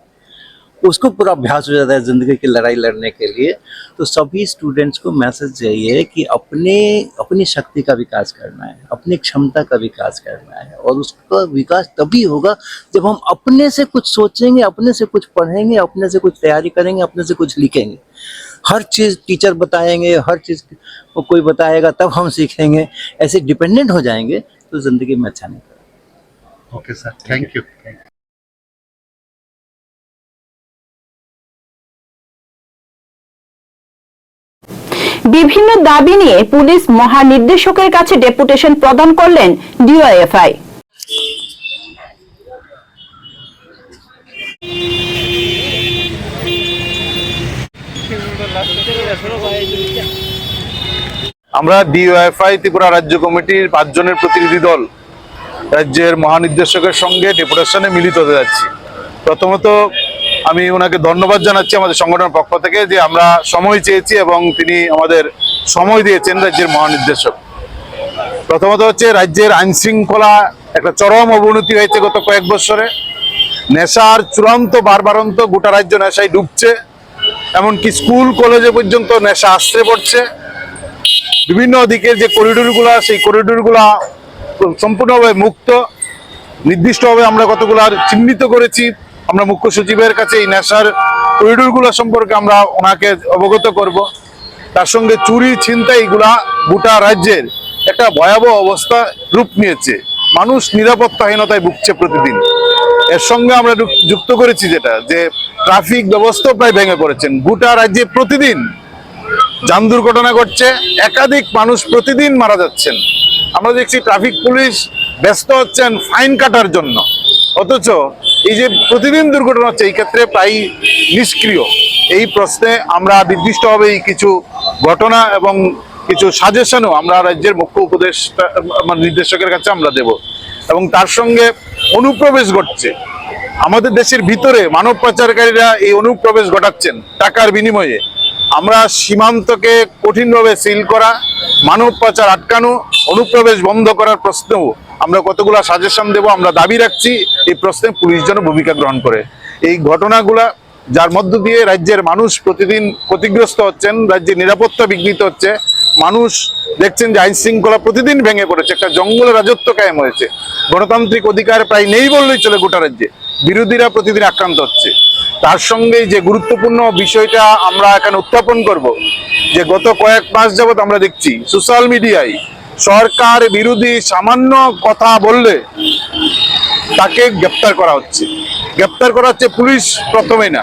उसको पूरा अभ्यास हो जाता है जिंदगी की लड़ाई लड़ने के लिए। तो सभी स्टूडेंट्स को मैसेज चाहिए कि अपनी शक्ति का विकास करना है, अपनी क्षमता का विकास करना है, और उसका विकास तभी होगा जब हम अपने से कुछ सोचेंगे, अपने से कुछ पढ़ेंगे, अपने से कुछ तैयारी करेंगे, अपने से कुछ लिखेंगे। हर चीज़ टीचर बताएंगे, हर चीज़ कोई बताएगा तब हम सीखेंगे। ऐसे डिपेंडेंट हो जाएंगे तो जिंदगी में अच्छा नहीं। Okay sir, thank you. বিভিন্ন দাবি নিয়ে পুলিশ মহানির্দেশকের কাছে ডেপুটেশন প্রদান করলেন ডিওএফআই। আমরা ডিওএফআই ত্রিপুরা রাজ্য কমিটির 5 জনের প্রতিনিধি দল রাজ্যের মহানির্দেশকের সঙ্গে ডেপুটেশনে মিলিত হতে যাচ্ছি। প্রথমত আমি ওনাকে ধন্যবাদ জানাচ্ছি আমাদের সংগঠনের পক্ষ থেকে যে আমরা সময় চেয়েছি এবং তিনি আমাদের সময় দিয়েছেন রাজ্যের মহানির্দেশক। প্রথমত হচ্ছে রাজ্যের আইন শৃঙ্খলা একটা চরম অবনতি হয়েছে গত কয়েক বছরে। নেশার চূড়ান্ত বারবারন্ত, গোটা রাজ্য নেশায় ডুবছে, এমনকি স্কুল কলেজে পর্যন্ত নেশা আশ্রে পড়ছে। বিভিন্ন দিকের যে করিডোরগুলা, সেই করিডোরগুলা সম্পূর্ণভাবে মুক্ত। নির্দিষ্টভাবে আমরা কতগুলো চিহ্নিত করেছি। আমরা মুখ্য সচিবের কাছে এই নেশার করিডোরগুলো সম্পর্কে আমরা ওনাকে অবগত করব। তার সঙ্গে চুরি, ছিনতাই এগুলা গোটা রাজ্যের একটা ভয়াবহ অবস্থা রূপ নিয়েছে। মানুষ নিরাপত্তাহীনতায় ভুগছে প্রতিদিন। এর সঙ্গে আমরা যুক্ত করেছি যেটা, যে ট্রাফিক ব্যবস্থা প্রায় ভেঙে পড়েছেন। গোটা রাজ্যে প্রতিদিন যান দুর্ঘটনা ঘটছে, একাধিক মানুষ প্রতিদিন মারা যাচ্ছেন। আমরা দেখছি ট্রাফিক পুলিশ ব্যস্ত হচ্ছেন ফাইন কাটার জন্য, অথচ এই যে প্রতিদিন দুর্ঘটনা হচ্ছে এই ক্ষেত্রে প্রায় নিষ্ক্রিয়। এই প্রশ্নে আমরা নির্দিষ্টভাবে কিছু ঘটনা এবং কিছু সাজেশনও আমরা রাজ্যের মুখ্য নির্দেশকের কাছে আমরা দেব। এবং তার সঙ্গে অনুপ্রবেশ ঘটছে আমাদের দেশের ভিতরে, মানব পাচারকারীরা এই অনুপ্রবেশ ঘটাচ্ছেন টাকার বিনিময়ে। আমরা সীমান্তকে কঠিনভাবে সিল করা, মানব পাচার আটকানো, অনুপ্রবেশ বন্ধ করার প্রশ্নেও আমরা কতগুলো সাজেশন দেব। আমরা দাবি রাখছি এই প্রশ্নে পুলিশ যেন ভূমিকা গ্রহণ করে। এই ঘটনাগুলা যার মধ্য দিয়ে রাজ্যের মানুষ প্রতিদিন ক্ষতিগ্রস্ত হচ্ছেন, রাজ্যের নিরাপত্তা বিঘ্নিত হচ্ছে। মানুষ দেখছেন যে আইন শৃঙ্খলা প্রতিদিন ভেঙে পড়েছে, একটা জঙ্গলের রাজত্ব কায়েম হয়েছে। গণতান্ত্রিক অধিকার প্রায় নেই বললেই চলে গোটা রাজ্যে। বিরোধীরা প্রতিদিন আক্রান্ত হচ্ছে। তার সঙ্গে যে গুরুত্বপূর্ণ বিষয়টা আমরা এখানে উত্থাপন করব, যে গত কয়েক মাস যাবৎ আমরা দেখছি সোশ্যাল মিডিয়ায় সরকার বিরোধী সামান্য কথা বললে তাকে গ্রেপ্তার করা হচ্ছে। গ্রেপ্তার করা হচ্ছে পুলিশ প্রথমেই না,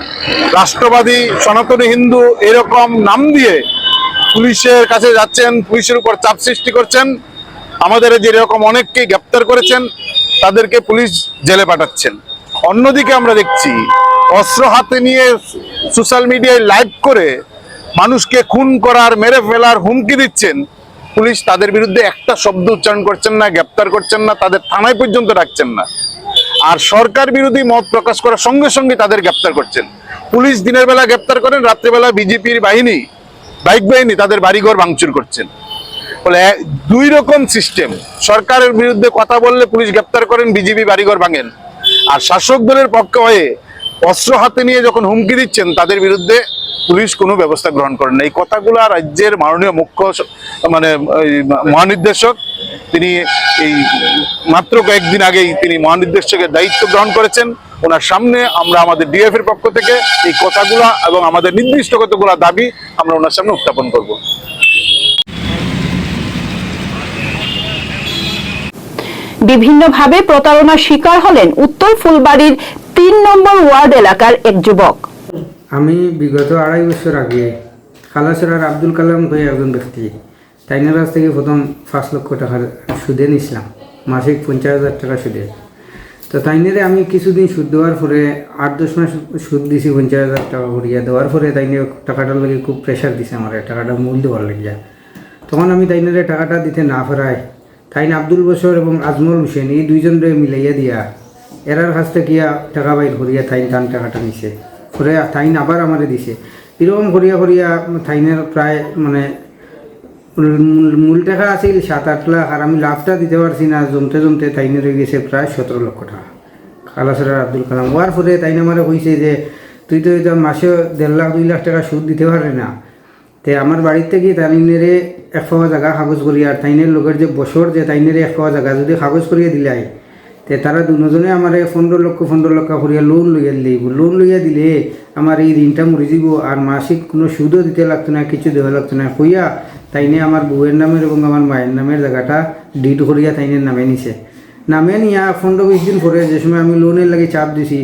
রাষ্ট্রবাদী, সনাতনী হিন্দু এরকম নাম দিয়ে পুলিশের কাছে যাচ্ছেন, পুলিশের উপর চাপ সৃষ্টি করছেন। আমাদের যেরকম অনেককে গ্রেপ্তার করেছেন তাদেরকে পুলিশ জেলে পাঠাচ্ছেন। অন্যদিকে আমরা দেখছি অস্ত্র হাতে নিয়ে সোশ্যাল মিডিয়ায় লাইভ করে মানুষকে খুন করার, মেরে ফেলার হুমকি দিচ্ছেন। পুলিশ তাদের বিরুদ্ধে একটা শব্দ উচ্চারণ করছেন না, গ্রেপ্তার করছেন না, তাদের থানায় পর্যন্ত রাখছেন না। আর সরকার বিরোধী মত প্রকাশ করার সঙ্গে সঙ্গে তাদের গ্রেপ্তার করছেন। পুলিশ দিনের বেলা গ্রেপ্তার করেন, রাত্রেবেলা বিজেপির বাহিনী, বাইক বাহিনী তাদের বাড়িঘর ভাঙচুর করছেন। বলে দুই রকম সিস্টেম। সরকারের বিরুদ্ধে কথা বললে পুলিশ গ্রেপ্তার করেন, বিজেপি বাড়িঘর ভাঙেন। আর শাসক দলের পক্ষে হয়ে অস্ত্র হাতে নিয়ে যখন হুমকি দিচ্ছেন তাদের বিরুদ্ধে পুলিশ কোনো ব্যবস্থা গ্রহণ করেন না। এই কথাগুলো রাজ্যের মাননীয় মুখ্য মহানির্দেশক তিনি এই মাত্র কয়েকদিন আগেই তিনি মহানির্দেশকের দায়িত্ব গ্রহণ করেছেন। ওনার সামনে আমরা আমাদের ডিএফ এর পক্ষ থেকে এই কথাগুলা এবং আমাদের নির্দিষ্ট কতগুলা দাবি আমরা ওনার সামনে উত্থাপন করব। বিভিন্নভাবে প্রতারণার শিকার হলেন উত্তর ফুলবাড়ির 3 নম্বর ওয়ার্ড এলাকার এক যুবক। আমি বিগত 2.5 বছর আগে খালাসরার আব্দুল কালাম হয়ে একজন ব্যক্তি তাইনের কাছ থেকে প্রথম 5 লক্ষ টাকার সুদে নিয়েছিলাম, মাসিক 50,000 টাকা সুদে। তো তাইনেরে আমি কিছুদিন সুদ দেওয়ার পরে 8-10 মাস সুদ দিছি 50,000 টাকা করিয়া। দেওয়ার পরে তাইনে টাকাটার লাগে খুব প্রেশার দিছে আমার, টাকাটা মূল দেওয়ার লাগিয়া। তখন আমি তাইনেরে টাকাটা দিতে না ফেরাই তাইন আব্দুল বসর এবং আজমল হোসেন এই দুইজনরে মিলাইয়া দিয়া এরার কাছ থেকে টাকা বাইর করিয়া থাইন টান টাকাটা নিছে। পরে থাইন আবার আমারে দিছে। এরকম করিয়া করিয়া থাইনের প্রায় মানে মূল টাকা আছিল 7-8 লাখ, আর আমি লাভটা দিতে পারছি না। জমতে জমতে থাইনে রয়ে গেছে প্রায় 17 লক্ষ টাকা। খালাসরার আব্দুল কালাম হওয়ার পরে তাইন আমারে কইছে যে তুই তো এটা মাসে 1.5 লাখ 2 লাখ টাকা সুদ দিতে পারে না। তে আমার বাড়ির থেকে তাইনেরে 1 পাওয়া জায়গা কাগজ করিয়া, আর তাইনের লোকের যে বছর যে তাইনেরে 1 পাওয়া জায়গা যদি কাগজ করিয়া দিলাই তে তারা দুজনে আমার 15 লক্ষ করিয়া লোন লইয়া দিলে। লোন লইয়া দিলে আমার এই ঋণটা মরে যাব, আর মাসিক কোনো সুদও দিতে লাগতো না, কিছু দেওয়া লাগতো না। কইয়া তাইনে আমার বউয়ের নামের এবং আমার মায়ের নামের জায়গাটা ডিড করিয়া তাইনের নামে নিছে। নামে নিয়া 15-20 দিন পরে যে সময় আমি লোনের লাগে চাপ দিছি,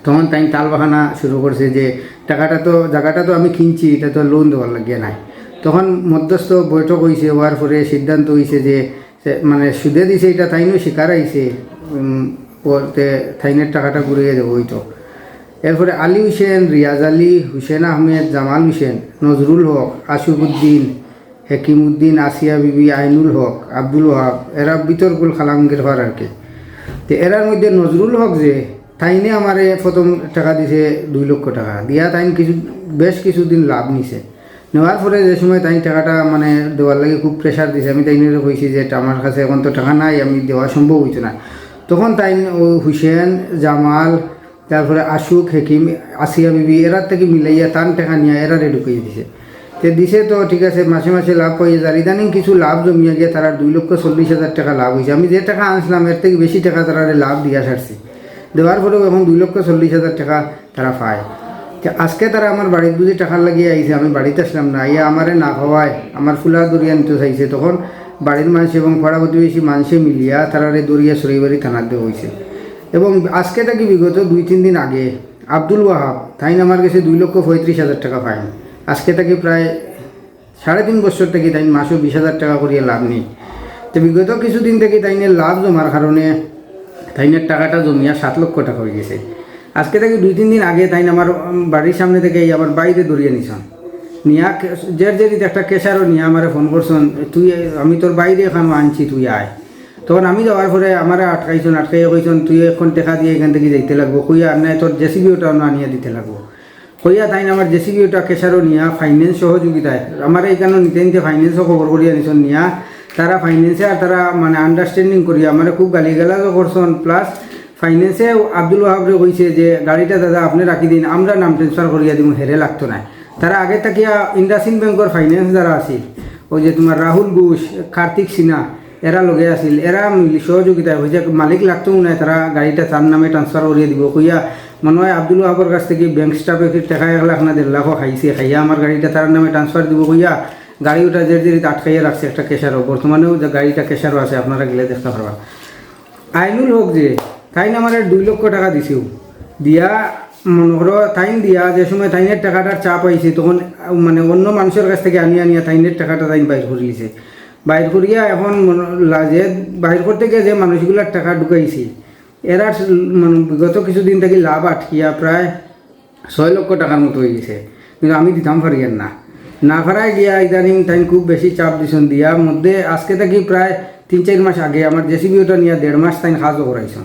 তখন তাই তাল বাহানা শুরু করছে যে জায়গাটা তো আমি কিনছি, এটা তো লোন দেওয়ার লাগিয়ে নাই। তখন মধ্যস্থ বৈঠক হয়েছে, হওয়ার পরে সিদ্ধান্ত হয়েছে যে মানে সুদে দিছে এটা তাইনও শিকার আইছে, থাইনের টাকাটা ঘুরিয়ে দেবো হইতো। এরপরে আলী হুসেন, রিয়াজ আলী, হুসেন আহমেদ, জামাল হুসেন, নজরুল হক, আশুকুদ্দিন, হেকিমউদ্দিন, আসিয়া বিবি, আইনুল হক, আব্দুল ওয়াহাব, এরা বিতর্কুল খালামগের হওয়ার আর কি। তো এরার মধ্যে নজরুল হক যে তাইনে আমারে প্রথম টাকা দিছে 2 লক্ষ টাকা দিয়া, তাইন বেশ কিছুদিন লাভ নিছে। নেওয়ার পরে যে সময় তাই টাকাটা মানে দেওয়ার লাগে খুব প্রেশার দিছে, আমি তাইনের কইছি যে আমার কাছে এখন তো টাকা নাই, আমি দেওয়া সম্ভব হইতো না। তখন তাই হুসেন, জামাল, তারপরে আশুক, হেকিম, আসিয়া বিবি এরা থেকে মিলাইয়া তান টাকা নিয়ে এরা ঢুকিয়ে দিছে। তো দিছে তো ঠিক আছে, মাসে মাসে লাভ পাইয়ে যার। ইদানিং কিছু লাভ জমিয়ে গিয়ে তারা 2,40,000 টাকা লাভ হয়েছে। আমি যে টাকা আনছিলাম এর থেকে বেশি টাকা তারা লাভ দিয়া ছাড়ছি। দেওয়ার পরেও এখন 2,40,000 টাকা তারা পায়। আজকে তারা আমার বাড়ির বুঝে টাকা লাগিয়ে আইছে, আমি বাড়িতে আসলাম না, ইয়া আমারে না খাওয়ায় আমার ফুলা দরিয়া নিতে চাইছে। তখন বাড়ির মানুষ এবং পাড়া প্রতিবেশী মানুষে মিলিয়া তারারে দরিয়া সরাইবাড়ি থানার দেওয়া হয়েছে। এবং আজকে থাকি বিগত 2-3 দিন আগে আব্দুল ওয়াহাব তাইন আমার কাছে 2,35,000 টাকা পাইন। আজকে থাকি প্রায় 3.5 বছর থেকে তাই মাসও 20,000 টাকা করিয়া লাভ নেই। তো বিগত কিছুদিন থেকে তাইনের লাভ জমার কারণে তাইনের টাকাটা জমিয়া 7 লক্ষ টাকা হয়ে গেছে। আজকে থেকে 2-3 দিন আগে তাই আমার বাড়ির সামনে থেকে আমার বাইরে দৌড়িয়ে নিছন নিয়া জেরিতে একটা কেশারও নিয়ে আমার ফোন করছেন, তুই আমি তোর বাইরে এখানে আনছি, তুই আয়। তখন আমি যাওয়ার পরে আমার আটকাইছেন, আটকাইয়া কইছেন তুই এখন টাকা দিয়ে এখান থেকে যাইতে লাগবো, কইয়া আর নাই তোর জেসিবি ওটা আনিয়ে দিতে লাগবো কইয়া। তাই আমার জেসিবি ওটা কেশারও নিয়া ফাইন্যান্স সহযোগিতায় আমার এইখানে নিতে নিতে ফাইন্যান্সও খবর করিয়া নিছন নিয়া, তারা ফাইন্যান্সে আর তারা মানে আন্ডারস্ট্যান্ডিং করিয়া আমার খুব গালিগালাজও করছেন। প্লাস ফাইন্যান্সে আব্দুল ওয়াহাবরে কইছে যে গাড়িটা দাদা আপনি রাখি দিন, আমরা নাম ট্রান্সফার করিয়া দিব, হেরে লাগতো না। তারা আগে থাকিয়া ইন্ডাসইন্ড ব্যাংকের ফাইন্যান্স যারা আছিল, ওই যে তোমার রাহুল ঘোষ, কার্তিক সিনহা এরা লগে আছিল, এরা সহযোগিতা হয়েছে, মালিক লাগতো না, তারা গাড়িটা তার নামে ট্রান্সফার করিয়ে দিব কইয়া। মনে হয় আব্দুল ওয়াহাবর কাছ থেকে ব্যাংক স্টাফে টাকা 1 লাখ না 1.5 লাখ খাইছে, খাইয়া আমার গাড়িটা তার নামে ট্রান্সফার দিব কইয়া গাড়ি ওটা জেরিতে আটকাইয়া রাখছে একটা কেশারও। বর্তমানেও যে গাড়িটা কেশারও আছে, আপনারা গেলে দেখতে পারবা। আইনুল হক যে তাই আমার 2 লক্ষ টাকা দিছেও দিয়া, মনে করো তাইন দিয়া যে সময় তাইনের টাকাটার চাপ আইছে, তখন মানে অন্য মানুষের কাছ থেকে আনিয়া তাইনের টাকাটা তাইন বাইর করিয়েছে। বাইর করিয়া এখন যে বাইর করতে গিয়ে যে মানুষগুলার টাকা ঢুকাইছে এরা মানে বিগত কিছুদিন থেকে লাভ আটকিয়া প্রায় 6 লক্ষ টাকার মতো হয়ে গেছে। কিন্তু আমি দিতাম পারিয়েন না পারায় গিয়া ইদানিং তাইন খুব বেশি চাপ দিছেন দিয়া। মধ্যে আজকে থেকে প্রায় 3-4 মাস আগে আমার জেসিবি ওটা নিয়ে 1.5 মাস তাইন কাজও করাইছেন।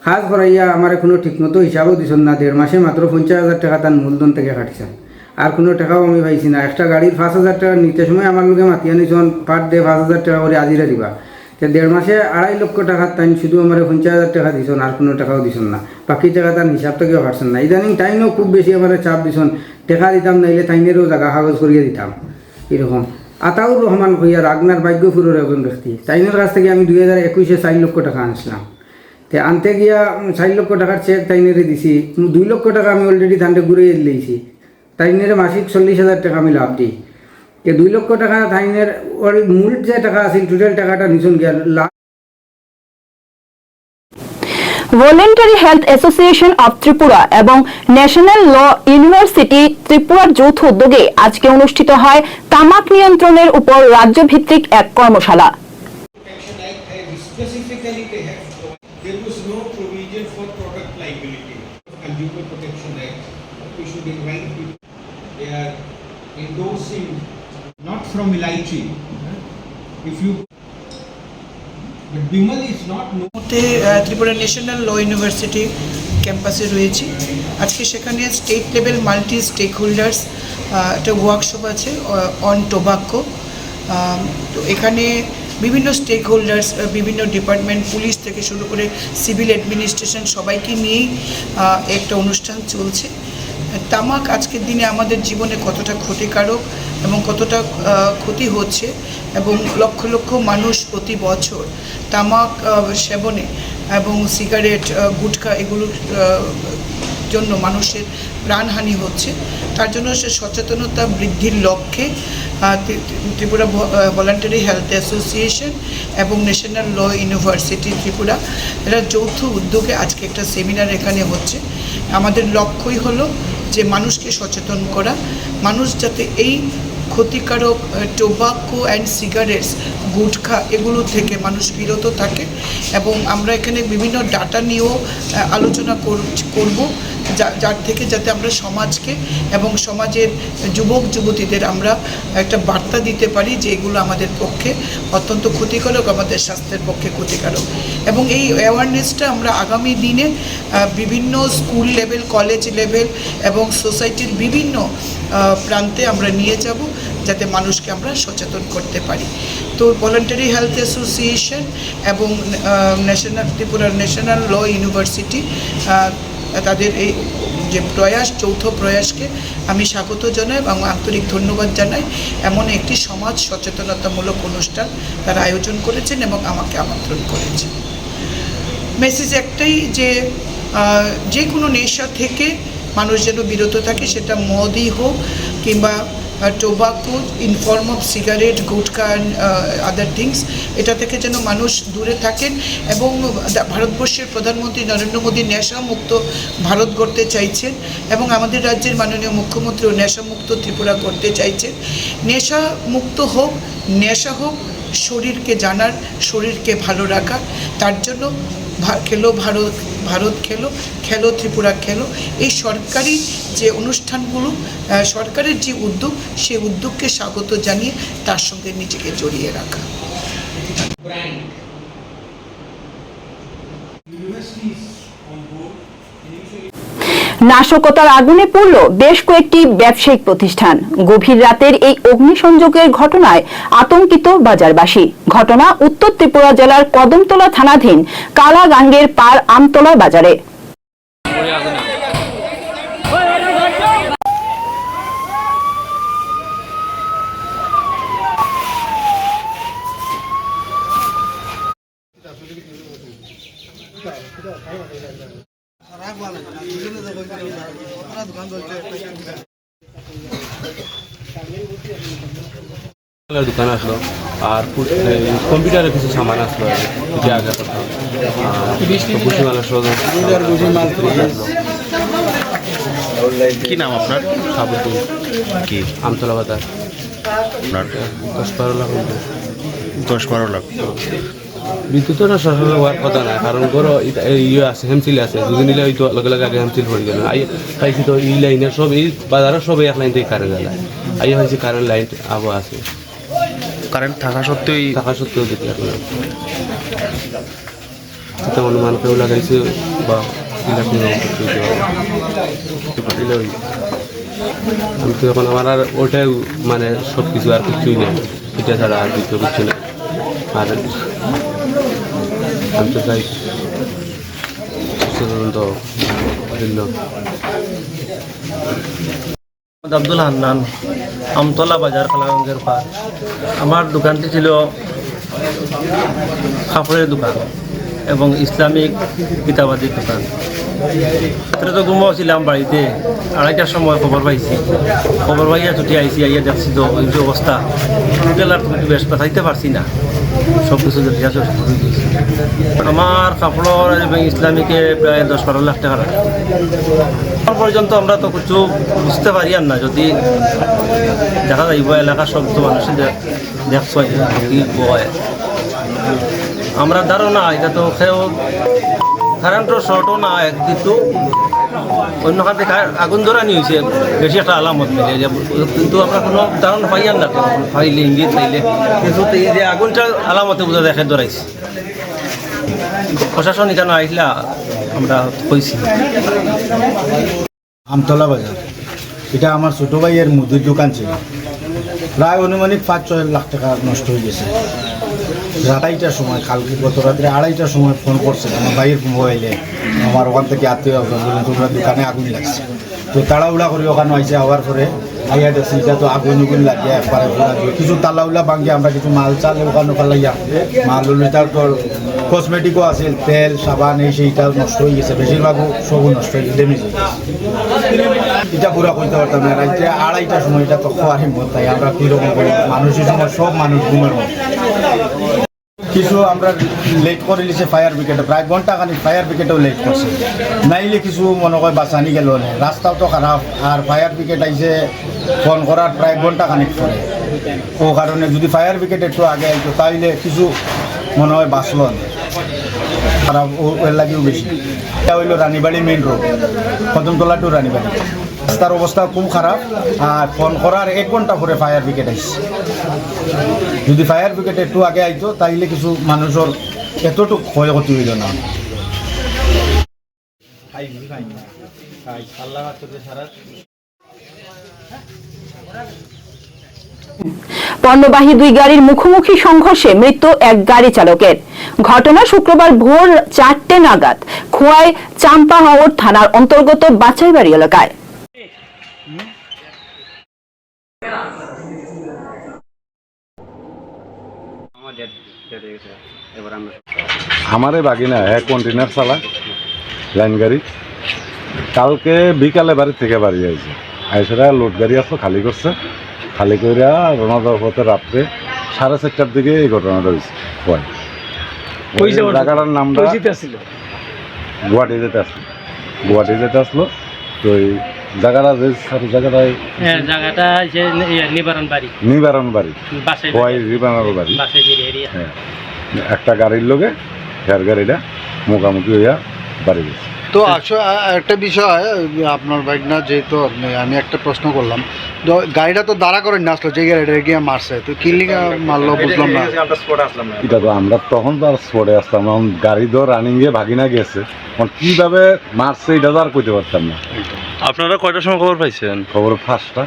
কাজ করাইয়া আমার কোনো ঠিকমতো হিসাবও দিছেন না। 1.5 মাসে মাত্র 50,000 টাকা তার মূলধন থেকে কাটিছেন, আর কোনো টাকাও আমি পাইছি না। একটা গাড়ির 5,000 টাকা নিতে সময় আমার লোকে মাতিয়া নিছেন, পার ডে 5,000 টাকা করে আজিরা দিবা। তো 1.5 মাসে 2.5 লক্ষ টাকার তাই শুধু আমার 50,000 টাকা দিছেন, আর কোনো টাকাও দিছেন না। বাকি টাকা তার হিসাব থেকেও পারছেন না। ইদানিং তাইনও খুব বেশি আমার চাপ দিছেন, টাকা দিতাম নাইলে তাইনেরও জায়গা কাগজ করিয়ে দিতাম এরকম। আতাউর রহমান কইয়া রাগনার ভাগ্যপুরের একজন ব্যক্তি, তাইনের কাছ থেকে আমি 2021-এ 4 লক্ষ টাকা আনছিলাম। তো আনতে গিয়া 4 লক্ষ টাকার চেক তাইনেরে দিছি, 2 লক্ষ টাকা আমি অলরেডি তান্ডে ঘুরিয়ে দিয়েছি। তাইনের মাসিক 40,000 টাকা আমি লাভ দিই। 2 লক্ষ টাকা তাইনের মূল যে টাকা আছে টোটাল টাকাটা নিছুন গিয়া লাভ। Voluntary health association of Tripura এবং ন্যাশনাল ল ইউনিভার্সিটি ত্রিপুরার যৌথ উদ্যোগে আজকে অনুষ্ঠিত হয় তামাক নিয়ন্ত্রণের উপর রাজ্যভিত্তিক এক কর্মশালা। ত্রিপুরা ন্যাশনাল ল ইউনিভার্সিটি ক্যাম্পাসে রয়েছি আজকে। সেখানে state level multi stakeholders একটা ওয়ার্কশপ আছে অন টোবাকো। তো এখানে বিভিন্ন স্টেক হোল্ডার্স, বিভিন্ন ডিপার্টমেন্ট, পুলিশ থেকে শুরু করে সিভিল অ্যাডমিনিস্ট্রেশন সবাইকে নিয়েই একটা অনুষ্ঠান চলছে। তামাক আজকের দিনে আমাদের জীবনে কতটা ক্ষতিকারক এবং কতটা ক্ষতি হচ্ছে, এবং লক্ষ লক্ষ মানুষ প্রতি বছর তামাক সেবনে এবং সিগারেট, গুটখা এগুলো জন্য মানুষের প্রাণহানি হচ্ছে, তার জন্য সে সচেতনতা বৃদ্ধির লক্ষ্যে ত্রিপুরা ভলান্টারি হেলথ অ্যাসোসিয়েশন এবং ন্যাশনাল ল ইউনিভার্সিটি ত্রিপুরা এরা যৌথ উদ্যোগে আজকে একটা সেমিনার এখানে হচ্ছে। আমাদের লক্ষ্যই হলো যে মানুষকে সচেতন করা, মানুষ যাতে এই ক্ষতিকারক টোবাকো অ্যান্ড সিগারেটস, গুটখা এগুলো থেকে মানুষ বিরত থাকে। এবং আমরা এখানে বিভিন্ন ডাটা নিয়েও আলোচনা করব, যার থেকে যাতে আমরা সমাজকে এবং সমাজের যুবক যুবতীদের আমরা একটা বার্তা দিতে পারি যে এগুলো আমাদের পক্ষে অত্যন্ত ক্ষতিকারক, আমাদের স্বাস্থ্যের পক্ষে ক্ষতিকারক। এবং এই অ্যাওয়ারনেসটা আমরা আগামী দিনে বিভিন্ন স্কুল লেভেল, কলেজ লেভেল এবং সোসাইটির বিভিন্ন প্রান্তে আমরা নিয়ে যাব, যাতে মানুষকে আমরা সচেতন করতে পারি। তো ভলান্টারি হেলথ অ্যাসোসিয়েশন এবং ত্রিপুরার ন্যাশনাল ল ইউনিভার্সিটি তাদের এই যে প্রয়াস, যৌথ প্রয়াসকে আমি স্বাগত জানাই এবং আন্তরিক ধন্যবাদ জানাই। এমন একটি সমাজ সচেতনতামূলক অনুষ্ঠান তারা আয়োজন করেছেন এবং আমাকে আমন্ত্রণ করেছেন। মেসেজ একটাই যে কোনো নেশা থেকে মানুষ যেন বিরত থাকে, সেটা মদই হোক কিংবা tobacco in form of cigarette, gutka and other things, এটা থেকে যেন মানুষ দূরে থাকেন। এবং ভারতবর্ষের প্রধানমন্ত্রী নরেন্দ্র মোদী নেশামুক্ত ভারত গড়তে চাইছেন এবং আমাদের রাজ্যের মাননীয় মুখ্যমন্ত্রীও নেশামুক্ত ত্রিপুরা করতে চাইছেন। নেশা মুক্ত হোক, নেশা হোক শরীরকে জানার, শরীরকে ভালো রাখা, তার জন্য খেলো ভারত, ভারত খেলো, খেলো ত্রিপুরা খেলো, এই সরকারি যে অনুষ্ঠানগুলো, সরকারের যে উদ্যোগ, সেই উদ্যোগকে স্বাগত জানিয়ে তার সঙ্গে নিজেকে জড়িয়ে রাখা। নাশকতার আগুনে পড়ল বেশ কয়েকটি ব্যবসায়িক প্রতিষ্ঠান। গভীর রাতের এই অগ্নিসংযোগের ঘটনায় আতঙ্কিত বাজারবাসী। ঘটনা উত্তর ত্রিপুরা জেলার কদমতলা থানাধীন কালাগাঙ্গের পার আমতলা বাজারে। দোকান আসলো আর কম্পিউটারের কিছু সামান আসলো, আগে কথা ভুসিমাল আসলো। কি নাম আপনার? সাবুদ্দিন। কি আমতলা বাজার। আপনার 10-12 লাখ। 10-12 লাখ। বিদ্যুতের সরকার হওয়ার কথা না, কারণ গরো ইয়ে আছে, হেমসিল আছে, দুদিন নিলে হয়তো লগে লগে আগে হেমসিল পড়ে গেল। পাইছি তো এই লাইনের সব, এই বাজারের সব এক লাইন থেকে কারেন্ট গেল। আইয়া হয়েছে কারেন্ট লাইন আবো আছে, কারেন্ট থাকা সত্ত্বেও দিতে পারবে না। অনুমান কেউ লাগাইছে বা আমি তো এখন আমার আর ওটাই মানে সব কিছু আর কিছুই নেই, এটা ছাড়া আর কিছু কিছু নেই। আর আমি তো চাই আব্দুল হান্নান, আমতলা বাজার, কালাগাঙ্গের পার। আমার দোকানটি ছিল কাপড়ের দোকান এবং ইসলামিক কিতাবাদির দোকান। রাত্রে তো ঘুমাচ্ছিলাম বাড়িতে, 2:30টার সময় খবর পাইছি। খবর পাইয়া ছুটি আইসি, আইয়া দেখছি তো ওই যে অবস্থা, হোটেল আর তুমি বেশ পাঠাইতে পারছি না, সব কিছু দেখিয়া শুরু গেছি। আমার কাপড় এবং ইসলামিকে প্রায় 10-12 লাখ টাকা লাগে। এখন পর্যন্ত আমরা তো কিছু বুঝতে পারি আর না, যদি দেখা যাইব এলাকার সব তো মানুষের দেখছ কি হয়। আমরা ধারণা এটা তো খেয়েও কারেন্টের শর্টও না, কিন্তু অন্য খাতে আগুন ধরানি হয়েছে, বেশি একটা আলামত মিলে, কিন্তু আমরা কোনো ধারণা পাই আর না, পাইলে ইঙ্গিত পাইলে, কিন্তু এই যে আগুনটা আলামতে বোঝা দেখে ধরাইছে। প্রশাসন এখানে আসলে আমরা কইছি। আমতলা বাজার, এটা আমার ছোটো ভাইয়ের মুদির দোকান ছিল। প্রায় অনুমানিক 5-6 লাখ টাকা নষ্ট হয়ে গেছে। 2:30টার সময়, কালকে গত রাত্রে 2:30টার সময় ফোন করছে আমার ভাইয়ের মোবাইলে, আমার ওখান থেকে আত্মীয় বললেন তোমরা দোকানে আগুন লাগছে। তো তাড়াহুড়া করে ওখানে আইসে, হওয়ার পরে আইয়া দেখছি এটা তো আগুন লাগিয়ে একবারে কিছু তালাউলা ভাঙিয়ে আমরা কিছু মাল চাল ওখানে ফেলাইয়া মাল হলে তার তো কসমেটিকও আছে, তেল সাবান এই সেইটা নষ্ট হয়ে গেছে, বেশিরভাগও সবও নষ্ট হয়ে গেছে, ড্যামেজ হয়ে গেছে। এটা পুরা করতে পারতাম না, রাত্রে 2:30টার সময় এটা তো খোয়ার হিম্মত তাই আমরা কীরকম করি, মানুষের সময় সব মানুষ ঘুমের মতো। কিছু আমরা লেট করে নিয়েছে ফায়ার ব্রিগেডে, প্রায় ঘন্টাখানিক ফায়ার ব্রিগেডেও লেট করছে, নাইলে কিছু মনে হয় বাঁচানি গেল না, রাস্তাও তো খারাপ, আর ফায়ার ব্রিগেড আইসে ফোন করার প্রায় ঘন্টাখানিক পরে। ও কারণে যদি ফায়ার ব্রিগেড একটু আগে আইতো তাইলে কিছু মনে হয় বাঁচল না, খারাপ ওর লাগেও বেশি। এটা হইল Ranibari main road, Kadamtala to Ranibari, রাস্তার অবস্থা খুব খারাপ, আর ফোন করার 1 ঘন্টা পরে ফায়ার ব্রিগেড আইসে। যদি ফায়ার ব্রিগেড একটু আগে আইতো তাইলে কিছু মানুষের এতটুকু ক্ষয়ক্ষতি হইল না। পণ্যবাহী 2 গাড়ির মুখোমুখি সংঘর্ষে মৃত্যু 1 গাড়ি চালকের। ঘটনা শুক্রবার ভোর 4টে নাগাদ খোয়াই চাম্পাহাওড় থানার অন্তর্গত বাচাইবাড়ি এলাকায়। আমারে বাগিনা কন্টেনার চালা লাইন গাড়ি, কালকে বিকালে বাড়ি থেকে বাড়ি আইছে, আইসেরা লোড গাড়ি আসলো খালি করছে, খালি করে রওনা দেওয়ার পথে রাত্রে 4:30টার দিকে এই ঘটনাটা হয়েছে। জায়গাটার নামটা গুয়াহাটি যেতে আসলো, তো এই জায়গাটা যে জায়গাটায় নিবারণ বাড়ি হ্যাঁ, একটা গাড়ির লোকে হেয়ার গাড়িটা মোকামুখি হইয়া বাড়ি গেছে। তো আসলে একটা বিষয়, আপনার বাইক না যেহেতু আমি একটা প্রশ্ন করলাম, তো গাড়িটা তো দাঁড়া করেন না আসলো, যে গাড়িটা গিয়ে মারছে, তো কি লিগা মারলো বুঝলাম না। এটা তো আমরা তখন তো আর স্পটে আসতাম না, গাড়ি তো রানিংয়ে ভাগিনা গেছে, কিভাবে মারছে এটা তো আর কইতে পারতাম না। আপনারা কয়টার সময় খবর পাইছেন? খবর 5টা,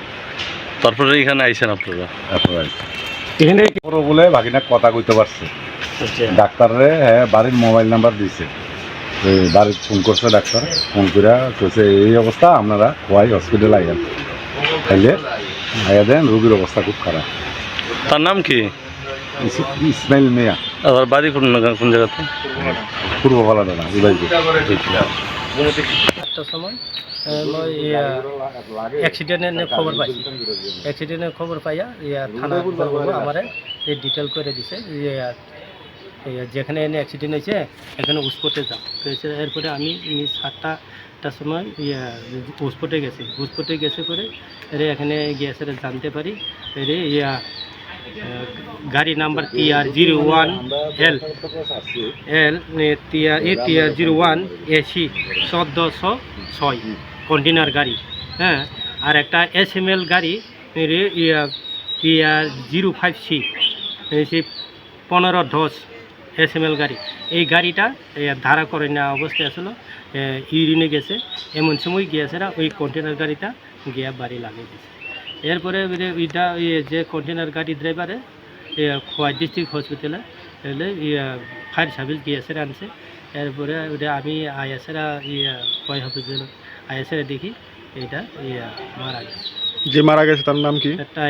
তারপরে এখানে আইছেন আপনারা? এখানে বলে ভাগিনা কথা কইতে পারছে, ডাক্তাররে হ্যাঁ বাড়ির মোবাইল নাম্বার দিয়েছে, বাড়ির ফোন করছে ডাক্তার, ফোন করে কইছে এই অবস্থা, আপনারা খোয়াই হসপিটাল আইয়ান, তাইলে আইয়া দেন, রোগীর অবস্থা খুব খারাপ। তার নাম কি? ইসমাইল মিয়া। আর বাড়ি কোন জায়গাতে? পূর্ব পালাটা না, একটা সময় মই এক্সিডেন্টের খবর পাইয়া থানা আমারে এই ডিটেল করে দিছে, যেখানে এনে অ্যাক্সিডেন্ট হয়েছে এখানে উসপটে যাও, এরপরে আমি 7টার সময় উসপটে গেছে করে এখানে গিয়েছে জানতে পারি গাড়ি number TR01 TR01 AC 1406 container গাড়ি, হ্যাঁ, আর একটা SML গাড়ি TR05C 1510 SML গাড়ি। এই গাড়িটা ধারা করে নেওয়া অবস্থায় আসলো, ইউরিনে গেছে, এমন সময় গিয়েছে না ওই কন্টেনার গাড়িটা গিয়া বাড়ি লাগিয়ে দিয়েছে। এরপরে ওইটা যে কন্টেনার গাড়ি ড্রাইভারে খোয়াই ডিস্ট্রিক্ট হসপিটালে ফায়ার সার্ভিস গিয়েছে আনছে, এরপরে ওটা আমি আইএসেরা খোয়াই হসপিটাল আইএসেরা দেখি এইটা মারা গেছে। যে মারা গেছে তার নাম কি? একটা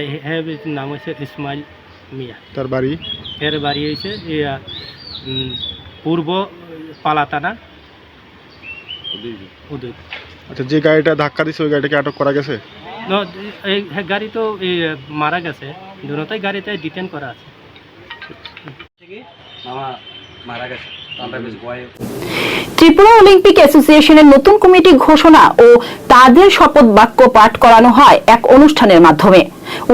নাম হচ্ছে ইসমাইল মিয়া। তার বাড়ি? এর বাড়ি হয়েছে পূর্ব পালাতানা উদয়। আচ্ছা, যে গাড়িটা ধাক্কা দিচ্ছে ওই গাড়িটাকে আটক করা গেছে? এই গাড়ি তো মারা গেছে, দুটোই গাড়িতে ডিটেন করা আছে। ত্রিপুরা অলিম্পিক অ্যাসোসিয়েশনের নতুন কমিটি ঘোষণা ও তাদের শপথ বাক্য পাঠ করানো হয় এক অনুষ্ঠানের মাধ্যমে।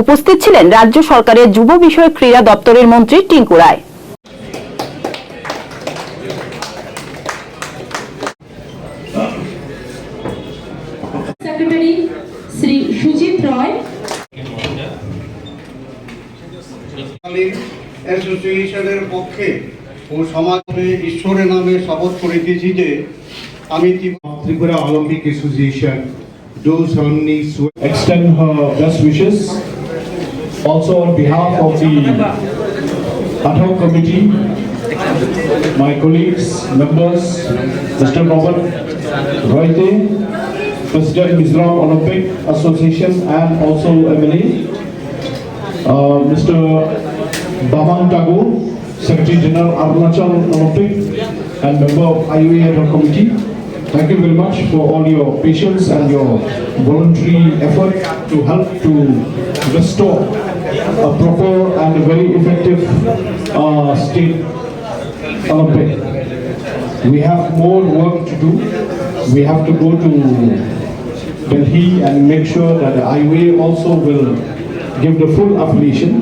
উপস্থিত ছিলেন রাজ্য সরকারের যুব বিষয়ক ক্রীড়া দপ্তরের মন্ত্রী টিঙ্কু রায়। সেক্রেটারি শ্রী সুজিত রয়। অ্যাসোসিয়েশনের পক্ষে ও সমাজে ঈশ্বরের নামে শপথ করিতেছি যে আমি Tripura Olympic association do solemnly extend her best wishes. Also on behalf of the ad hoc committee, my colleagues, members, Mr. Robert Roite, President Mizoram Olympic Association and also MLA, Mr. Bhavan Tagore, Secretary General Arunachal Olympic and member of IOA ad hoc committee. Thank you very much for all your patience and your voluntary effort to help to restore a proper and a very effective state Olympic. We have more work to do. We have to go to Delhi and make sure that the IOA also will give the full affiliation.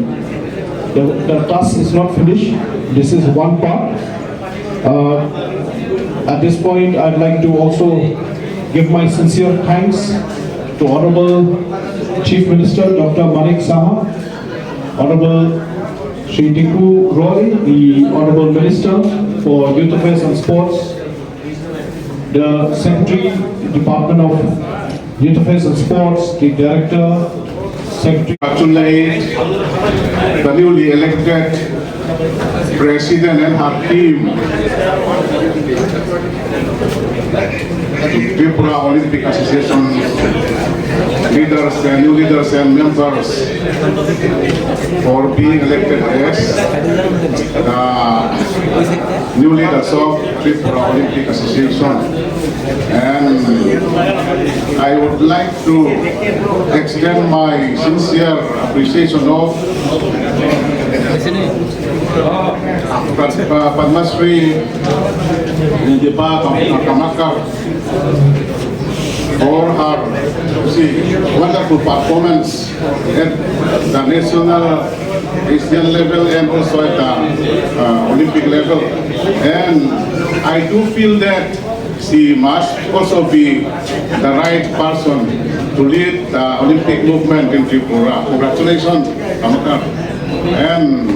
The task is not finished. This is one part. At this point, I'd like to also give my sincere thanks to Honorable Chief Minister Dr. Manik Saha, Honorable Shri Tinku Roy, the Honorable Minister for Youth Affairs and Sports, the Secretary, Department of Youth Affairs and Sports, the Director, Secretary. Congratulate the newly elected President and her team. Tripura Olympic Association leaders and new leaders and members for being elected as the new leaders of Tripura Olympic Association. And I would like to extend my sincere appreciation of Padma Shri Deepa Kamakar for her wonderful performance at the national, Asian level and also at the Olympic level. And I do feel that she must also be the right person to lead the Olympic movement in Tripura. Congratulations, Kamakar. And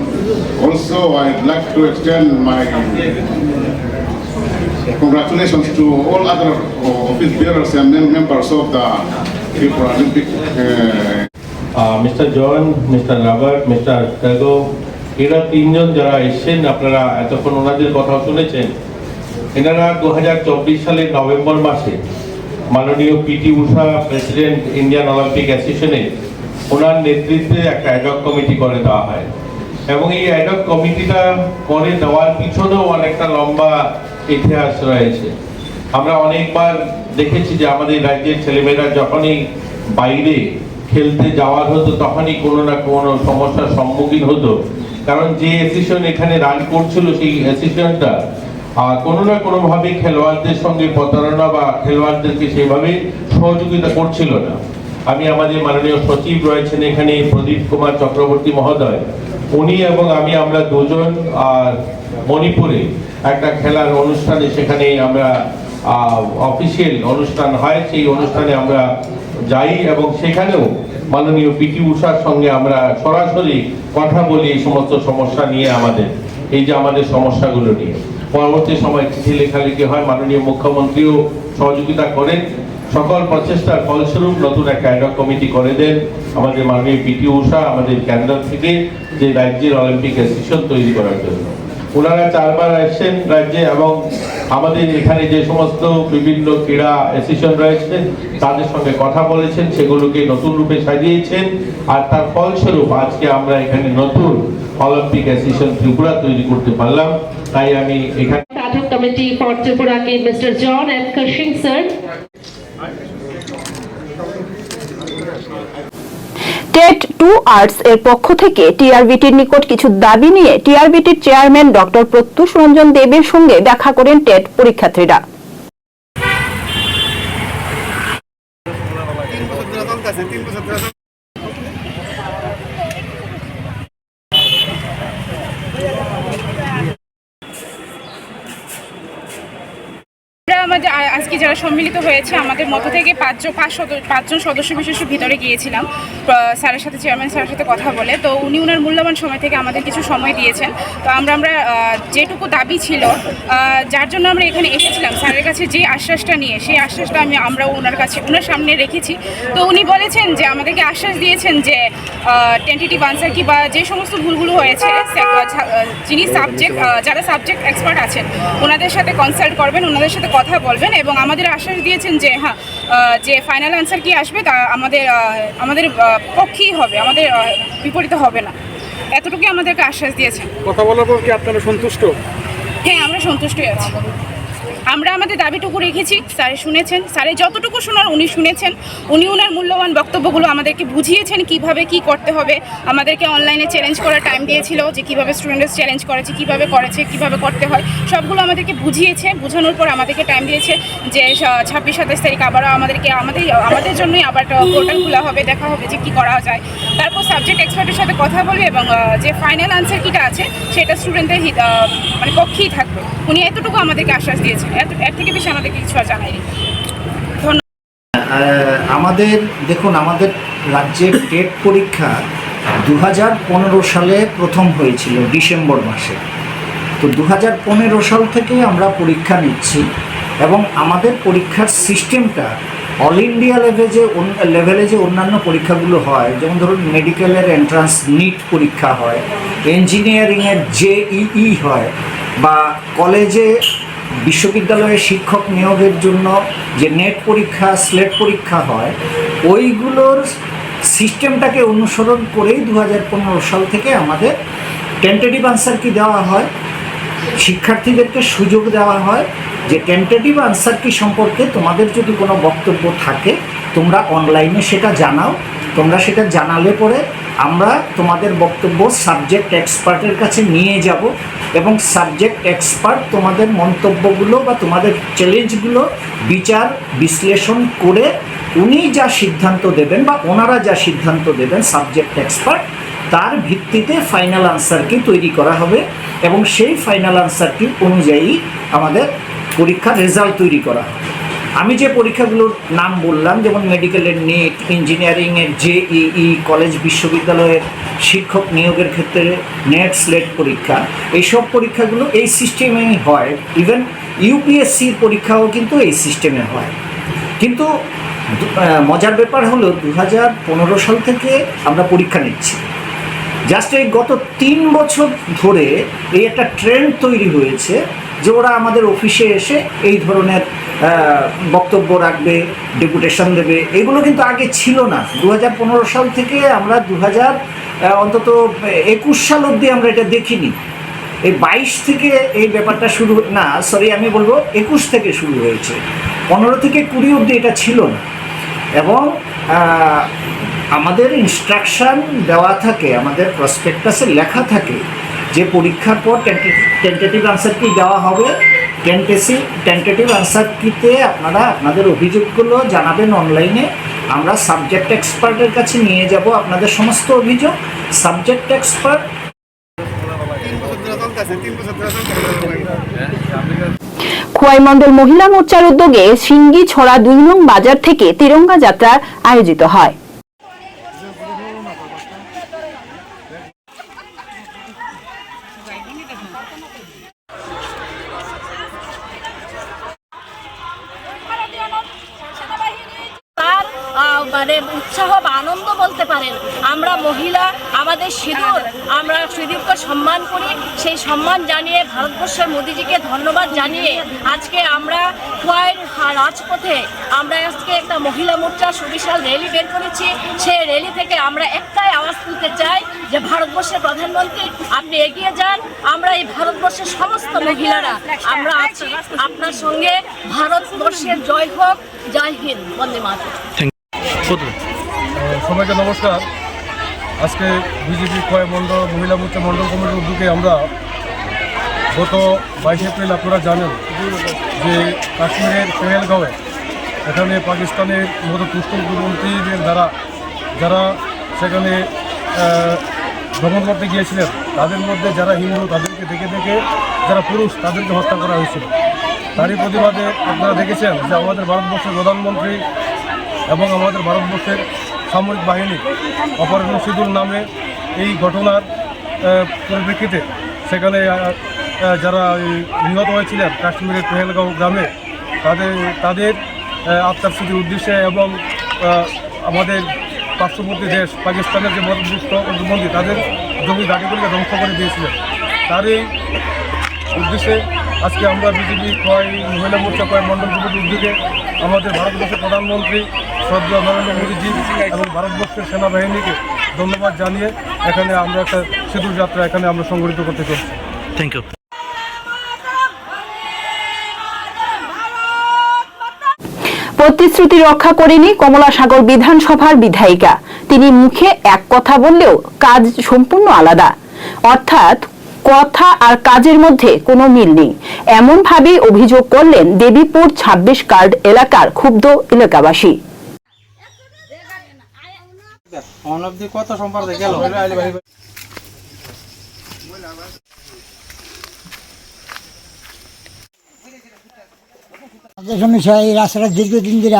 also I'd like to extend my congratulations to all other office bearers and members of the Tripura Olympic. Mr. John, Mr. Robert, Mr. Tago, এরা তিনজন যারা এসেছেন আপনারা এতক্ষণ ওনাদের কথা শুনেছেন। এনারা 2024 সালের নভেম্বর মাসে মাননীয় পিটি উষা প্রেসিডেন্ট ইন্ডিয়ান অলিম্পিক অ্যাসোসিয়েশনে ওনার নেতৃত্বে একটা অ্যাডহক কমিটি করে দেওয়া হয় এবং এই অ্যাডহক কমিটিটা করে দেওয়ার পিছনেও অনেকটা লম্বা ইতিহাস রয়েছে। আমরা অনেকবার দেখেছি যে আমাদের রাজ্যের ছেলেমেয়েরা যখনই বাইরে খেলতে যাওয়ার হতো তখনই কোনো না কোনো সমস্যার সম্মুখীন হতো, কারণ যে অ্যাসোসিয়েশন এখানে রান করছিল সেই অ্যাসোসিয়েশনটা কোনো না কোনোভাবে খেলোয়াড়দের সঙ্গে প্রতারণা বা খেলোয়াড়দেরকে সেইভাবে সহযোগিতা করছিল না। আমি আমাদের মাননীয় সচিব রয়েছেন এখানে প্রদীপ কুমার চক্রবর্তী মহোদয়, উনি এবং আমরা দুজন মণিপুরে একটা খেলার অনুষ্ঠানে, সেখানে আমরা অফিসিয়াল অনুষ্ঠান হয়, সেই অনুষ্ঠানে আমরা যাই এবং সেখানেও মাননীয় পিটি উষার সঙ্গে আমরা সরাসরি কথা বলি এই সমস্ত সমস্যা নিয়ে, আমাদের সমস্যাগুলো নিয়ে। পরবর্তী সময় চিঠি লেখালেখি হয়, মাননীয় মুখ্যমন্ত্রীও সহযোগিতা করেন। সকল প্রচেষ্টার ফলস্বরূপ নতুন একটা অ্যাডহক কমিটি করে দেন আমাদের মাননীয় পিটি উষা আমাদের কেন্দ্র থেকে, যে রাজ্যের অলিম্পিক অ্যাসোসিয়েশন তৈরি করার জন্য। ওনারা 4 বার আসছেন রাজ্যে এবং আমাদের এখানে যে সমস্ত বিভিন্ন ক্রীড়া অ্যাসোসিয়েশন রয়েছে তাদের সঙ্গে কথা বলেছেন, সেগুলোকে নতুন রূপে সাজিয়েছেন, আর তার ফলস্বরূপ আজকে আমরা এখানে নতুন অলিম্পিক অ্যাসোসিয়েশন ত্রিপুরা তৈরি করতে পারলাম। তাই আমি এখানে Adhoc Committee for Tripura ke Mr. John F. Cushing sir. TET 2 arts এর পক্ষ থেকে টিআরবিটির নিকট কিছু দাবি নিয়ে টিআরবিটির চেয়ারম্যান ডক্টর প্রত্যুষ রঞ্জন দেবের সঙ্গে দেখা করেন টেট পরীক্ষার্থীরা। আমাদের আজকে যারা সম্মিলিত হয়েছে আমাদের মধ্য থেকে 5জন সদস্য বিশেষ ভিতরে গিয়েছিলাম স্যারের সাথে, চেয়ারম্যান স্যারের সাথে কথা বলে। তো উনি ওনার মূল্যবান সময় থেকে আমাদের কিছু সময় দিয়েছেন। তো আমরা যেটুকু দাবি ছিল, যার জন্য আমরা এখানে এসেছিলাম, স্যারের কাছে যে আশ্বাসটা নিয়ে, সেই আশ্বাসটা আমরা ওনার সামনে রেখেছি। তো উনি বলেছেন যে আমাদেরকে আশ্বাস দিয়েছেন যে টেন্টেটিভ আনসার কি বা যে সমস্ত ভুলগুলো হয়েছে যিনি যারা সাবজেক্ট এক্সপার্ট আছেন ওনাদের সাথে কনসাল্ট করবেন, ওনাদের সাথে কথা বলবেন এবং আমাদের আশ্বাস দিয়েছেন যে হ্যাঁ, যে ফাইনাল আনসার কি আসবে তা আমাদের পক্ষেই হবে, আমাদের বিপরীতে হবে না। এতটুকুই আমাদেরকে আশ্বাস দিয়েছেন। কথা বলার পর কি আপনারা সন্তুষ্ট? হ্যাঁ, আমরা সন্তুষ্টই আছি। আমরা আমাদের দাবিটুকু রেখেছি, স্যারে শুনেছেন, স্যারে যতটুকু শোনার উনি শুনেছেন। উনি ওনার মূল্যবান বক্তব্যগুলো আমাদেরকে বুঝিয়েছেন কিভাবে কি করতে হবে। আমাদেরকে অনলাইনে চ্যালেঞ্জ করার টাইম দিয়েছিল, যে কিভাবে স্টুডেন্টস চ্যালেঞ্জ করেছে, কিভাবে করেছে, কিভাবে করতে হয়, সবগুলো আমাদেরকে বুঝিয়েছে। বোঝানোর পর আমাদেরকে টাইম দিয়েছে যে 26-27 তারিখ আবারও আমাদের জন্যই আবার পোর্টাল খোলা হবে, দেখা হবে যে কী করা যায়। তারপর সাবজেক্ট এক্সপার্টের সাথে কথা বলবে এবং যে ফাইনাল আনসার কিটা আছে সেটা স্টুডেন্টদের মানে পক্ষেই থাকবে। উনি এতটুকু আমাদেরকে আশ্বাস দিয়েছেন, এর থেকে বেশি আমাদেরকে কিছু আর জানায়নি। আমাদের দেখুন, আমাদের রাজ্যের টেট পরীক্ষা 2015 সালে প্রথম হয়েছিল ডিসেম্বর মাসে। তো 2015 সাল থেকে আমরা পরীক্ষা নিচ্ছি এবং আমাদের পরীক্ষার সিস্টেমটা অল ইন্ডিয়া লেভেলে যে অন্যান্য পরীক্ষাগুলো হয়, যেমন ধরুন মেডিকেলের এন্ট্রান্স নিট পরীক্ষা হয়, ইঞ্জিনিয়ারিংয়ের JEE হয়, বা কলেজে বিশ্ববিদ্যালয়ে শিক্ষক নিয়োগের জন্য যে নেট পরীক্ষা, স্লেট পরীক্ষা হয়, ওইগুলোর সিস্টেমটাকে অনুসরণ করেই 2015 সাল থেকে আমাদের টেন্টেটিভ আনসার কি দেওয়া হয়। শিক্ষার্থীদেরকে সুযোগ দেওয়া হয় যে টেন্টেটিভ আনসার কি সম্পর্কে তোমাদের যদি কোনো বক্তব্য থাকে তোমরা অনলাইনে সেটা জানাও। তোমরা সেটা জানালে পরে আমরা তোমাদের বক্তব্য সাবজেক্ট এক্সপার্টের কাছে নিয়ে যাব এবং সাবজেক্ট এক্সপার্ট তোমাদের মন্তব্যগুলো বা তোমাদের চ্যালেঞ্জগুলো বিচার বিশ্লেষণ করে উনি যা সিদ্ধান্ত দেবেন বা ওনারা যা সিদ্ধান্ত দেবেন সাবজেক্ট এক্সপার্ট, তার ভিত্তিতে ফাইনাল আনসার কি তৈরি করা হবে এবং সেই ফাইনাল আনসার কি অনুযায়ী আমাদের পরীক্ষার রেজাল্ট তৈরি করা হবে। আমি যে পরীক্ষাগুলোর নাম বললাম, যেমন মেডিকেলের নিট, ইঞ্জিনিয়ারিংয়ের JEE, কলেজ বিশ্ববিদ্যালয়ের শিক্ষক নিয়োগের ক্ষেত্রে নেট স্লেট পরীক্ষা, এইসব পরীক্ষাগুলো এই সিস্টেমেই হয়। ইভেন UPSCর পরীক্ষাও কিন্তু এই সিস্টেমে হয়। কিন্তু মজার ব্যাপার হলো 2015 সাল থেকে আমরা পরীক্ষা নিচ্ছি। জাস্ট এই গত 3 বছর ধরে এই একটা ট্রেন্ড তৈরি হয়েছে যে ওরা আমাদের অফিসে এসে এই ধরনের বক্তব্য রাখবে, ডেপুটেশন দেবে। এগুলো কিন্তু আগে ছিল না। 2015 সাল থেকে আমরা অন্তত 21 সাল অবধি আমরা এটা দেখিনি। এই 22 থেকে এই ব্যাপারটা শুরু, না সরি আমি বলবো 21 থেকে শুরু হয়েছে। 15 থেকে 20 অবধি এটা ছিল না। এবং আমাদের ইনস্ট্রাকশান দেওয়া থাকে, আমাদের প্রসপেক্টাসে লেখা থাকে যে পরীক্ষার পর টেন্টেটিভ আনসার কি দেওয়া হবে। টেন্টেটিভ আনসার কিতে আপনারা আপনাদের অভিযোগগুলো জানাবেন অনলাইনে। আমরা সাবজেক্ট এক্সপার্টের কাছে নিয়ে যাব আপনাদের সমস্ত অভিযোগ। সাবজেক্ট এক্সপার্ট খোয়াই মণ্ডল মহিলা মোর্চার উদ্যোগে সিঙ্গি ছড়া 2 নং বাজার থেকে তিরঙ্গা যাত্রা আয়োজিত হয়। মানে উৎসাহ বা আনন্দ বলতে পারেন। আমরা মহিলা, আমাদের সিঁদুর, আমরা সিঁদুরকে সম্মান করি। সেই সম্মান জানিয়ে ভারতবর্ষের মোদিজিকে ধন্যবাদ জানিয়ে আজকে আমরা খোয়াইয়ের রাজপথে আমরা আজকে একটা মহিলা মোর্চা সুবিশাল র্যালি বের করেছি। সেই র্যালি থেকে আমরা একটাই আওয়াজ তুলতে চাই যে ভারতবর্ষের প্রধানমন্ত্রী আপনি এগিয়ে যান। আমরা এই ভারতবর্ষের সমস্ত মহিলারা আমরা আছি আপনার সঙ্গে। ভারতবর্ষের জয় হোক, জয় হিন্দ, বন্দে মাতরম। সবাইকে নমস্কার। আজকে বিজেপি খোয়াই মণ্ডল মহিলা মোর্চা মণ্ডল কমিটির উদ্যোগে আমরা গত 22 এপ্রিল আপনারা জানেন যে কাশ্মীরের পেহেলগাঁওয়ে এখানে পাকিস্তানের মতো তুষ্কমন্ত্রীদের দ্বারা যারা সেখানে ভ্রমণ করতে গিয়েছিলেন, তাদের মধ্যে যারা হিন্দু তাদেরকে দেখে যারা পুরুষ তাদেরকে হত্যা করা হয়েছিল। তারই প্রতিবাদে আপনারা দেখেছেন যে আমাদের ভারতবর্ষের প্রধানমন্ত্রী এবং আমাদের ভারতবর্ষের সামরিক বাহিনী অপারেশন সিঁদুর নামে এই ঘটনার পরিপ্রেক্ষিতে সেখানে যারা নিহত হয়েছিলেন কাশ্মীরের পেহেলগাঁও গ্রামে তাদের আত্মার স্মৃতির উদ্দেশ্যে এবং আমাদের পার্শ্ববর্তী দেশ পাকিস্তানের যে মধ্যস্থ প্রতিবন্ধী তাদের জমি ঘাটিগুলিকে ধ্বংস করে দিয়েছিলেন। তারই উদ্দেশ্যে আজকে আমরা বিজেপি খোয়াই মহিলা মোর্চা খোয়াই মণ্ডল কমিটির উদ্যোগে আমাদের ভারতবর্ষের প্রধানমন্ত্রী শ্রদ্ধেয় নরেন্দ্র মোদীজি এবং ভারতবর্ষের সেনাবাহিনীকে ধন্যবাদ জানিয়ে এখানে আমরা একটা সেতুর যাত্রা এখানে আমরা সংগঠিত করতে চলছি। Thank you. প্রতিশ্রুতি রক্ষা করেনি কমলাসাগর বিধানসভার বিধায়িকা। তিনি মুখে এক কথা বললেও কাজ সম্পূর্ণ আলাদা, অর্থাৎ কথা আর কাজের মধ্যে কোনো মিল নেই, এমন ভাবে অভিযোগ করলেন দেবীপুর ২৬ কার্ড এলাকার ক্ষুব্ধ এলাকাবাসী। সমস্যা এই রাস্তাটা দীর্ঘদিন ধরে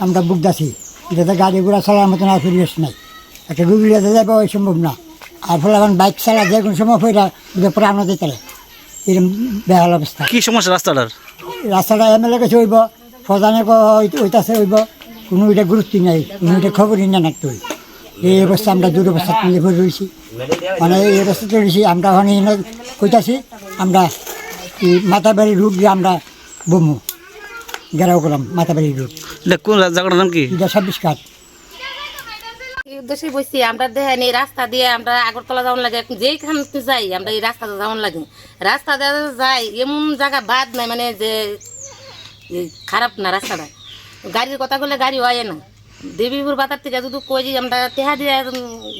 আমরা বুকদাছি, এটাতে গাড়ি ঘোড়া চালার মতন আর পরিবেশ নাই, একটা গুগলিয়াতে যাবো ওই সম্ভব না। আর ফলে এখন বাইক চালা যে কোনো সময় ফেরা পরে আমরা দিতে এরকম বেহাল অবস্থা। কি সমস্যা রাস্তাটার? রাস্তাটা এমএলএ কাছে হইব, প্রধানে ওইটাছে হইব, কোনো ওইটা গুরুত্ব নাই, কোনো ওইটা খবরই না নাকতে হইব। এই অবস্থা আমরা দুরবস্থা মিলে পড়ে রয়েছি, মানে এই অবস্থাতে রয়েছি। আমরা ওখানে কইতাছি আমরা মাথাবাড়ি রুট দিয়ে আমরা বমু গেরাও করলাম মাথাবাড়ি রুট। কোন জায়গাটার নাম কি? এটা ২৬ কাঠ। এই উদ্দেশ্যে বসছি, আমরা দেখেন এই রাস্তা দিয়ে আমরা আগরতলা যাওয়ার লাগে, যেইখান যাই আমরা এই রাস্তাতে যাওয়ার লাগে। রাস্তা দিয়ে যাই এমন জায়গা বাদ নাই, মানে যে খারাপ না রাস্তাটা। গাড়ির কথা বলে গাড়ি হয় না। দেবীপুর বাজার থেকে যদি কই আমরা তেহা দিয়ে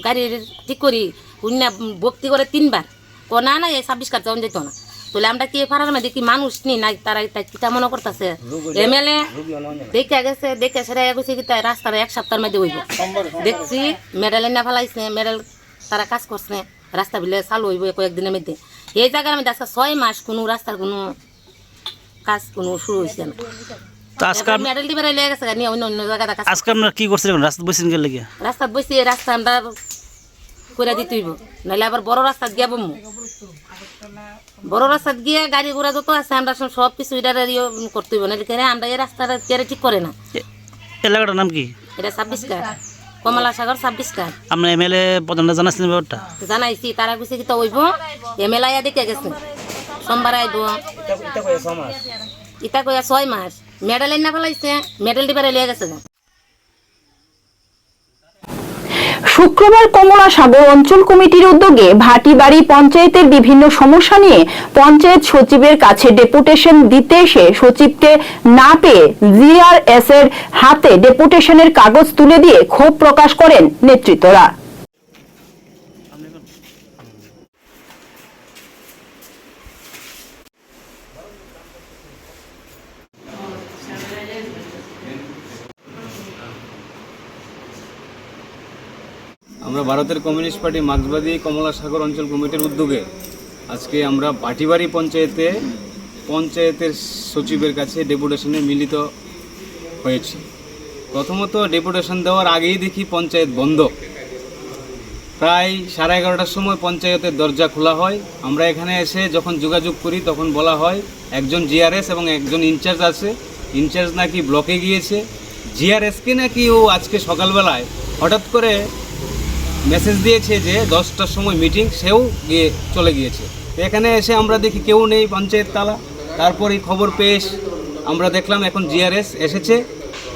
গাড়ি ঠিক করি, উন্না ভক্তি করে ৩ বার না না এই ২৬ কাঠ যাওয়া যেত না। তাহলে আমরা কি পাড়ার মধ্যে কি মানুষ নি নাই, তারা কিতা মনে করতেছে এমএলএ দেখে গেছে, দেখে সেরা গেছে কি রাস্তার 1 সপ্তাহের মধ্যে হইব। দেখছি মেডেল না ফেলাইছে, মেডেল তারা কাজ করছে, রাস্তা বিলে চালু হইব কয়েকদিনের মধ্যে। এই জায়গার মধ্যে আজকে 6 মাস কোনো রাস্তার কোনো কাজ কোনো শুরু হয়েছে না। মেডেল দিবে লেগে গেছে নিয়ে অন্য অন্য জায়গায় আজকে আপনারা কি করছিলেন? রাস্তা বসেন গেলে গিয়া রাস্তা বসে রাস্তা আমরা করে দিতে হইব, নাহলে আবার বড় রাস্তা গিয়া বমু। বড় রাস্তা গিয়ে গাড়ি ঘোড়া যত আছে আমরা সব কিছু এটা করতে হইব, নাহলে আমরা এই রাস্তাটা ঠিক করে না। এলাকাটার নাম কি? এটা ২৬ কাঠ, কমলাসাগর ২৬ কাঠ। আমরা এমএলএ প্রধানরা জানাচ্ছিলেন ব্যাপারটা? জানাইছি, তারা কিছু কিতা হইব। এমএলএ আয়া দেখে গেছে, সোমবার আইব। ইটা কইয়া 6 মাস মেডেল না ফেলাইছে, মেডেল দিবার লিয়ে গেছে। শুক্রবার কমলাসাগর অঞ্চল কমিটির উদ্যোগে ভাটিবাড়ি পঞ্চায়েতের বিভিন্ন সমস্যা নিয়ে পঞ্চায়েত সচিবের কাছে ডেপুটেশন দিতে এসে সচিবকে না পেয়ে জিআরএস এর হাতে ডেপুটেশনের কাগজ তুলে দিয়ে ক্ষোভ প্রকাশ করেন নেতৃত্বরা। আমরা ভারতের কমিউনিস্ট পার্টি মার্ক্সবাদী কমলাসাগর অঞ্চল কমিটির উদ্যোগে আজকে আমরা ভাটিবাড়ি পঞ্চায়েতের সচিবের কাছে ডেপুটেশনে মিলিত হয়েছি। প্রথমত ডেপুটেশন দেওয়ার আগেই দেখি পঞ্চায়েত বন্ধ। প্রায় 11:30টার সময় পঞ্চায়েতের দরজা খোলা হয়। আমরা এখানে এসে যখন যোগাযোগ করি তখন বলা হয় একজন জিআরএস এবং একজন ইনচার্জ আছে, ইনচার্জ নাকি ব্লকে গিয়েছে, জিআরএসকে নাকি ও আজকে সকালবেলায় হঠাৎ করে মেসেজ দিয়েছে যে 10টার সময় মিটিং, সেও গিয়ে চলে গিয়েছে। এখানে এসে আমরা দেখি কেউ নেই, পঞ্চায়েত তালা। তারপরেই খবর পেয়ে আমরা দেখলাম এখন জিআরএস এসেছে।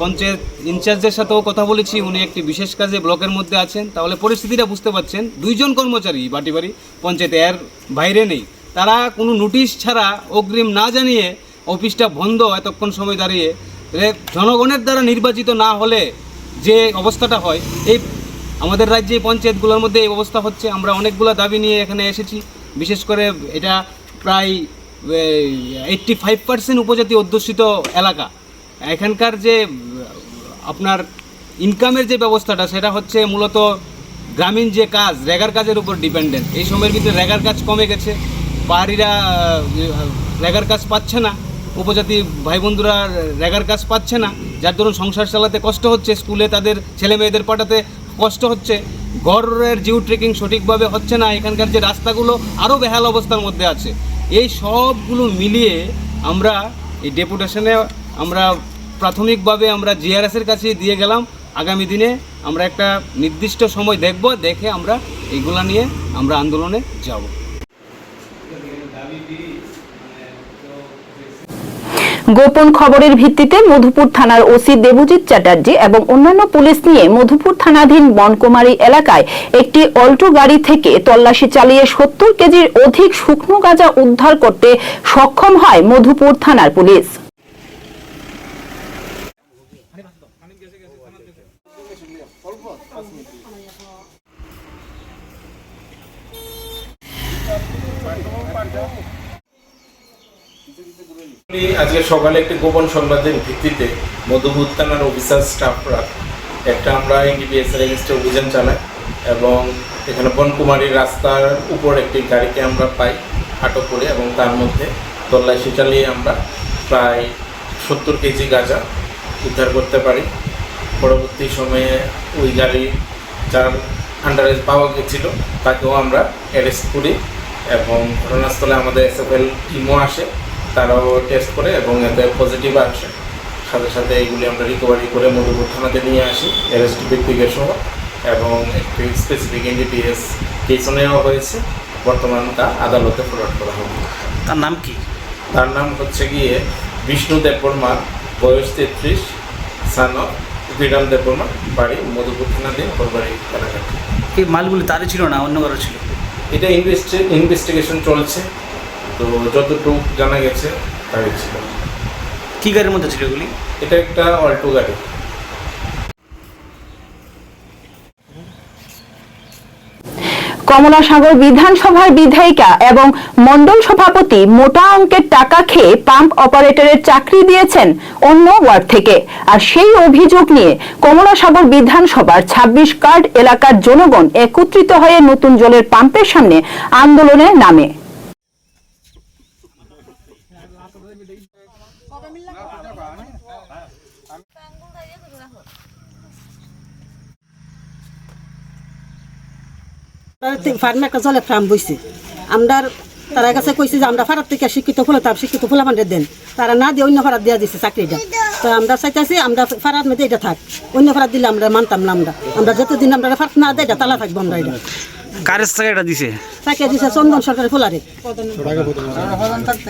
পঞ্চায়েত ইনচার্জের সাথেও কথা বলেছি, উনি একটি বিশেষ কাজে ব্লকের মধ্যে আছেন। তাহলে পরিস্থিতিটা বুঝতে পারছেন, 2 জন কর্মচারী ভাটিবাড়ি পঞ্চায়েতে এর বাইরে নেই। তারা কোনো নোটিশ ছাড়া অগ্রিম না জানিয়ে অফিসটা বন্ধ এতক্ষণ সময় দাঁড়িয়ে। জনগণের দ্বারা নির্বাচিত না হলে যে অবস্থাটা হয়, এই আমাদের রাজ্যে পঞ্চায়েতগুলোর মধ্যে এই অবস্থা হচ্ছে। আমরা অনেকগুলো দাবি নিয়ে এখানে এসেছি। বিশেষ করে এটা প্রায় 85% উপজাতি অধ্যুষিত এলাকা। এখানকার যে আপনার ইনকামের যে ব্যবস্থাটা, সেটা হচ্ছে মূলত গ্রামীণ যে কাজ, রেগার কাজের উপর ডিপেন্ডেন্ট। এই সময়ের ভিতরে রেগার কাজ কমে গেছে, পাহাড়িরা রেগার কাজ পাচ্ছে না, উপজাতি ভাই বন্ধুরা রেগার কাজ পাচ্ছে না, যার দরুন সংসার চালাতে কষ্ট হচ্ছে, স্কুলে তাদের ছেলে মেয়েদের পাঠাতে কষ্ট হচ্ছে, গড়ের জিও ট্রেকিং সঠিকভাবে হচ্ছে না, এখানকার যে রাস্তাগুলো আরও বেহাল অবস্থার মধ্যে আছে। এই সবগুলো মিলিয়ে আমরা এই ডেপুটেশনে আমরা প্রাথমিকভাবে আমরা জিআরএসের কাছে দিয়ে গেলাম। আগামী দিনে আমরা একটা নির্দিষ্ট সময় দেখব, দেখে আমরা এইগুলা নিয়ে আমরা আন্দোলনে যাব। গোপন খবরের ভিত্তিতে মধুপুর থানার ওসি দেবজিৎ চ্যাটার্জি এবং অন্যান্য পুলিশ নিয়ে মধুপুর থানাধীন বনকুমারী এলাকায় একটি অল্টো গাড়ি থেকে তল্লাশি চালিয়ে 70 কেজির অধিক শুকনো গাঁজা উদ্ধার করতে সক্ষম হয় মধুপুর থানার পুলিশ। আজকে সকালে একটি গোপন সংবাদের ভিত্তিতে মধুপুর থানার অফিসার স্টাফরা একটা আমরা এনডিপিএস এর এগেইনস্টে অভিযান চালাই এবং এখানে বনকুমারী রাস্তার উপর একটি গাড়িকে আমরা পাই আটক করে এবং তার মধ্যে তল্লাশি চালিয়ে আমরা প্রায় 70 কেজি গাঁজা উদ্ধার করতে পারি। পরবর্তী সময়ে ওই গাড়ি যার আন্ডারে পাওয়া গেছিল তাকেও আমরা অ্যারেস্ট করি এবং ঘটনাস্থলে আমাদের এসএফএল টিমও আসে, তারাও টেস্ট করে এবং এতে পজিটিভ আসে। সাথে সাথে এইগুলি আমরা রিকভারি করে মধুপুর থানাতে নিয়ে আসি অ্যারেস্ট ব্যক্তিকে সহ এবং একটি স্পেসিফিক এনডিপিএস কেসও নেওয়া হয়েছে। বর্তমান তা আদালতে ফরওয়ার্ড করা হবে। তার নাম কি? তার নাম হচ্ছে গিয়ে বিষ্ণু দেববর্মা, বয়স 33, সান অফ বিরাম দেববর্মা, বাড়ি মধুপুর থানাধীন ঘরবাড়ি এলাকাতে। এই মালগুলি তারই ছিল না অন্য কারো ছিল? এটা ইনভেস্টিগেশন চলছে, তো যতটুকু জানা গেছে তারই ছিল। কি গাড়ির মধ্যে ছিল এগুলি? এটা একটা অল্টো গাড়ি। কমলাসাগর বিধানসভার বিধায়িকা এবং মণ্ডল সভাপতি মোটা অঙ্কের টাকা খেয়ে পাম্প অপারেটরের চাকরি দিয়েছেন অন্য ওয়ার্ড থেকে। আর সেই অভিযোগ নিয়ে কমলাসাগর বিধানসভার 26 কার্ড এলাকার জনগণ একত্রিত হয়ে নতুন জলের পাম্পের সামনে আন্দোলনে নামে। ফার্মে একটা জলের ফার্ম বইছে, আমরা তারা কাছে কইছে যে আমরা ফারাত থেকে শিক্ষিত ফুলাতাম, শিক্ষিত ফুলা মানে দেন, তারা না দিয়ে অন্য ফারাত দেওয়া দিচ্ছে চাকরিটা। তো আমরা চাইতেছি আমরা ফারাত মেয়েদের এটা থাক, অন্য ফারাত দিলে আমরা মানতাম না। আমরা যতদিন আমরা ফারাত না দেয় এটা তালা থাকবো। আমরা এটা কারের চাকরিটা দিছে? চাকরি দিছে চন্দন সরকারের ফুলারে।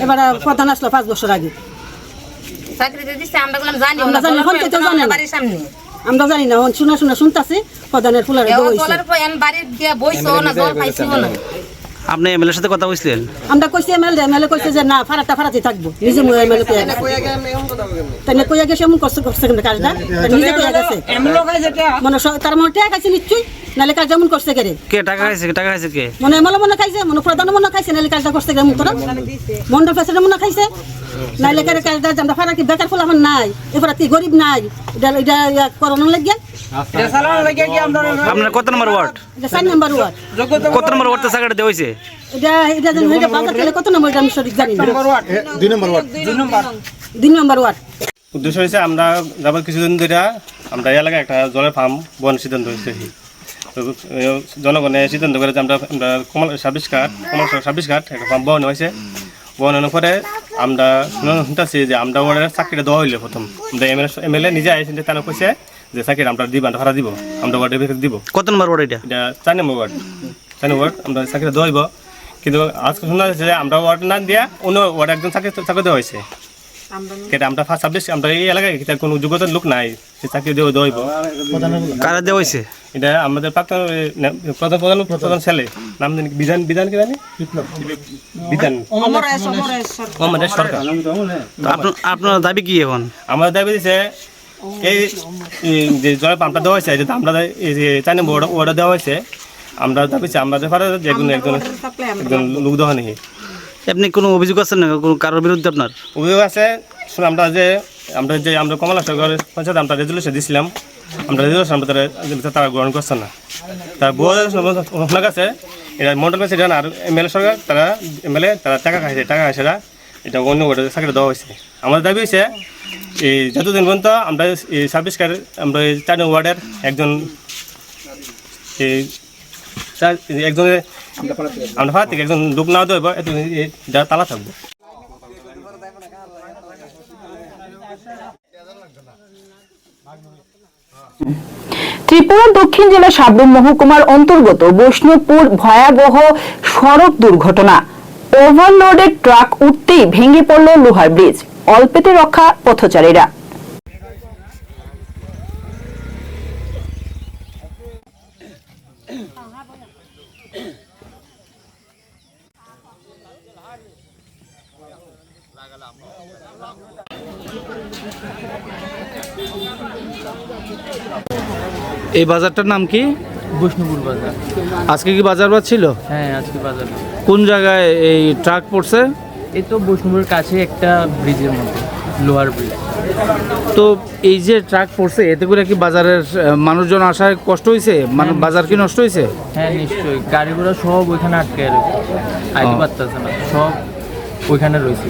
এবার প্রধান আসলো 5 বছর আগে। আমরা জানি হন তো জানি না, আমরা জানি না, শোনা শুনতাছি প্রধানের ফুলারে আপনি এমএলএর সাথে কথা বলছিলেন? আমরা কইছি এমএলএ কইছে যে না ফারাতটা ফারাতই থাকবো। নিজে এমএলএ তাই কইয়া গেছে এমন কষ্ট করছে কিন্তু কাজটা নিজে কইয়া গেছে মানে তার মনে টাকা খাইছে নিশ্চয়ই, নাহলে কাজ যেমন করছে কে টাকা খাইছে কে মনে এমএলএ মনে খাইছে, মনে প্রধান মনে খাইছে, নাহলে কাজটা করছে কেমন তোরা মন্ডল প্রেসিডেন্ট মনে খাইছে, নাহলে কারে কাজটা আমরা ফারাকি বেকার ফুল আমার নাই, এবার কি গরিব নাই, এটা করোনার লাগিয়া। আপনার কত নম্বর ওয়ার্ড? 4 নম্বর ওয়ার্ড। কত নম্বর ওয়ার্ডে চাকরিটা দেওয়া হয়েছে? এটা বাজার খেলে কত নম্বর আমি সঠিক জানি না। 2 নম্বর ওয়ার্ড। 2 নম্বর ওয়ার্ড। উদ্দেশ্য হয়েছে আমরা যাবার কিছুদিন ধরে আমরা এলাকায় একটা জলের ফার্ম বন সিদ্ধান্ত হয়েছে। জনগণের সিদ্ধান্ত করে যে আমরা কমল 26 ঘাট একটা ফার্ম বন হয়েছে। বনানোর পরে আমরা শুনতেছি যে আমরা ওয়ার্ডের চাকরিটা দেওয়া হইলে প্রথম আমরা এমএলএ নিজে আইসেন, তারা কইছে যে চাকরি আমরা দিব, আমরা ভাড়া দিব, আমরা ওয়ার্ডের ভিতরে দিব। কত নম্বর ওয়ার্ড এটা? এটা 4 নম্বর ওয়ার্ড। 4 নম্বর ওয়ার্ড আমরা চাকরিটা দেওয়া হইব, কিন্তু আজকে শোনা যাচ্ছে যে আমরা ওয়ার্ড না দিয়া অন্য ওয়ার্ডে একজন চাকরি দেওয়া হয়েছে। কেটে আমরা 26 আমরা এই এলাকায় কোনো যোগ্যতার লোক নাই, সে চাকরি দেওয়া হইব। কারা দেওয়া হয়েছে? এটা আমাদের প্রধান ছেলে, নাম জানি বিধান কি জানি, বিধান আমাদের সরকার। আপনার দাবি কি এখন? আমাদের দাবি দিচ্ছে এই যে জলের পাম্পটা দেওয়া হয়েছে, যেটা আমরা এই যে 4 নম্বর ওয়ার্ডে দেওয়া হয়েছে, আমরা দাবি আমাদের পাড়ার যে একজন লোক দেওয়া নেই। আপনি কোনো অভিযোগ আছেন না কারোর বিরুদ্ধে? আপনার অভিযোগ আছে, শুনে আমরা কমলাসাগর পঞ্চায়েত আমরা রেজলিউশন দিয়েছিলাম, তারা গ্রহণ করছে না। তার আপনার কাছে এটা মন্ডল প্রেসিডেন্ট আর এমএলএ সরকার, তারা টাকা খাইছে এটা অন্য ওয়ার্ডে চাকরি দেওয়া হয়েছে। আমাদের দাবি হয়েছে এই যতদিন পর্যন্ত আমরা এই 26 কার্ড আমরা এই 4 ওয়ার্ডের আমরা ফারা থেকে একজন লোক না দেবো, তালা থাকবো। ত্রিপুরা দক্ষিণ জেলা সাবরুম মহকুমার অন্তর্গত বৈষ্ণবপুর ভয়াবহ সড়ক দুর্ঘটনা। ওভারলোডেড ট্রাক উঠতেই ভেঙে পড়ল লোহার ব্রিজ। অল্পেতে রক্ষা পথচারীরা। এই বাজারটার নাম কি? বৈষ্ণবপুর বাজার। আজকে কি বাজার ছিল? হ্যাঁ, আজকে বাজার। কোন জায়গায় এই ট্রাক পড়ছে? এই তো বৈষ্ণবপুরের কাছে একটা ব্রিজের মধ্যে, লোহার ব্রিজ। তো এই যে ট্রাক পড়ছে এতে করে কি বাজারের মানুষজন আসায় কষ্ট হয়েছে? বাজার কি নষ্ট হয়েছে? হ্যাঁ নিশ্চয়ই, গাড়ি ঘোড়া সব ওইখানে আটকে আইতে পারতেছে না, সব ওইখানে রয়েছে।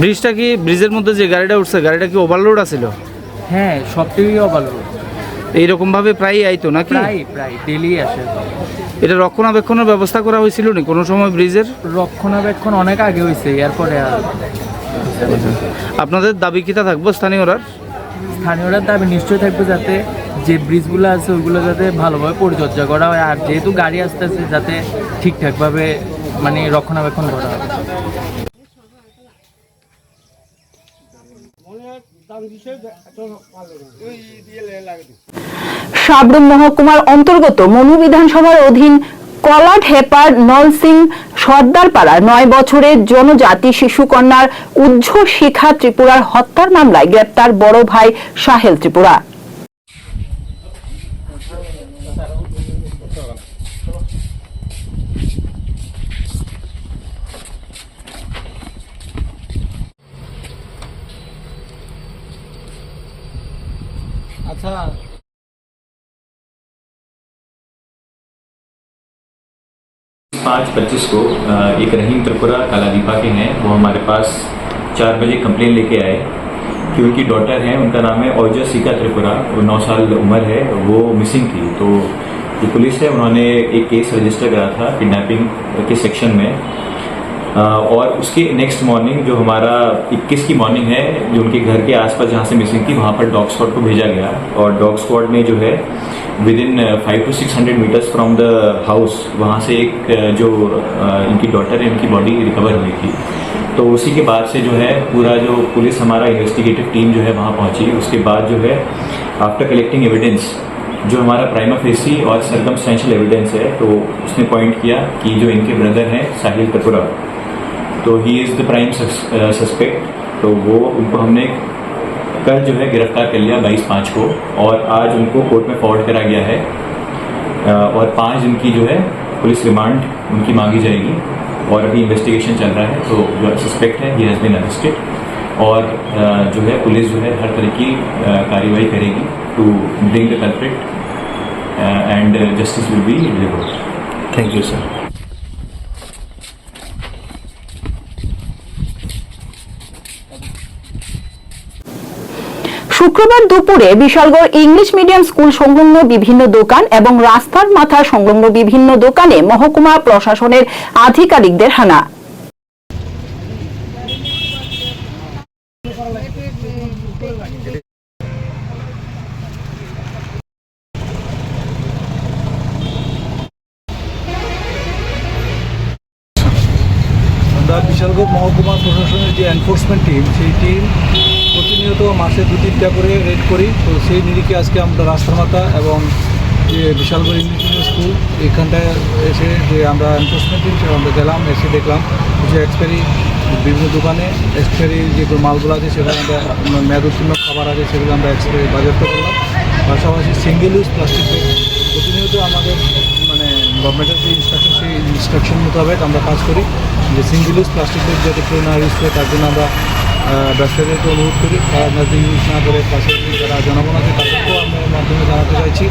ব্রিজটা কি, ব্রিজের মধ্যে যে গাড়িটা উঠছে গাড়িটা কি ওভারলোড আছিল? হ্যাঁ, সবটাই ওভারলোড। এইরকম ভাবে প্রায় আইতো নাকি? প্রায় ডেলি আসে। এটা রক্ষণাবেক্ষণের ব্যবস্থা করা হয়েছিল না কোনো সময়? ব্রিজের রক্ষণাবেক্ষণ অনেক আগে হয়েছে, এরপরে আপনাদের দাবি কিটা থাকবো স্থানীয়রা? স্থানীয়রা দাবি নিশ্চয়ই থাকবে যাতে যে ব্রিজগুলো আছে ওইগুলো যাতে ভালোভাবে পরিচর্যা করা হয়, আর যেহেতু গাড়ি আসতেছে যাতে ঠিকঠাকভাবে মানে রক্ষণাবেক্ষণ করা হয়। সাবরুম মহকুমার অন্তর্গত মনু বিধানসভার অধীন কলাঢেপার নলসিং সর্দারপাড়ার 9 বছরের জনজাতি শিশুকন্যার উজ্জ্বল শিখা ত্রিপুরার হত্যার মামলায় গ্রেপ্তার বড় ভাই সাহেল ত্রিপুরা। আচ্ছা, 5:25 को एक रहीम त्रिपुरा कालादीपा के हैं, वो हमारे पास 4 बजे कंप्लेन लेके आए कि उनकी डॉटर है, उनका नाम है औजा सीका त्रिपुरा, वो 9 साल उम्र है, वो मिसिंग थी। तो जो पुलिस है उन्होंने एक केस रजिस्टर करा था किडनैपिंग के सेक्शन में, और उसके नेक्स्ट मॉर्निंग जो हमारा 21 की मॉर्निंग है, जो उनके घर के आसपास जहाँ से मिसिंग थी वहाँ पर डॉग स्क्वाड को भेजा गया, और डॉग स्क्वाड ने जो है within 500 to 600 metres from the house वहाँ से एक जो इनकी डॉटर है उनकी बॉडी रिकवर हुई थी। तो उसी के बाद से जो है पूरा जो पुलिस हमारा इन्वेस्टिगेटिव टीम जो है वहाँ पहुँची। उसके बाद जो है आफ्टर कलेक्टिंग एविडेंस, जो हमारा प्राइमा फेसी और सर्कमस्टेंशियल एविडेंस है, तो उसने पॉइंट किया कि जो इनके ब्रदर हैं साहिल त्रिपुरा, तो he is the prime suspect. तो वो उनको हमने कल जो है गिरफ्तार कर लिया 22/5 को, और आज उनको कोर्ट में फॉरवर्ड करा गया है, और 5 दिन की जो है पुलिस रिमांड उनकी मांगी जाएगी, और अभी इन्वेस्टिगेशन चल रहा है। तो जो सस्पेक्ट है ही हैज़ बीन अरेस्टेड, और जो है पुलिस जो है हर तरह की कार्रवाई करेगी to bring the culprit and justice will be delivered. Thank you sir. শুক্রবার দুপুরে বিশালগড় ইংলিশ মিডিয়াম স্কুল সংলগ্ন বিভিন্ন দোকান এবং রাস্তার মাথা সংলগ্ন বিভিন্ন দোকানে মহকুমা প্রশাসনের আধিকারিকদের হানা। আমরা বিশালগড় মহকুমা প্রশাসনের যে এনফোর্সমেন্ট টিম, সেই টিম প্রতিনিয়ত মাসে 2-3টা করে রেড করি। তো সেই নিরিখে আজকে আমরা রাস্তার মাথা এবং যে বিশালগড় ইংলিশ মিডিয়াম স্কুল এখানটায় এসে যে আমরা এনফোর্সমেন্ট টিম আমরা গেলাম, এসে দেখলাম যে এক্সপায়ারি বিভিন্ন দোকানে এক্সপায়ারি যে মালগুলো আছে সেগুলো আমরা মেয়াদ উত্তীর্ণ খাবার আছে সেগুলো আমরা এক্সপায়ারি বাজেয়াপ্ত করলাম। পাশাপাশি সিঙ্গেল ইউজ প্লাস্টিক ব্যাগ প্রতিনিয়ত আমাদের মানে গভর্নমেন্টের যে ইনস্ট্রাকশন, সেই ইনস্ট্রাকশন মোতাবেক আমরা কাজ করি যে সিঙ্গেল ইউজ প্লাস্টিক ব্যাগ যাতে কেউ না ইউজ করে তার জন্য আমরা ব্যবসায়ীদেরকে অনুরোধ করি তারা যাতে ইউজ না করে। পাশাপাশি যারা জনগণ আছে তাদেরকেও আমরা মাধ্যমে জানাতে চাইছি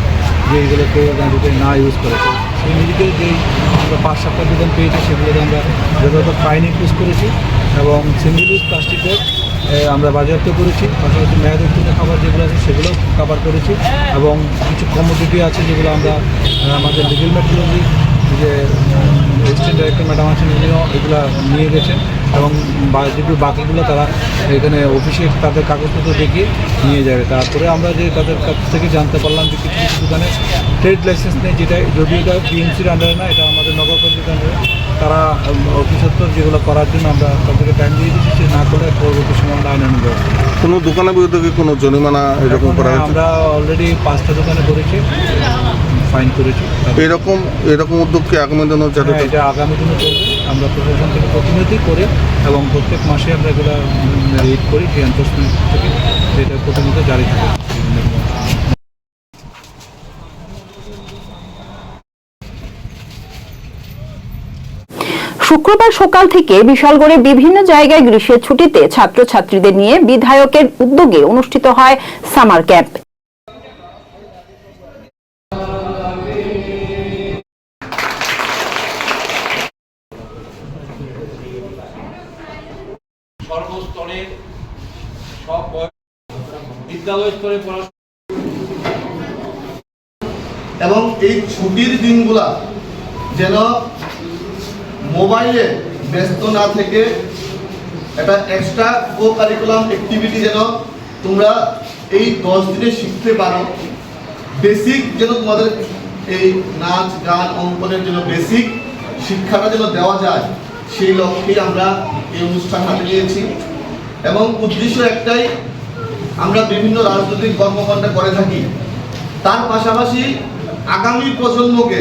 যে এইগুলো কেউ যাতে না ইউজ করে। তো সেই নিজেকে যেই আমরা 5-7টা দোকান পেয়েছি সেগুলোতে আমরা যথাযথ ফাইন ইউজ করেছি এবং সিঙ্গেল ইউজ প্লাস্টিক ব্যাগ আমরা বাজেয়াপ্ত করেছি। পাশাপাশি মেয়াদ উত্তীর্ণ খাবার যেগুলো আছে সেগুলো কভার করেছি এবং কিছু কমোডিটি আছে যেগুলো আমরা আমাদের লিগেল মেট্রোলজি যে এক্সিডেন্ট ডাইরেক্টর ম্যাডাম আছেন উনিও এগুলো নিয়ে গেছেন এবং যেগুলো বাকিগুলো তারা এখানে অফিসে তাদের কাগজপত্র দেখিয়ে নিয়ে যাবে। তারপরে আমরা যে তাদের কাছ থেকে জানতে পারলাম যে কিছু কিছু দোকানে ট্রেড লাইসেন্স নেই, যেটা যদিও এটা পিএমসির আন্ডারে না, এটা আমাদের নগর পঞ্চায়েতের আন্ডারে। তারা অফিসত্ব যেগুলো করার জন্য আমরা তাদেরকে টাইম দিয়ে দিচ্ছি, সে না করে পরবর্তী সময় আমরা আইনানুগ ব্যবস্থা নেব। কোনো দোকানের বিরুদ্ধে কি কোনো জরিমানা এরকম করা হয়েছে? আমরা অলরেডি 5টা দোকানে করেছি, ফাইন করেছি। এরকম উদ্যোগ কি আগামী দিনও যাতে? হ্যাঁ, এটা আগামী দিনে চলবে। আমরা প্রশাসন থেকে প্রতিনিধি করি এবং প্রত্যেক মাসে আমরা এগুলো রেড করি, যে এনফোর্সমেন্ট থেকে যেটা প্রতিনিধি জারি থাকে। শুক্রবার সকাল থেকে বিশালগড়ে বিভিন্ন জায়গায় গ্রীষ্মের ছুটিতে ছাত্রছাত্রীদের নিয়ে বিধায়কের উদ্যোগে অনুষ্ঠিত হয় সামার ক্যাম্প। সর্বস্তরের সব বিদ্যালয় স্তরে পড়াশোনা এবং এই ছুটির দিনগুলা যেন মোবাইলে ব্যস্ত না থেকে একটা এক্সট্রা কো কারিকুলাম অ্যাক্টিভিটি যেন তোমরা এই 10 দিনে শিখতে পারো। বেসিক যেন তোমাদের এই নাচ গান অঙ্কনের জন্য বেসিক শিক্ষাটা যেন দেওয়া যায়, সেই লক্ষ্যেই আমরা এই অনুষ্ঠান হাতে নিয়েছি। এবং উদ্দেশ্য একটাই, আমরা বিভিন্ন রাজনৈতিক কর্মকাণ্ড করে থাকি, তার পাশাপাশি আগামী প্রজন্মকে